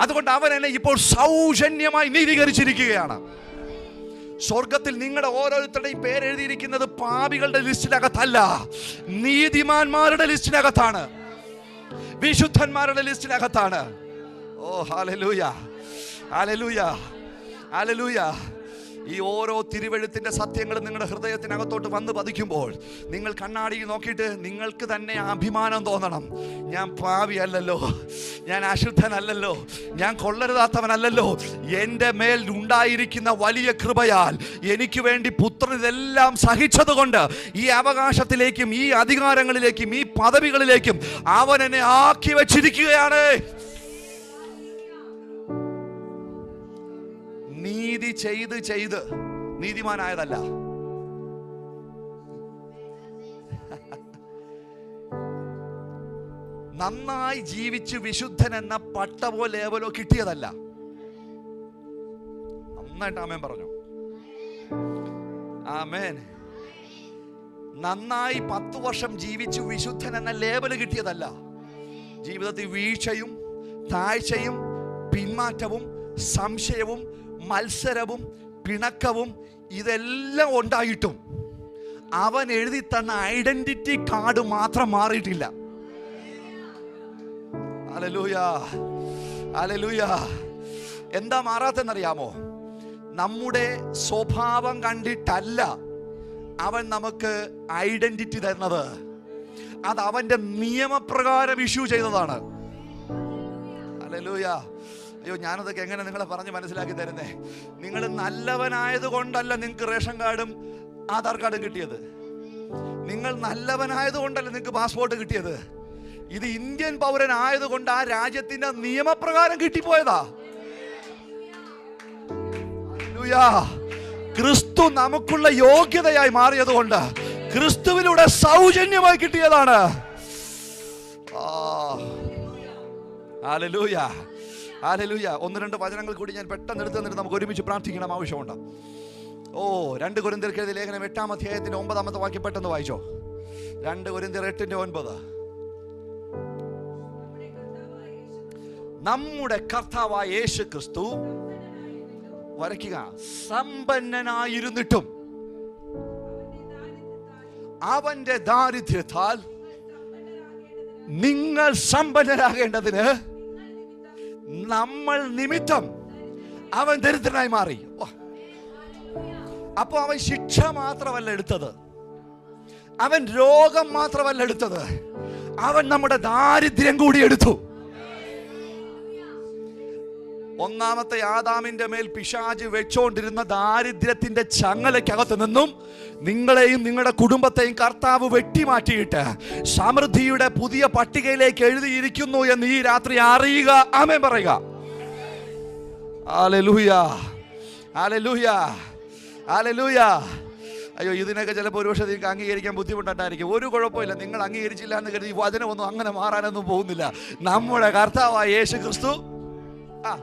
അതുകൊണ്ട് അവൻ എന്നെ ഇപ്പോൾ സൗജന്യമായി നീതീകരിച്ചിരിക്കുകയാണ്. സ്വർഗത്തിൽ നിങ്ങളുടെ ഓരോരുത്തരുടെയും പേരെഴുതിയിരിക്കുന്നത് പാപികളുടെ ലിസ്റ്റിനകത്തല്ല, നീതിമാന്മാരുടെ ലിസ്റ്റിനകത്താണ്, വിശുദ്ധന്മാരുടെ ലിസ്റ്റിനകത്താണ്. ഓ ഹല്ലേലൂയ, ഹല്ലേലൂയ, ഹല്ലേലൂയ. ഈ ഓരോ തിരുവെഴുത്തിന്റെ സത്യങ്ങളും നിങ്ങളുടെ ഹൃദയത്തിനകത്തോട്ട് വന്ന് പതിക്കുമ്പോൾ നിങ്ങൾ കണ്ണാടിയിൽ നോക്കിയിട്ട് നിങ്ങൾക്ക് തന്നെ അഭിമാനം തോന്നണം. ഞാൻ പാവിയല്ലല്ലോ, ഞാൻ അശുദ്ധനല്ലല്ലോ, ഞാൻ കൊള്ളരുതാത്തവനല്ലല്ലോ. എൻ്റെ മേൽ ഉണ്ടായിരിക്കുന്ന വലിയ കൃപയാൽ എനിക്ക് വേണ്ടി പുത്രൻ ഇതെല്ലാം സഹിച്ചതുകൊണ്ട് ഈ അവകാശത്തിലേക്കും ഈ അധികാരങ്ങളിലേക്കും ഈ പദവികളിലേക്കും അവൻ എന്നെ ആക്കി വച്ചിരിക്കുകയാണ്. നീതി ചെയ്ത് ചെയ്ത് നീതിമാനായതല്ല, നന്നായി ജീവിച്ച് വിശുദ്ധൻ എന്ന പട്ടമോ ലേവലോ കിട്ടിയതല്ല. നന്നായിട്ട് ആമേൻ പറഞ്ഞു. ആമേൻ. നന്നായി 10 വർഷം ജീവിച്ചു വിശുദ്ധൻ എന്ന ലേബല് കിട്ടിയതല്ല. ജീവിതത്തിൽ വീഴ്ചയും താഴ്ചയും പിന്മാറ്റവും സംശയവും മത്സരവും പിണക്കവും ഇതെല്ലാം ഉണ്ടായിട്ടും അവൻ എഴുതി തന്ന ഐഡന്റിറ്റി കാർഡ് മാത്രം മാറിയിട്ടില്ല. Hallelujah, hallelujah. എന്താ മാറാത്തെന്നറിയാമോ? നമ്മുടെ സ്വഭാവം കണ്ടിട്ടല്ല അവൻ നമുക്ക് ഐഡന്റിറ്റി തരുന്നത്. അത് അവന്റെ നിയമപ്രകാരം ഇഷ്യൂ ചെയ്തതാണ്. ഹല്ലേലൂയ. അയ്യോ, ഞാനതൊക്കെ എങ്ങനെ നിങ്ങളെ പറഞ്ഞ് മനസ്സിലാക്കി തരുന്നേ? നിങ്ങൾ നല്ലവനായത് കൊണ്ടല്ല നിങ്ങൾക്ക് റേഷൻ കാർഡും ആധാർ കാർഡും കിട്ടിയത്. നിങ്ങൾ നല്ലവനായത് കൊണ്ടല്ല നിങ്ങൾക്ക് പാസ്പോർട്ട് കിട്ടിയത്. ഇത് ഇന്ത്യൻ പൗരനായതുകൊണ്ട് ആ രാജ്യത്തിന്റെ നിയമപ്രകാരം കിട്ടിപ്പോയതാ. ക്രിസ്തു നമുക്കുള്ള യോഗ്യതയായി മാറിയത് കൊണ്ട് ക്രിസ്തുവിലൂടെ സൗജന്യമായി കിട്ടിയതാണ്. Hallelujah, hallelujah. 1-2 വചനങ്ങൾ കൂടി ഞാൻ പെട്ടെന്ന് എടുത്ത് തന്നിട്ട് നമുക്ക് ഒരുമിച്ച് പ്രാർത്ഥിക്കണം ആവശ്യമുണ്ട്. 2 കൊരിന്ത്യർക്ക് എഴുതിയ ലേഖനം 8-ാം അധ്യായത്തിന്റെ 9-ാമത്തെ വാക്യം പെട്ടെന്ന് വായിച്ചോ. 2 കൊരിന്ത്യർ 8:9. നമ്മുടെ കർത്താവായ യേശു ക്രിസ്തു വരയ്ക്കുക സമ്പന്നനായിരുന്നിട്ടും അവന്റെ ദാരിദ്ര്യത്താൽ നിങ്ങൾ സമ്പന്നരാകേണ്ടതിന് നമ്മൾ നിമിത്തം അവൻ ദരിദ്രനായി മാറി. അപ്പൊ അവൻ ശിക്ഷ മാത്രമല്ല എടുത്തത്, അവൻ രോഗം മാത്രമല്ല എടുത്തത്, അവൻ നമ്മുടെ ദാരിദ്ര്യം കൂടി എടുത്തു. ഒന്നാമത്തെ ആദാമിന്റെ മേൽ പിശാച് വെച്ചോണ്ടിരുന്ന ദാരിദ്ര്യത്തിന്റെ ചങ്ങലയ്ക്കകത്ത് നിന്നും നിങ്ങളെയും നിങ്ങളുടെ കുടുംബത്തെയും കർത്താവ് വെട്ടിമാറ്റിയിട്ട് സമൃദ്ധിയുടെ പുതിയ പട്ടികയിലേക്ക് എഴുതിയിരിക്കുന്നു എന്ന് ഈ രാത്രി അറിയുക. ആമേൻ പറയുക. Hallelujah, hallelujah, hallelujah. അയ്യോ, ഇതിനൊക്കെ ചിലപ്പോൾ ഒരുപക്ഷെ നിങ്ങൾക്ക് അംഗീകരിക്കാൻ ബുദ്ധിമുട്ടുണ്ടായിരിക്കും. ഒരു കുഴപ്പമില്ല, നിങ്ങൾ അംഗീകരിച്ചില്ല എന്ന് കരുതി വചനമൊന്നും അങ്ങനെ മാറാനൊന്നും പോകുന്നില്ല. നമ്മുടെ കർത്താവായ യേശു ക്രിസ്തു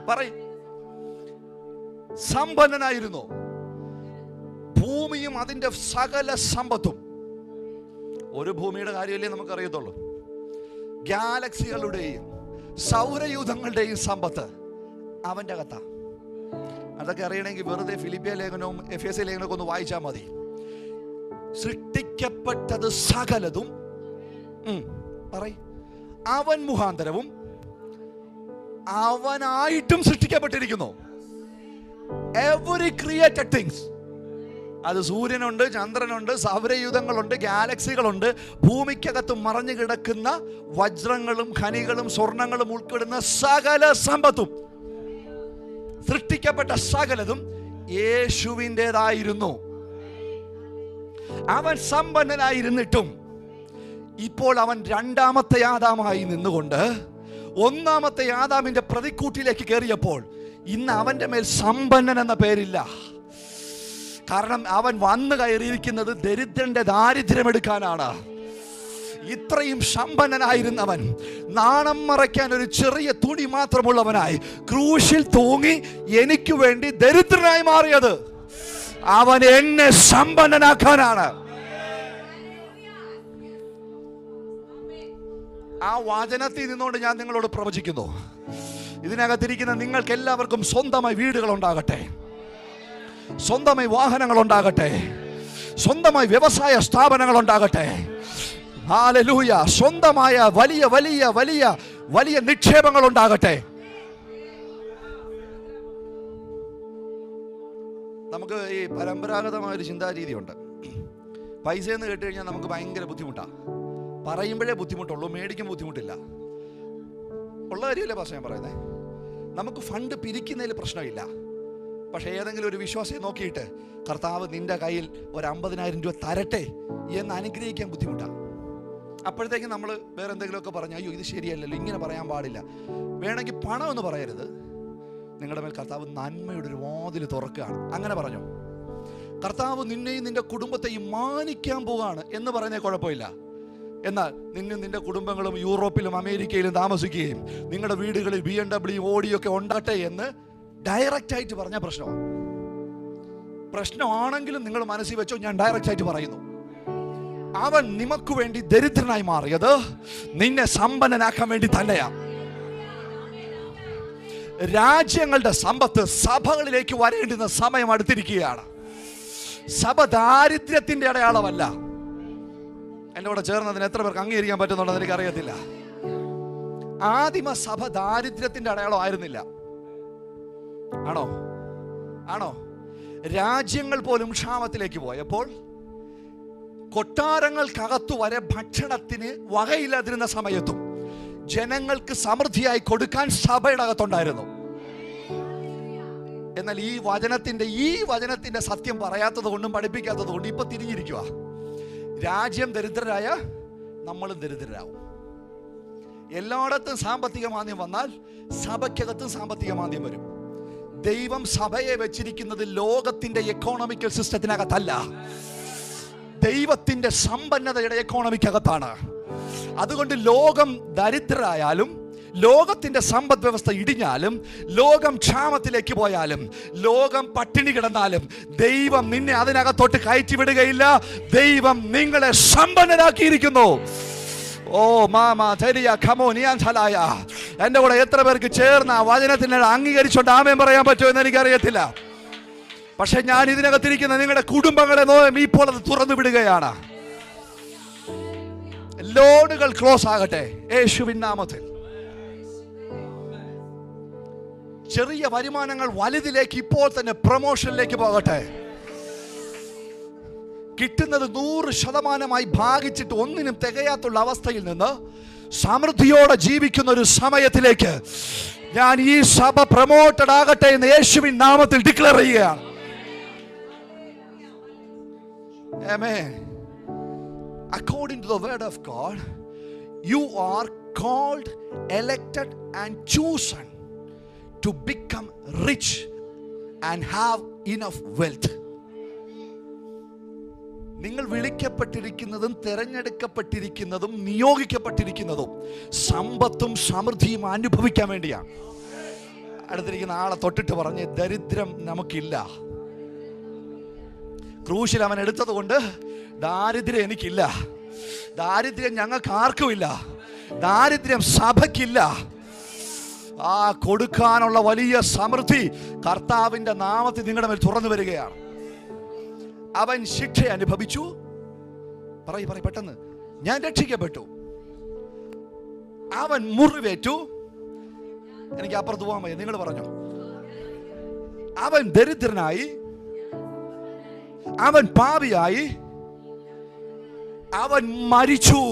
പറയും സമ്പന്നനായിരുന്നു. ഭൂമിയും അതിന്റെ സകല സമ്പത്തും. ഒരു ഭൂമിയുടെ കാര്യമല്ലേ നമുക്കറിയത്തുള്ളൂ. ഗാലക്സികളുടെയും സൗരയൂഥങ്ങളുടെയും സമ്പത്ത് അവന്റെ അകത്താ. അതൊക്കെ അറിയണമെങ്കിൽ വെറുതെ ഫിലിപ്പിയ ലേഖനവും എഫേസ്യ ലേഖനവും ഒന്ന് വായിച്ചാൽ മതി. സൃഷ്ടിക്കപ്പെട്ടത് സകലതും അവൻ മുഖാന്തരവും അവനായിട്ടും സൃഷ്ടിക്കപ്പെട്ടിരിക്കുന്നു. Every created things. അത് സൂര്യനുണ്ട്, ചന്ദ്രനുണ്ട്, സൗരയൂഥങ്ങളുണ്ട്, ഗാലക്സികളുണ്ട്, ഭൂമിക്കകത്ത് മറഞ്ഞു കിടക്കുന്ന വജ്രങ്ങളും ഖനികളും സ്വർണങ്ങളും ഉൾപ്പെടുന്ന സകല സമ്പത്തും, സൃഷ്ടിക്കപ്പെട്ട സകലതും യേശുവിൻ്റെതായിരുന്നു. അവൻ സമ്പന്നനായിരുന്നിട്ടും ഇപ്പോൾ അവൻ രണ്ടാമത്തെ ആദാമായി നിന്നുകൊണ്ട് ഒന്നാമത്തെ ആദാമിന്റെ പ്രതിക്കൂട്ടിലേക്ക് കയറിയപ്പോൾ ഇന്ന് അവന്റെ മേൽ സമ്പന്നൻ എന്ന പേരില്ല. കാരണം അവൻ വന്നു കയറിയിരിക്കുന്നത് ദരിദ്രന്റെ ദാരിദ്ര്യം എടുക്കാനാണ്. ഇത്രയും സമ്പന്നനായിരുന്നവൻ നാണം മറയ്ക്കാൻ ഒരു ചെറിയ തുണി മാത്രമുള്ളവനായി ക്രൂശിൽ തൂങ്ങി എനിക്ക് വേണ്ടി ദരിദ്രനായി മാറിയത് അവൻ എന്നെ സമ്പന്നനാക്കാനാണ്. ആ വചനത്തിൽ നിന്നുകൊണ്ട് ഞാൻ നിങ്ങളോട് പ്രവചിക്കുന്നു, ഇതിനകത്തിരിക്കുന്ന നിങ്ങൾക്ക് എല്ലാവർക്കും സ്വന്തമായി വീടുകൾ ഉണ്ടാകട്ടെ, സ്വന്തമായി വാഹനങ്ങൾ ഉണ്ടാകട്ടെ, സ്വന്തമായി വ്യവസായ സ്ഥാപനങ്ങൾ ഉണ്ടാകട്ടെ. ഹല്ലേലൂയ. സ്വന്തമായ വലിയ വലിയ വലിയ വലിയ നിക്ഷേപങ്ങൾ ഉണ്ടാകട്ടെ. നമുക്ക് ഈ പരമ്പരാഗതമായൊരു ചിന്താരീതിയുണ്ട്. പൈസയെന്ന് കേട്ട് കഴിഞ്ഞാൽ നമുക്ക് ഭയങ്കര ബുദ്ധിമുട്ടാണ്. പറയുമ്പോഴേ ബുദ്ധിമുട്ടുള്ളൂ, മേടിക്കുമ്പോൾ ബുദ്ധിമുട്ടില്ല. ഉള്ള കാര്യമല്ലേ പക്ഷേ ഞാൻ പറയുന്നത്. നമുക്ക് ഫണ്ട് പിരിക്കുന്നതിൽ പ്രശ്നമില്ല. പക്ഷേ ഏതെങ്കിലും ഒരു വിശ്വാസിയെ നോക്കിയിട്ട് കർത്താവ് നിൻ്റെ കയ്യിൽ ഒരു 50,000 രൂപ തരട്ടെ എന്ന് അനുഗ്രഹിക്കാൻ ബുദ്ധിമുട്ടാണ്. അപ്പോഴത്തേക്കും നമ്മൾ വേറെ എന്തെങ്കിലുമൊക്കെ പറഞ്ഞ് അയ്യോ ഇത് ശരിയല്ലല്ലോ, ഇങ്ങനെ പറയാൻ പാടില്ല. വേണമെങ്കിൽ പണം എന്ന് പറയരുത്, നിങ്ങളുടെ മേൽ കർത്താവ് നന്മയുടെ ഒരു വാതിൽ തുറക്കുകയാണ്. അങ്ങനെ പറഞ്ഞു, കർത്താവ് നിന്നെയും നിന്റെ കുടുംബത്തെയും മാനിക്കാൻ പോവുകയാണ് എന്ന് പറയുന്നേ കുഴപ്പമില്ല. എന്നാൽ നിന്റെ കുടുംബങ്ങളും യൂറോപ്പിലും അമേരിക്കയിലും താമസിക്കുകയും നിങ്ങളുടെ വീടുകളിൽ BMW ഓടിയൊക്കെ ഉണ്ടാട്ടെ എന്ന് ഡയറക്റ്റായിട്ട് പറഞ്ഞ പ്രശ്നമാണെങ്കിലും നിങ്ങൾ മനസ്സിൽ വെച്ചോ, ഞാൻ ഡയറക്റ്റായിട്ട് പറയുന്നു. അവൻ നിനക്ക് വേണ്ടി ദരിദ്രനായി മാറിയത് നിന്നെ സമ്പന്നനാക്കാൻ വേണ്ടി തന്നെയാ. രാജ്യങ്ങളുടെ സമ്പത്ത് സഭകളിലേക്ക് വരേണ്ടുന്ന സമയം അടുത്തിരിക്കുകയാണ്. സഭ ദാരിദ്ര്യത്തിന്റെ അടയാളമല്ല. എൻ്റെ കൂടെ ചേർന്നതിന് എത്ര പേർക്ക് അംഗീകരിക്കാൻ പറ്റുന്നുണ്ടെന്ന് എനിക്കറിയത്തില്ല. ആദിമ സഭ ദാരിദ്ര്യത്തിന്റെ അടയാളം ആയിരുന്നില്ല. ആണോ? രാജ്യങ്ങൾ പോലും ക്ഷാമത്തിലേക്ക് പോയപ്പോൾ കൊട്ടാരങ്ങൾക്കകത്തു വരെ ഭക്ഷണത്തിന് വകയില്ലാതിരുന്ന സമയത്തും ജനങ്ങൾക്ക് സമൃദ്ധിയായി കൊടുക്കാൻ സഭയുടെ അകത്തുണ്ടായിരുന്നു. എന്നാൽ ഈ വചനത്തിന്റെ സത്യം പറയാത്തത് കൊണ്ടും പഠിപ്പിക്കാത്തത് കൊണ്ടും ഇപ്പൊ തിരിഞ്ഞിരിക്കുക. രാജ്യം ദരിദ്രരായ നമ്മളും ദരിദ്രരാകും. എല്ലായിടത്തും സാമ്പത്തിക മാന്ദ്യം വന്നാൽ സഭയ്ക്കകത്തും സാമ്പത്തിക മാന്ദ്യം വരും. ദൈവം സഭയെ വെച്ചിരിക്കുന്നത് ലോകത്തിന്റെ എക്കോണമിക്കൽ സിസ്റ്റത്തിനകത്തല്ല, ദൈവത്തിന്റെ സമ്പന്നതയുടെ എക്കോണമിക്കകത്താണ്. അതുകൊണ്ട് ലോകം ദരിദ്രരായാലും, ലോകത്തിന്റെ സമ്പദ് വ്യവസ്ഥ ഇടിഞ്ഞാലും, ലോകം ക്ഷാമത്തിലേക്ക് പോയാലും, ലോകം പട്ടിണി കിടന്നാലും ദൈവം നിന്നെ അതിനകത്തോട്ട് കയറ്റിവിടുകയില്ല. ദൈവം നിങ്ങളെ സമ്പന്നരാക്കിയിരിക്കുന്നു. ഓ മാമാ തരിയ ഖമോ നിയാൻ ഛലായ. എൻ്റെ കൂടെ എത്ര പേർക്ക് ചേർന്ന വചനത്തിനെ അംഗീകരിച്ചോണ്ട് ആമേൻ പറയാൻ പറ്റുമോ എന്ന് എനിക്കറിയത്തില്ല. പക്ഷെ ഞാൻ ഇതിനകത്തിരിക്കുന്ന നിങ്ങളുടെ കുടുംബങ്ങളെ ഇപ്പോൾ അത് തുറന്നു വിടുകയാണ്. ലോണുകൾ ക്ലോസ് ആകട്ടെ യേശുവിൻ നാമത്തിൽ. ചെറിയ വരുമാനങ്ങൾ വലുതിലേക്ക് ഇപ്പോൾ തന്നെ പ്രൊമോഷനിലേക്ക് പോകട്ടെ. കിട്ടുന്നത് 100% ഭാഗിച്ചിട്ട് ഒന്നിനും തികയാത്തുള്ള അവസ്ഥയിൽ നിന്ന് സമൃദ്ധിയോടെ ജീവിക്കുന്ന ഒരു സമയത്തിലേക്ക് ഞാൻ ഈ സഭ പ്രൊമോട്ടഡ് ആകട്ടെ എന്ന് യേശുവിൻ നാമത്തിൽ ഡിക്ലെയർ ചെയ്യുകയാണ്. Amen. According to the word of God, you are called, elected and chosen to become rich and have enough wealth. നിങ്ങൾ വിളിക്കപ്പെട്ടിരിക്കുന്നതും തിരഞ്ഞെടുക്കപ്പെട്ടിരിക്കുന്നതും നിയോഗിക്കപ്പെട്ടിരിക്കുന്നതും സമ്പത്തും സമൃദ്ധിയും അനുഭവിക്കാൻ വേണ്ടിയാണ്. അടുത്തിരിക്കുന്ന ആളെ തൊട്ടിട്ട് പറഞ്ഞ് ദരിദ്രം നമുക്കില്ല. ക്രൂശിൽ അവൻ എടുത്തത് കൊണ്ട് ദാരിദ്ര്യം എനിക്കില്ല, ദാരിദ്ര്യം ഞങ്ങൾക്ക് ആർക്കുമില്ല, ദാരിദ്ര്യം സഭയ്ക്കില്ല. ആ കൊടുക്കാനുള്ള വലിയ സമൃദ്ധി കർത്താവിന്റെ നാമത്തിൽ നിങ്ങളുടെ മേൽ തുറന്നു വരികയാണ്. അവൻ ശിക്ഷ അനുഭവിച്ചു. പറയ് പെട്ടെന്ന്. ഞാൻ രക്ഷിക്കപ്പെട്ടു. അവൻ മുറിവേറ്റു. എനിക്ക് അപ്പുറത്ത് പോകാൻ വയ്യ, നിങ്ങൾ പറഞ്ഞോ. അവൻ ദരിദ്രനായി, അവൻ പാപിയായി, അവൻ മരിച്ചു.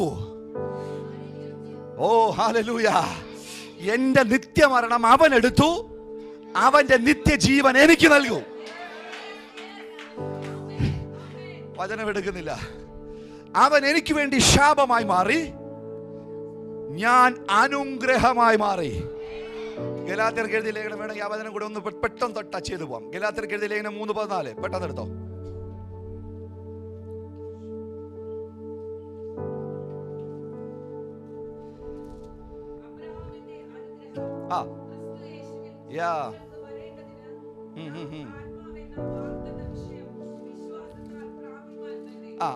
ഓ ഹല്ലേലൂയ. എന്റെ നിത്യമരണം അവൻ എടുത്തു, അവന്റെ നിത്യജീവൻ എനിക്ക് നൽകൂ. വചനം എടുക്കുന്നില്ല. അവൻ എനിക്ക് വേണ്ടി ശാപമായി മാറി, ഞാൻ അനുഗ്രഹമായി മാറി. ഗലാത്യർക്ക് എഴുതിയ ലേഖനം വേണമെങ്കിൽ ആ വചനം കൂടെ ഒന്ന് പെട്ടെന്ന് ടച്ച് ചെയ്തു പോവാം. ഗലാത്യർക്ക് എഴുതിയ ലേഖനം 3:14 പെട്ടെന്ന് എടുത്തോ.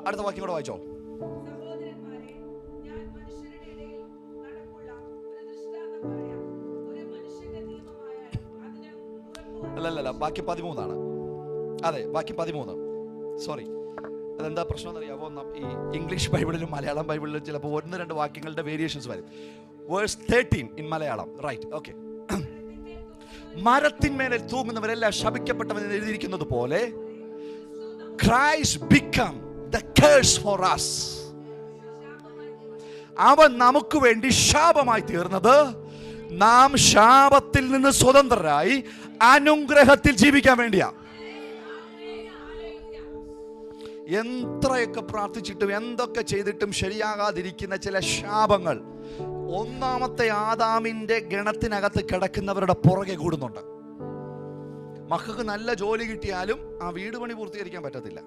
അടുത്ത വാക്യം കൂടെ വായിച്ചോ. അല്ലല്ല, ബാക്കി 13. അതെ, ബാക്കി 13. സോറി, അതെന്താ പ്രശ്നം എന്നറിയാമോ? ഈ ഇംഗ്ലീഷ് ബൈബിളിലും മലയാളം ബൈബിളിലും ചിലപ്പോൾ 1-2 വാക്യങ്ങളുടെ വേരിയേഷൻസ് വരും. Verse 13 in Malayalam, right? Okay. മരത്തിന്മേലെ തൂങ്ങുന്നവരെല്ലാം ശപിക്കപ്പെട്ടവൻ എഴുതിയിരിക്കുന്നത് പോലെ Christ become the curse for us. അവൻ നമുക്ക് വേണ്ടി ശാപമായി തീർന്നത് നാം ശാപത്തിൽ നിന്ന് സ്വതന്ത്രരായി അനുഗ്രഹത്തിൽ ജീവിക്കാൻ വേണ്ടിയാ. എത്രയൊക്കെ പ്രാർത്ഥിച്ചിട്ടും എന്തൊക്കെ ചെയ്തിട്ടും ശരിയാകാതിരിക്കുന്ന ചില ശാപങ്ങൾ ഒന്നാമത്തെ ആദാമിന്റെ ഗണത്തിനകത്ത് കിടക്കുന്നവരുടെ പുറകെ കൂടുന്നുണ്ട്. മക്കൾക്ക് നല്ല ജോലി കിട്ടിയാലും ആ വീട് പണി പൂർത്തീകരിക്കാൻ പറ്റത്തില്ല.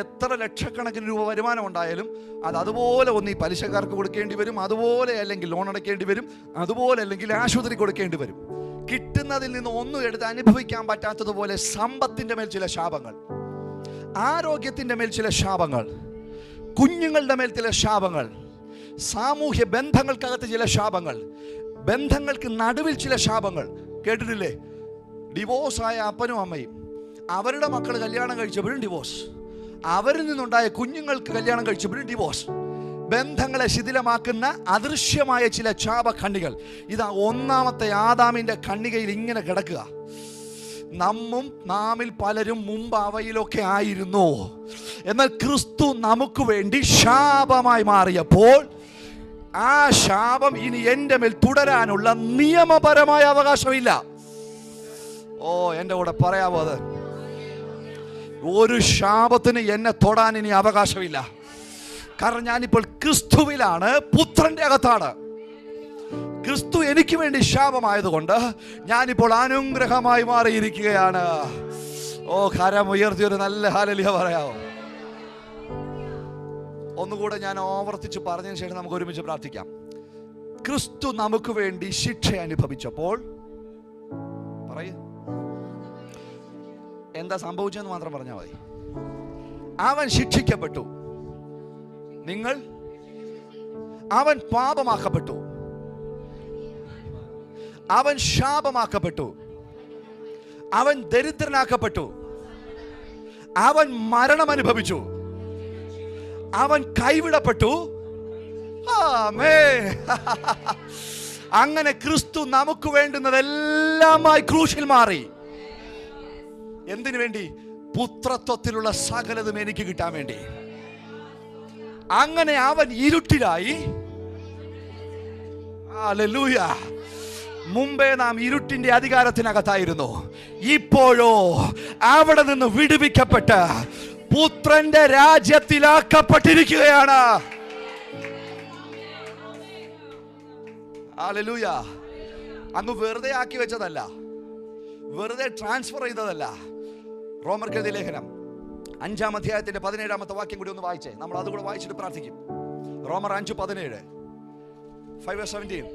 എത്ര ലക്ഷക്കണക്കിന് രൂപ വരുമാനം ഉണ്ടായാലും അത് അതുപോലെ ഒന്ന് ഈ പലിശക്കാർക്ക് കൊടുക്കേണ്ടി വരും, അതുപോലെ അല്ലെങ്കിൽ ലോൺ അടയ്ക്കേണ്ടി വരും, അതുപോലെ അല്ലെങ്കിൽ ആശുപത്രി കൊടുക്കേണ്ടി വരും. കിട്ടുന്നതിൽ നിന്ന് ഒന്നും എടുത്ത് അനുഭവിക്കാൻ പറ്റാത്തതുപോലെ സമ്പത്തിന്റെ മേൽ ചില ശാപങ്ങൾ, ആരോഗ്യത്തിന്റെ മേൽ ചില ശാപങ്ങൾ, കുഞ്ഞുങ്ങളുടെ മേൽ ചില ശാപങ്ങൾ, സാമൂഹ്യ ബന്ധങ്ങൾക്കകത്ത് ചില ശാപങ്ങൾ, ബന്ധങ്ങൾക്ക് നടുവിൽ ചില ശാപങ്ങൾ. കേട്ടിട്ടില്ലേ? ഡിവോഴ്സായ അപ്പനും അമ്മയും അവരുടെ മക്കൾ കല്യാണം കഴിച്ചപ്പോഴും ഡിവോഴ്സ്, അവരിൽ നിന്നുണ്ടായ കുഞ്ഞുങ്ങൾക്ക് കല്യാണം കഴിച്ചപ്പോഴും ഡിവോഴ്സ്. ബന്ധങ്ങളെ ശിഥിലമാക്കുന്ന അദൃശ്യമായ ചില ശാപഖണ്ഡികൾ ഇതാ ഒന്നാമത്തെ ആദാമിന്റെ കണ്ണികയിൽ ഇങ്ങനെ കിടക്കുക. നാമിൽ പലരും മുമ്പ് അവയിലൊക്കെ ആയിരുന്നു. എന്നാൽ ക്രിസ്തു നമുക്ക് വേണ്ടി ശാപമായി മാറിയപ്പോൾ ആ ശാപം ഇനി എൻ്റെ മേൽ തുടരാനുള്ള നിയമപരമായ അവകാശമില്ല. ഓ, എൻ്റെ കൂടെ പറയാമോ? അത് ഒരു ശാപത്തിന് എന്നെ തൊടാൻ ഇനി അവകാശമില്ല. കാരണം ഞാനിപ്പോൾ ക്രിസ്തുവിലാണ്, പുത്രന്റെ അകത്താണ്. ക്രിസ്തു എനിക്ക് വേണ്ടി ശാപമായതുകൊണ്ട് ഞാനിപ്പോൾ അനുഗ്രഹമായി മാറിയിരിക്കുകയാണ്. ഓ, കരം ഉയർത്തി ഒരു നല്ല ഹല്ലേലൂയ പറയാമോ? ഒന്നുകൂടെ ഞാൻ ആവർത്തിച്ച് പറഞ്ഞതിന് ശേഷം നമുക്ക് ഒരുമിച്ച് പ്രാർത്ഥിക്കാം. ക്രിസ്തു നമുക്ക് വേണ്ടി ശിക്ഷ അനുഭവിച്ചപ്പോൾ പറയൂ, എന്താ സംഭവിച്ചെന്ന് മാത്രം പറഞ്ഞാൽ മതി. അവൻ ശിക്ഷിക്കപ്പെട്ടു, അവൻ പാപമാക്കപ്പെട്ടു, അവൻ ശാപമാക്കപ്പെട്ടു, അവൻ ദരിദ്രനാക്കപ്പെട്ടു, അവൻ മരണം അനുഭവിച്ചു, അവൻ കൈവിടപ്പെട്ടു. ആമേൻ. അങ്ങനെ ക്രിസ്തു നമുക്ക് വേണ്ടുന്നതെല്ലാമായി ക്രൂശിൽ മാറി. എന്തിനു വേണ്ടി? പുത്രത്വത്തിലുള്ള സകലതും എനിക്ക് കിട്ടാൻ വേണ്ടി. അങ്ങനെ അവൻ ഇരുട്ടിലായി. ഹല്ലേലൂയ. മുമ്പേ നാം ഇരുട്ടിന്റെ അധികാരത്തിനകത്തായിരുന്നു. ഇപ്പോഴോ അവിടെ നിന്ന് വിടുവിക്കപ്പെട്ട് പുത്രന്റെ രാജ്യത്തിലാക്കപ്പെട്ടിരിക്കുകയാണ്. ഹല്ലേലൂയ. അങ്ങ് വെറുതെ ആക്കി വെച്ചതല്ല, വെറുതെ ട്രാൻസ്ഫർ ചെയ്തതല്ല. റോമർക്കെഴുതിയ ലേഖനം 5-ാം അധ്യായത്തിന്റെ 17-ാമത്തെ വാക്യം കൂടി ഒന്ന് വായിച്ചേ. നമ്മൾ അതുകൂടെ വായിച്ചിട്ട് പ്രാർത്ഥിക്കും. റോമർ 5:17, 5:17.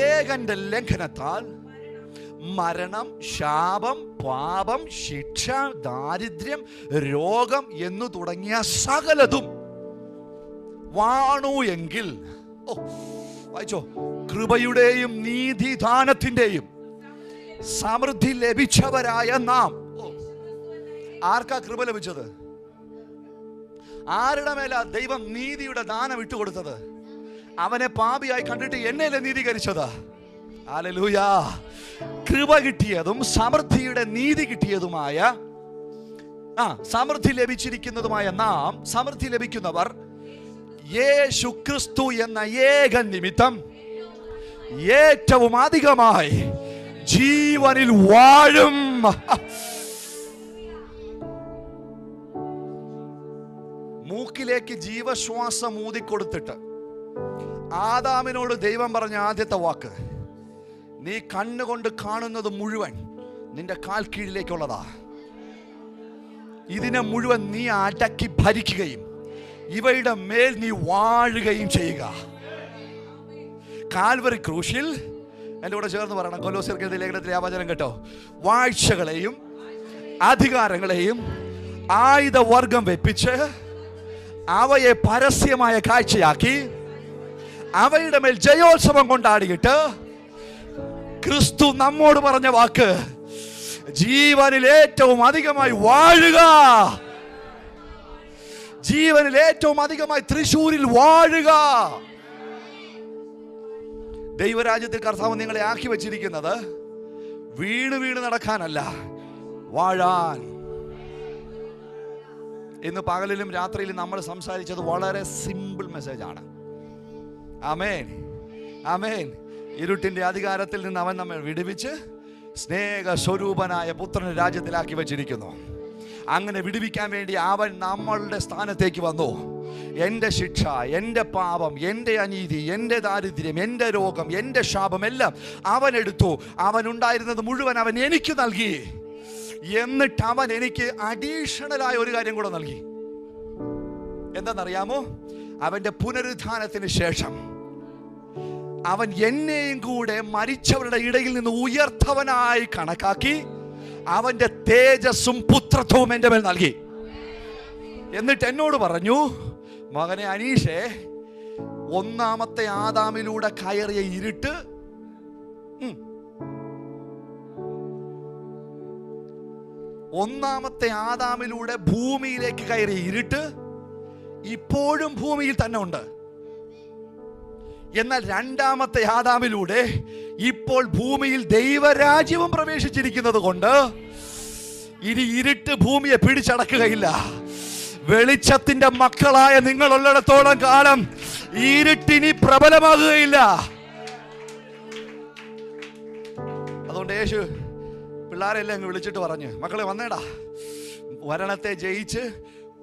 ഏകന്റെ ലംഘനത്താൽ മരണം, ശാപം, പാപം, ശിക്ഷ, ദാരിദ്ര്യം, രോഗം എന്നു തുടങ്ങിയ സകലതും വാണു എങ്കിൽ, വായിച്ചോ, കൃപയുടെയും നീതിദാനത്തിന്റെയും സമൃദ്ധി ലഭിച്ചവരായ നാം. ആർക്കാ കൃപ ലഭിച്ചത്? ആരുടെ മേലാ ദൈവം നീതിയുടെ ദാനം ഇട്ടുകൊടുത്തത്? അവനെ പാപിയായി കണ്ടിട്ട് എന്നെയല്ലേ നീതീകരിച്ചത്? ഹല്ലേലൂയ. കൃപ കിട്ടിയതും സമൃദ്ധിയുടെ നീതി കിട്ടിയതുമായ, സമൃദ്ധി ലഭിച്ചിരിക്കുന്നതുമായ നാം, സമൃദ്ധി ലഭിക്കുന്നവർ യേശു ക്രിസ്തു എന്ന ഏക നിമിത്തം ഏറ്റവും അധികമായി ജീവനിൽ വാഴും. മൂക്കിലേക്ക് ജീവശ്വാസം ഊതിക്കൊടുത്തിട്ട് ആദാമിനോട് ദൈവം പറഞ്ഞ ആദ്യത്തെ വാക്ക്, നീ കണ്ണുകൊണ്ട് കാണുന്നത് മുഴുവൻ നിന്റെ കാൽ കീഴിലേക്കുള്ളതാ. ഇതിനെ മുഴുവൻ നീ അടക്കി ഭരിക്കുകയും ഇവയുടെ മേൽ നീ വാഴുകയും ചെയ്യുക. കാൽവറി ക്രൂശിൽ, എൻ്റെ കൂടെ ചേർന്ന് പറയണം, കൊലോസ്യർക്കെഴുതിയ ലേഖനത്തിലെ ആ വചനം കേട്ടോ, വാഴ്ചകളെയും അധികാരങ്ങളെയും ആയുധവർഗം വെപ്പിച്ച് അവയെ പരസ്യമായ കാഴ്ചയാക്കി അവയുടെ മേൽ ജയോത്സവം കൊണ്ടാടിയിട്ട് ക്രിസ്തു നമ്മോട് പറഞ്ഞ വാക്ക്, ജീവനിൽ ഏറ്റവും അധികമായി വാഴുക, ജീവനിൽ ഏറ്റവും അധികമായി തൃശ്ശൂരിൽ വാഴുക. ദൈവരാജ്യത്തിൽ കർത്താവ് നിങ്ങളെ ആക്കി വെച്ചിരിക്കുന്നത് വീണ് വീണ് നടക്കാനല്ല, വാഴാൻ. ഇന്ന് പകലിലും രാത്രിയിലും നമ്മൾ സംസാരിച്ചത് വളരെ സിമ്പിൾ മെസ്സേജാണ്. ആമേൻ, ആമേൻ. ഇരുട്ടിന്റെ അധികാരത്തിൽ നിന്ന് അവൻ നമ്മെ വിടുവിച്ച് സ്നേഹ സ്വരൂപനായ പുത്രനെ രാജ്യത്തിലാക്കി വെച്ചിരിക്കുന്നു. അങ്ങനെ വിടുവിക്കാൻ വേണ്ടി അവൻ നമ്മളുടെ സ്ഥാനത്തേക്ക് വന്നു. എൻ്റെ ശിക്ഷ, എൻ്റെ പാപം, എൻ്റെ അനീതി, എൻ്റെ ദാരിദ്ര്യം, എൻ്റെ രോഗം, എൻ്റെ ശാപം എല്ലാം അവൻ എടുത്തു. അവനുണ്ടായിരുന്നത് മുഴുവൻ അവൻ എനിക്ക് നൽകി. എന്നിട്ട് അവൻ എനിക്ക് അഡീഷണലായ ഒരു കാര്യം കൂടെ നൽകി. എന്താണെന്നറിയാമോ? അവൻ്റെ പുനരുത്ഥാനത്തിന് ശേഷം അവൻ എന്നെയും കൂടെ മരിച്ചവരുടെ ഇടയിൽ നിന്ന് ഉയർത്തവനായി കണക്കാക്കി അവൻ്റെ തേജസ്സും പുത്രത്വവും എൻ്റെ മേൽ നൽകി. എന്നിട്ട് എന്നോട് പറഞ്ഞു, മകനെ അനീഷേ, ഒന്നാമത്തെ ആദാമിലൂടെ കയറിയ ഇരുട്ട് ഒന്നാമത്തെ ആദാമിലൂടെ ഭൂമിയിലേക്ക് കയറിയ ഇരുട്ട് ഇപ്പോഴും ഭൂമിയിൽ തന്നെ ഉണ്ട്. എന്നാൽ രണ്ടാമത്തെ ആദാമിലൂടെ ഇപ്പോൾ ഭൂമിയിൽ ദൈവരാജ്യവും പ്രവേശിച്ചിരിക്കുന്നത് കൊണ്ട് ഇനി ഇരുട്ട് ഭൂമിയെ പിടിച്ചടക്കുകയില്ല. വെളിച്ചത്തിന്റെ മക്കളായ നിങ്ങൾ ഉള്ളിടത്തോളം കാലം ഇരുട്ടിനി പ്രബലമാകുകയില്ല. അതുകൊണ്ട് യേശു പിള്ളേരെല്ലാം അങ്ങ് വിളിച്ചിട്ട് പറഞ്ഞു, മക്കളെ വന്നേടാ, മരണത്തെ ജയിച്ച്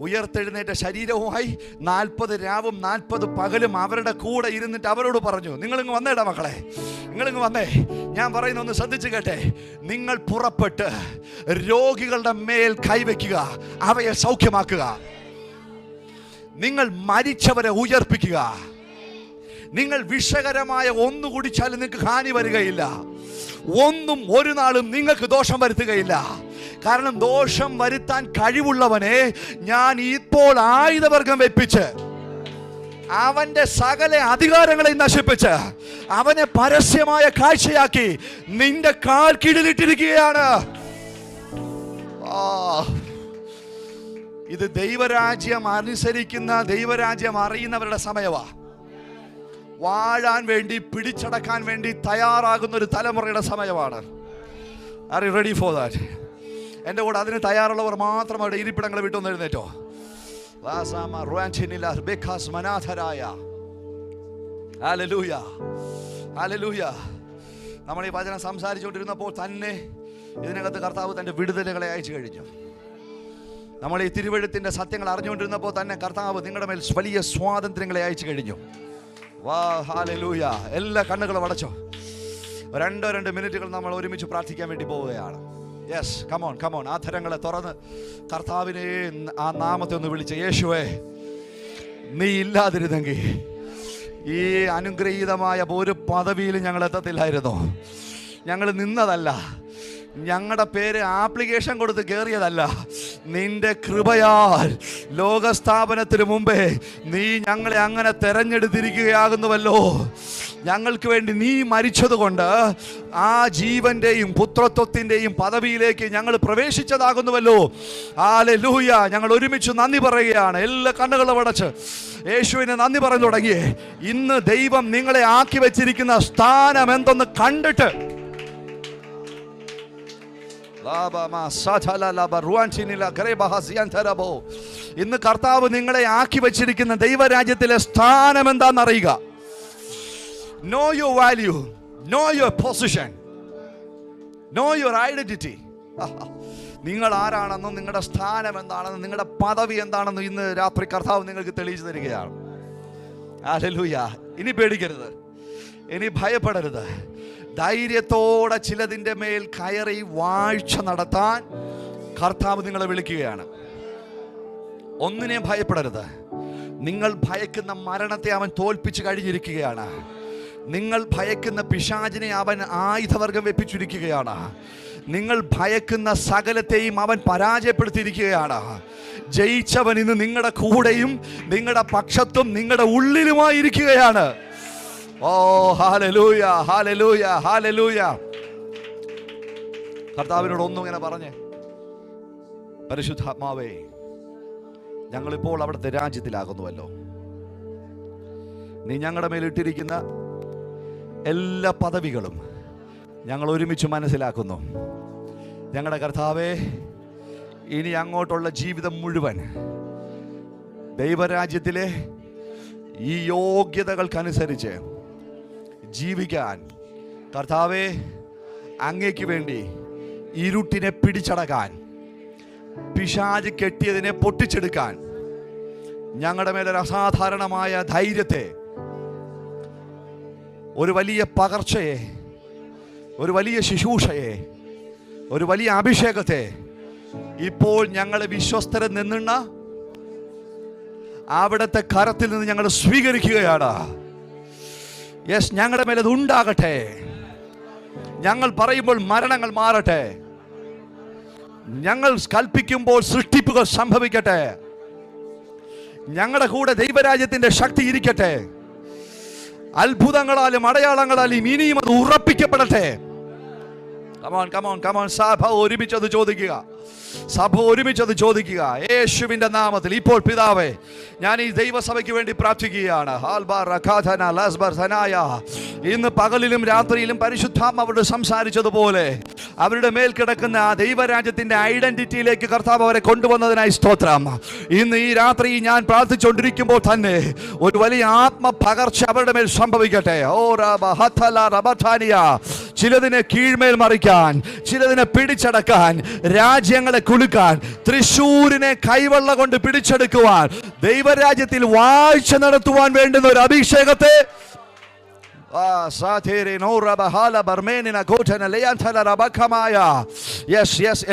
ഉയർത്തെഴുന്നേറ്റ ശരീരവുമായി 40 രാവും 40 പകലും അവരുടെ കൂടെ ഇരുന്നിട്ട് അവരോട് പറഞ്ഞു, നിങ്ങളിങ്ങ് വന്നേടാ മക്കളെ, നിങ്ങളിങ്ങ് വന്നേ. ഞാൻ പറയുന്ന ഒന്ന് ശ്രദ്ധിച്ചു കേട്ടെ. നിങ്ങൾ പുറപ്പെട്ട് രോഗികളുടെ മേൽ കൈവയ്ക്കുക, അവയെ സൗഖ്യമാക്കുക. നിങ്ങൾ മരിച്ചവരെ ഉയർപ്പിക്കുക. നിങ്ങൾ വിഷകരമായ ഒന്ന് കുടിച്ചാലും നിങ്ങൾക്ക് ഹാനി വരികയില്ല. ഒന്നും ഒരു നാളും നിങ്ങൾക്ക് ദോഷം വരുത്തുകയില്ല. കാരണം ദോഷം വരുത്താൻ കഴിവുള്ളവനെ ഞാൻ ഇപ്പോൾ ആയുധവർഗം വെപ്പിച്ച് അവന്റെ സകല അധികാരങ്ങളെയും നശിപ്പിച്ച് അവനെ പരസ്യമായ കാഴ്ചയാക്കി നിന്റെ കാൽ കീഴിലിട്ടിരിക്കുകയാണ്. ഇത് ദൈവരാജ്യം അനുസരിക്കുന്ന, ദൈവരാജ്യം അറിയുന്നവരുടെ സമയമാ. വാഴാൻ വേണ്ടി, പിടിച്ചടക്കാൻ വേണ്ടി തയ്യാറാകുന്ന ഒരു തലമുറയുടെ സമയമാണ്. Are you ready for that? എൻ്റെ കൂടെ അതിന് തയ്യാറുള്ളവർ മാത്രം അവിടെ ഇരിപ്പിടങ്ങളെ വിട്ടൊന്ന് എഴുന്നേറ്റോ. നമ്മൾ ഈ വചനം സംസാരിച്ചുകൊണ്ടിരുന്നപ്പോൾ തന്നെ ഇതിനകത്ത് കർത്താവ് തൻ്റെ വിടുതലുകളെ അയച്ചു കഴിഞ്ഞു. നമ്മൾ ഈ തിരുവെഴുത്തിൻ്റെ സത്യങ്ങൾ അറിഞ്ഞുകൊണ്ടിരുന്നപ്പോൾ തന്നെ കർത്താവ് നിങ്ങളുടെ മേൽ വലിയ സ്വാതന്ത്ര്യങ്ങളെ അയച്ചു കഴിഞ്ഞു. വാ, ഹല്ലേലൂയ. എല്ലാ കണ്ണുകളും അടച്ചോ. 2 മിനിറ്റുകൾ നമ്മൾ ഒരുമിച്ച് പ്രാർത്ഥിക്കാൻ വേണ്ടി പോവുകയാണ്. Yes, come on come on. ആധരങ്ങളെ തുറന്ന് കർത്താവിനെ ആ നാമത്തെ ഒന്ന് വിളിച്ച്, യേശുവേ, നീ ഇല്ലാതിരുന്നെങ്കിൽ ഈ അനുഗ്രഹീതമായ ഒരു പദവിയിൽ ഞങ്ങൾ എത്തത്തില്ലായിരുന്നു. ഞങ്ങൾ നിന്നതല്ല, ഞങ്ങളുടെ പേര് ആപ്ലിക്കേഷൻ കൊടുത്ത് കയറിയതല്ല. നിന്റെ കൃപയാൽ ലോകസ്ഥാപനത്തിന് മുമ്പേ നീ ഞങ്ങളെ അങ്ങനെ തെരഞ്ഞെടുത്തിരിക്കുകയാകുന്നുവല്ലോ. ഞങ്ങൾക്ക് വേണ്ടി നീ മരിച്ചതുകൊണ്ട് ആ ജീവന്റെയും പുത്രത്വത്തിന്റെയും പദവിയിലേക്ക് ഞങ്ങൾ പ്രവേശിച്ചതാകുന്നുവല്ലോ. ഹല്ലേലൂയ. ഞങ്ങൾ ഒരുമിച്ച് നന്ദി പറയുകയാണ്. എല്ലാ കണ്ണുകളും അടച്ച് യേശുവിനെ നന്ദി പറഞ്ഞു തുടങ്ങിയേ. ഇന്ന് ദൈവം നിങ്ങളെ ആക്കി വെച്ചിരിക്കുന്ന സ്ഥാനം എന്തെന്ന് കണ്ടിട്ട് ഇന്ന് കർത്താവ് നിങ്ങളെ ആക്കി വെച്ചിരിക്കുന്ന ദൈവരാജ്യത്തിലെ സ്ഥാനം എന്താണെന്നറിയുക. Know your value, know your position, know your identity. നിങ്ങൾ ആരാണെന്നും നിങ്ങളുടെ സ്ഥാനം എന്താണെന്നും നിങ്ങളുടെ പദവി എന്താണെന്നും ഇന്ന് രാത്രി കർത്താവ് നിങ്ങൾക്ക് തെളിയിച്ചു തരികയാണ്. ഹല്ലേലൂയ. ഇനി പേടിക്കരുത്, ഇനി ഭയപ്പെടരുത്. ധൈര്യത്തോടെ ചിലതിൻ്റെ മേൽ കയറി വാഴ്ച നടത്താൻ കർത്താവ് നിങ്ങളെ വിളിക്കുകയാണ്. ഒന്നിനെയും ഭയപ്പെടരുത്. നിങ്ങൾ ഭയക്കുന്ന മരണത്തെ അവൻ തോൽപ്പിച്ച് കഴിഞ്ഞിരിക്കുകയാണ്. നിങ്ങൾ ഭയക്കുന്ന പിശാചിനെ അവൻ ആയുധവർഗം വെപ്പിച്ചിരിക്കുകയാണ്. നിങ്ങൾ ഭയക്കുന്ന സകലത്തെയും അവൻ പരാജയപ്പെടുത്തിയിരിക്കുകയാണ്. ജയിച്ചവൻ ഇന്ന് നിങ്ങളുടെ കൂടെയും നിങ്ങളുടെ പക്ഷത്തും നിങ്ങളുടെ ഉള്ളിലുമായിരിക്കുകയാണ്. ഓ ഹല്ലേലൂയ, ഹല്ലേലൂയ, ഹല്ലേലൂയ. കർത്താവിനോട് ഒന്നും ഇങ്ങനെ പറഞ്ഞേ, പരിശുദ്ധാത്മാവേ, ഞങ്ങളിപ്പോൾ അവിടുത്തെ രാജ്യത്തിലാകുന്നുവല്ലോ. നീ ഞങ്ങളുടെ മേലിട്ടിരിക്കുന്ന എല്ലാ പദവികളും ഞങ്ങൾ ഒരുമിച്ച് മനസ്സിലാക്കുന്നു. ഞങ്ങളുടെ കർത്താവേ, ഇനി അങ്ങോട്ടുള്ള ജീവിതം മുഴുവൻ ദൈവരാജ്യത്തിലെ ഈ യോഗ്യതകൾക്കനുസരിച്ച് ജീവിക്കാൻ കർത്താവേ, അങ്ങേക്ക് വേണ്ടി ഇരുട്ടിനെ പിടിച്ചടക്കാൻ, പിശാച് കെട്ടിയതിനെ പൊട്ടിച്ചെടുക്കാൻ ഞങ്ങളുടെ മേലൊരു അസാധാരണമായ ധൈര്യത്തെ, ഒരു വലിയ പകർച്ചയെ, ഒരു വലിയ ശുശ്രൂഷയെ, ഒരു വലിയ അഭിഷേകത്തെ ഇപ്പോൾ ഞങ്ങളെ വിശ്വസ്തരെ നിന്നുന്ന അവിടുത്തെ കരത്തിൽ നിന്ന് ഞങ്ങൾ സ്വീകരിക്കുകയാണ്. യെസ്, ഞങ്ങളുടെ മേലത് ഉണ്ടാകട്ടെ. ഞങ്ങൾ പറയുമ്പോൾ മരണങ്ങൾ മാറട്ടെ. ഞങ്ങൾ കൽപ്പിക്കുമ്പോൾ സൃഷ്ടിപ്പുകൾ സംഭവിക്കട്ടെ. ഞങ്ങളുടെ കൂടെ ദൈവരാജ്യത്തിന്റെ ശക്തി ഇരിക്കട്ടെ. അത്ഭുതങ്ങളാലും അടയാളങ്ങളാലും ഇനിയും അത് ഉറപ്പിക്കപ്പെടട്ടെ. കമോൺ സഭ ഒരുമിച്ചത് ചോദിക്കുക. സഭ ഒരുമിച്ചത് ചോദിക്കുക. യേശുവിന്റെ നാമത്തിൽ ഇപ്പോൾ പിതാവേ, ഞാൻ ഈ ദൈവസഭയ്ക്ക് വേണ്ടി പ്രാർത്ഥിക്കുകയാണ്. ഇന്ന് പകലിലും രാത്രിയിലും പരിശുദ്ധാത്മാവോട് സംസാരിച്ചതുപോലെ അവരുടെ മേൽ കിടക്കുന്ന ആ ദൈവരാജ്യത്തിന്റെ ഐഡന്റിറ്റിയിലേക്ക് കർത്താവ് അവരെ കൊണ്ടുവന്നതിനായി സ്തോത്രം. ഇന്ന് ഈ രാത്രി ഞാൻ പ്രാർത്ഥിച്ചുകൊണ്ടിരിക്കുമ്പോൾ തന്നെ ഒരു വലിയ ആത്മപകർച്ച അവരുടെ മേൽ സംഭവിക്കട്ടെ. ചിലതിനെ കീഴ്മേൽ മറിക്കാൻ, ചിലതിനെ പിടിച്ചടക്കാൻ, രാജ്യങ്ങളെ കുലുക്കാൻ, തൃശ്ശൂരിനെ കൈവെള്ള കൊണ്ട് പിടിച്ചെടുക്കുവാൻ, ദൈവരാജ്യത്തിൽ വാഴ്ച നടത്തുവാൻ വേണ്ടുന്ന ഒരു അഭിഷേകത്തെ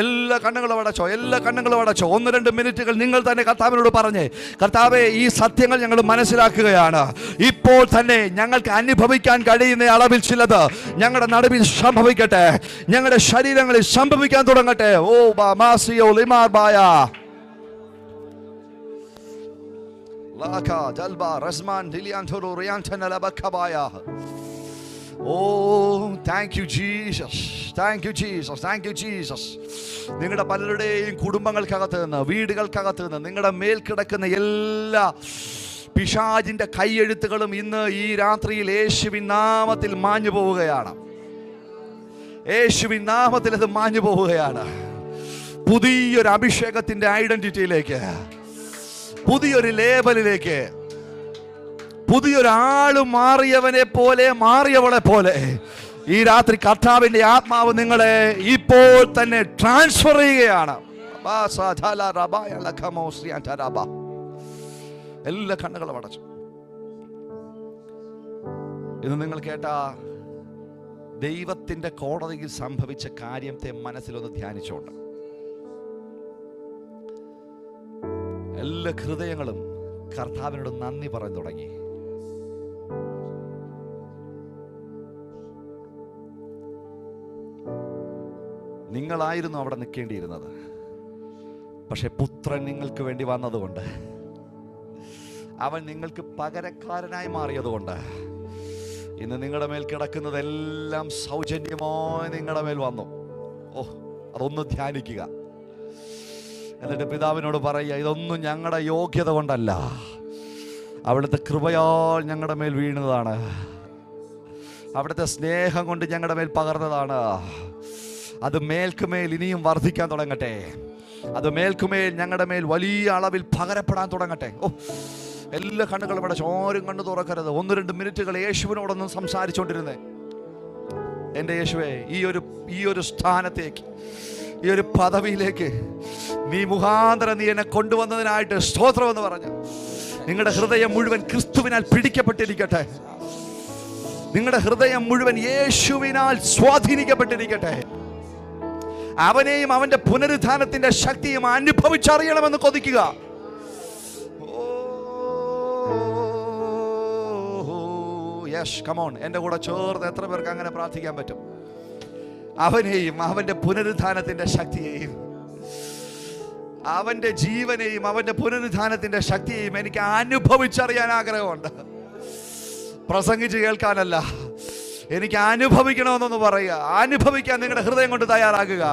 എല്ലാ കണ്ണുകളും അടച്ചോ, എല്ലാ കണ്ണുകളും അടച്ചോ. 1-2 മിനിറ്റുകൾ നിങ്ങൾ തന്നെ കർത്താവിനോട് പറഞ്ഞേ, കർത്താവേ, ഈ സത്യങ്ങൾ ഞങ്ങൾ മനസ്സിലാക്കുകയാണ്. ഇപ്പോൾ തന്നെ ഞങ്ങൾക്ക് അനുഭവിക്കാൻ കഴിയുന്ന അളവിൽ ചിലത് ഞങ്ങളുടെ നടുവിൽ സംഭവിക്കട്ടെ, ഞങ്ങളുടെ ശരീരങ്ങളിൽ സംഭവിക്കാൻ തുടങ്ങട്ടെ. ഓ ബാസിയോ ലിമാർബായ നിങ്ങളുടെ പലരുടെയും കുടുംബങ്ങൾക്കകത്ത് നിന്ന്, വീടുകൾക്കകത്ത് നിന്ന് നിങ്ങളുടെ മേൽ കിടക്കുന്ന എല്ലാ പിശാചിന്റെ കൈയെഴുത്തുകളും ഇന്ന് ഈ രാത്രിയിൽ യേശുവിൻ നാമത്തിൽ മാഞ്ഞു പോവുകയാണ്. യേശുവിൻ നാമത്തിൽ അത് മാഞ്ഞു പോവുകയാണ്. പുതിയൊരു അഭിഷേകത്തിന്റെ ഐഡന്റിറ്റിയിലേക്ക്, പുതിയൊരു ലേബലിലേക്ക്, പുതിയൊരാള് മാറിയവനെ പോലെ, മാറിയവളെ പോലെ ഈ രാത്രി കർത്താവിന്റെ ആത്മാവ് നിങ്ങളെ ഇപ്പോൾ തന്നെ ട്രാൻസ്ഫർ ചെയ്യുകയാണ്. എല്ലാ കണ്ണുകളും അടച്ചു. ഇന്ന് നിങ്ങൾ കേട്ട ദൈവത്തിന്റെ കോടതിയിൽ സംഭവിച്ച കാര്യത്തെ മനസ്സിലൊന്ന് ധ്യാനിച്ചുകൊണ്ട് എല്ലാ ഹൃദയങ്ങളും കർത്താവിനോട് നന്ദി പറഞ്ഞു തുടങ്ങി. നിങ്ങളായിരുന്നു അവിടെ നിൽക്കേണ്ടിയിരുന്നത്. പക്ഷെ പുത്രൻ നിങ്ങൾക്ക് വേണ്ടി വന്നതുകൊണ്ട്, അവൻ നിങ്ങൾക്ക് പകരക്കാരനായി മാറിയതുകൊണ്ട് ഇന്ന് നിങ്ങളുടെ മേൽ കിടക്കുന്നതെല്ലാം സൗജന്യമായി നിങ്ങളുടെ മേൽ വന്നു. അതൊന്ന് ധ്യാനിക്കുക. എന്നിട്ട് പിതാവിനോട് പറയുക, ഇതൊന്നും ഞങ്ങളുടെ യോഗ്യത കൊണ്ടല്ല, അവിടുത്തെ കൃപയാൽ ഞങ്ങളുടെ മേൽ വീണതാണ്, അവിടുത്തെ സ്നേഹം കൊണ്ട് ഞങ്ങളുടെ മേൽ പകർന്നതാണ്. അത് മേൽക്കുമേൽ ഇനിയും വർദ്ധിക്കാൻ തുടങ്ങട്ടെ. അത് മേൽക്കുമേൽ ഞങ്ങളുടെ മേൽ വലിയ അളവിൽ പകരപ്പെടാൻ തുടങ്ങട്ടെ. എല്ലാ കണ്ണുകളും ഇവിടെ ചോരും കണ്ണു തുറക്കരുത്. 1-2 മിനിറ്റുകൾ യേശുവിനോടൊന്നും സംസാരിച്ചുകൊണ്ടിരുന്നേ. എൻ്റെ യേശുവേ, ഈ ഒരു സ്ഥാനത്തേക്ക്, ഈ ഒരു പദവിയിലേക്ക് നീ മുഖാന്തരം നീ എന്നെ കൊണ്ടുവന്നതിനായിട്ട് സ്തോത്രം എന്ന് പറഞ്ഞു. നിങ്ങളുടെ ഹൃദയം മുഴുവൻ ക്രിസ്തുവിനാൽ പിടിക്കപ്പെട്ടിരിക്കട്ടെ. നിങ്ങളുടെ ഹൃദയം മുഴുവൻ യേശുവിനാൽ സ്വാധീനിക്കപ്പെട്ടിരിക്കട്ടെ. അവനെയും അവന്റെ പുനരുത്ഥാനത്തിന്റെ ശക്തിയും അനുഭവിച്ചറിയണമെന്ന് കൊതിക്കുക. എൻ്റെ കൂടെ ചേർന്ന് എത്ര പേർക്ക് അങ്ങനെ പ്രാർത്ഥിക്കാൻ പറ്റും? അവനെയും അവന്റെ പുനരുത്ഥാനത്തിന്റെ ശക്തിയെയും, അവന്റെ ജീവനെയും അവന്റെ പുനരുത്ഥാനത്തിന്റെ ശക്തിയെയും എനിക്ക് അനുഭവിച്ചറിയാൻ ആഗ്രഹമുണ്ട്. പ്രസംഗിച്ച് കേൾക്കാനല്ല, എനിക്ക് അനുഭവിക്കണമെന്നൊന്ന് പറയുക. അനുഭവിക്കാൻ നിങ്ങളുടെ ഹൃദയം കൊണ്ട് തയ്യാറാകുക.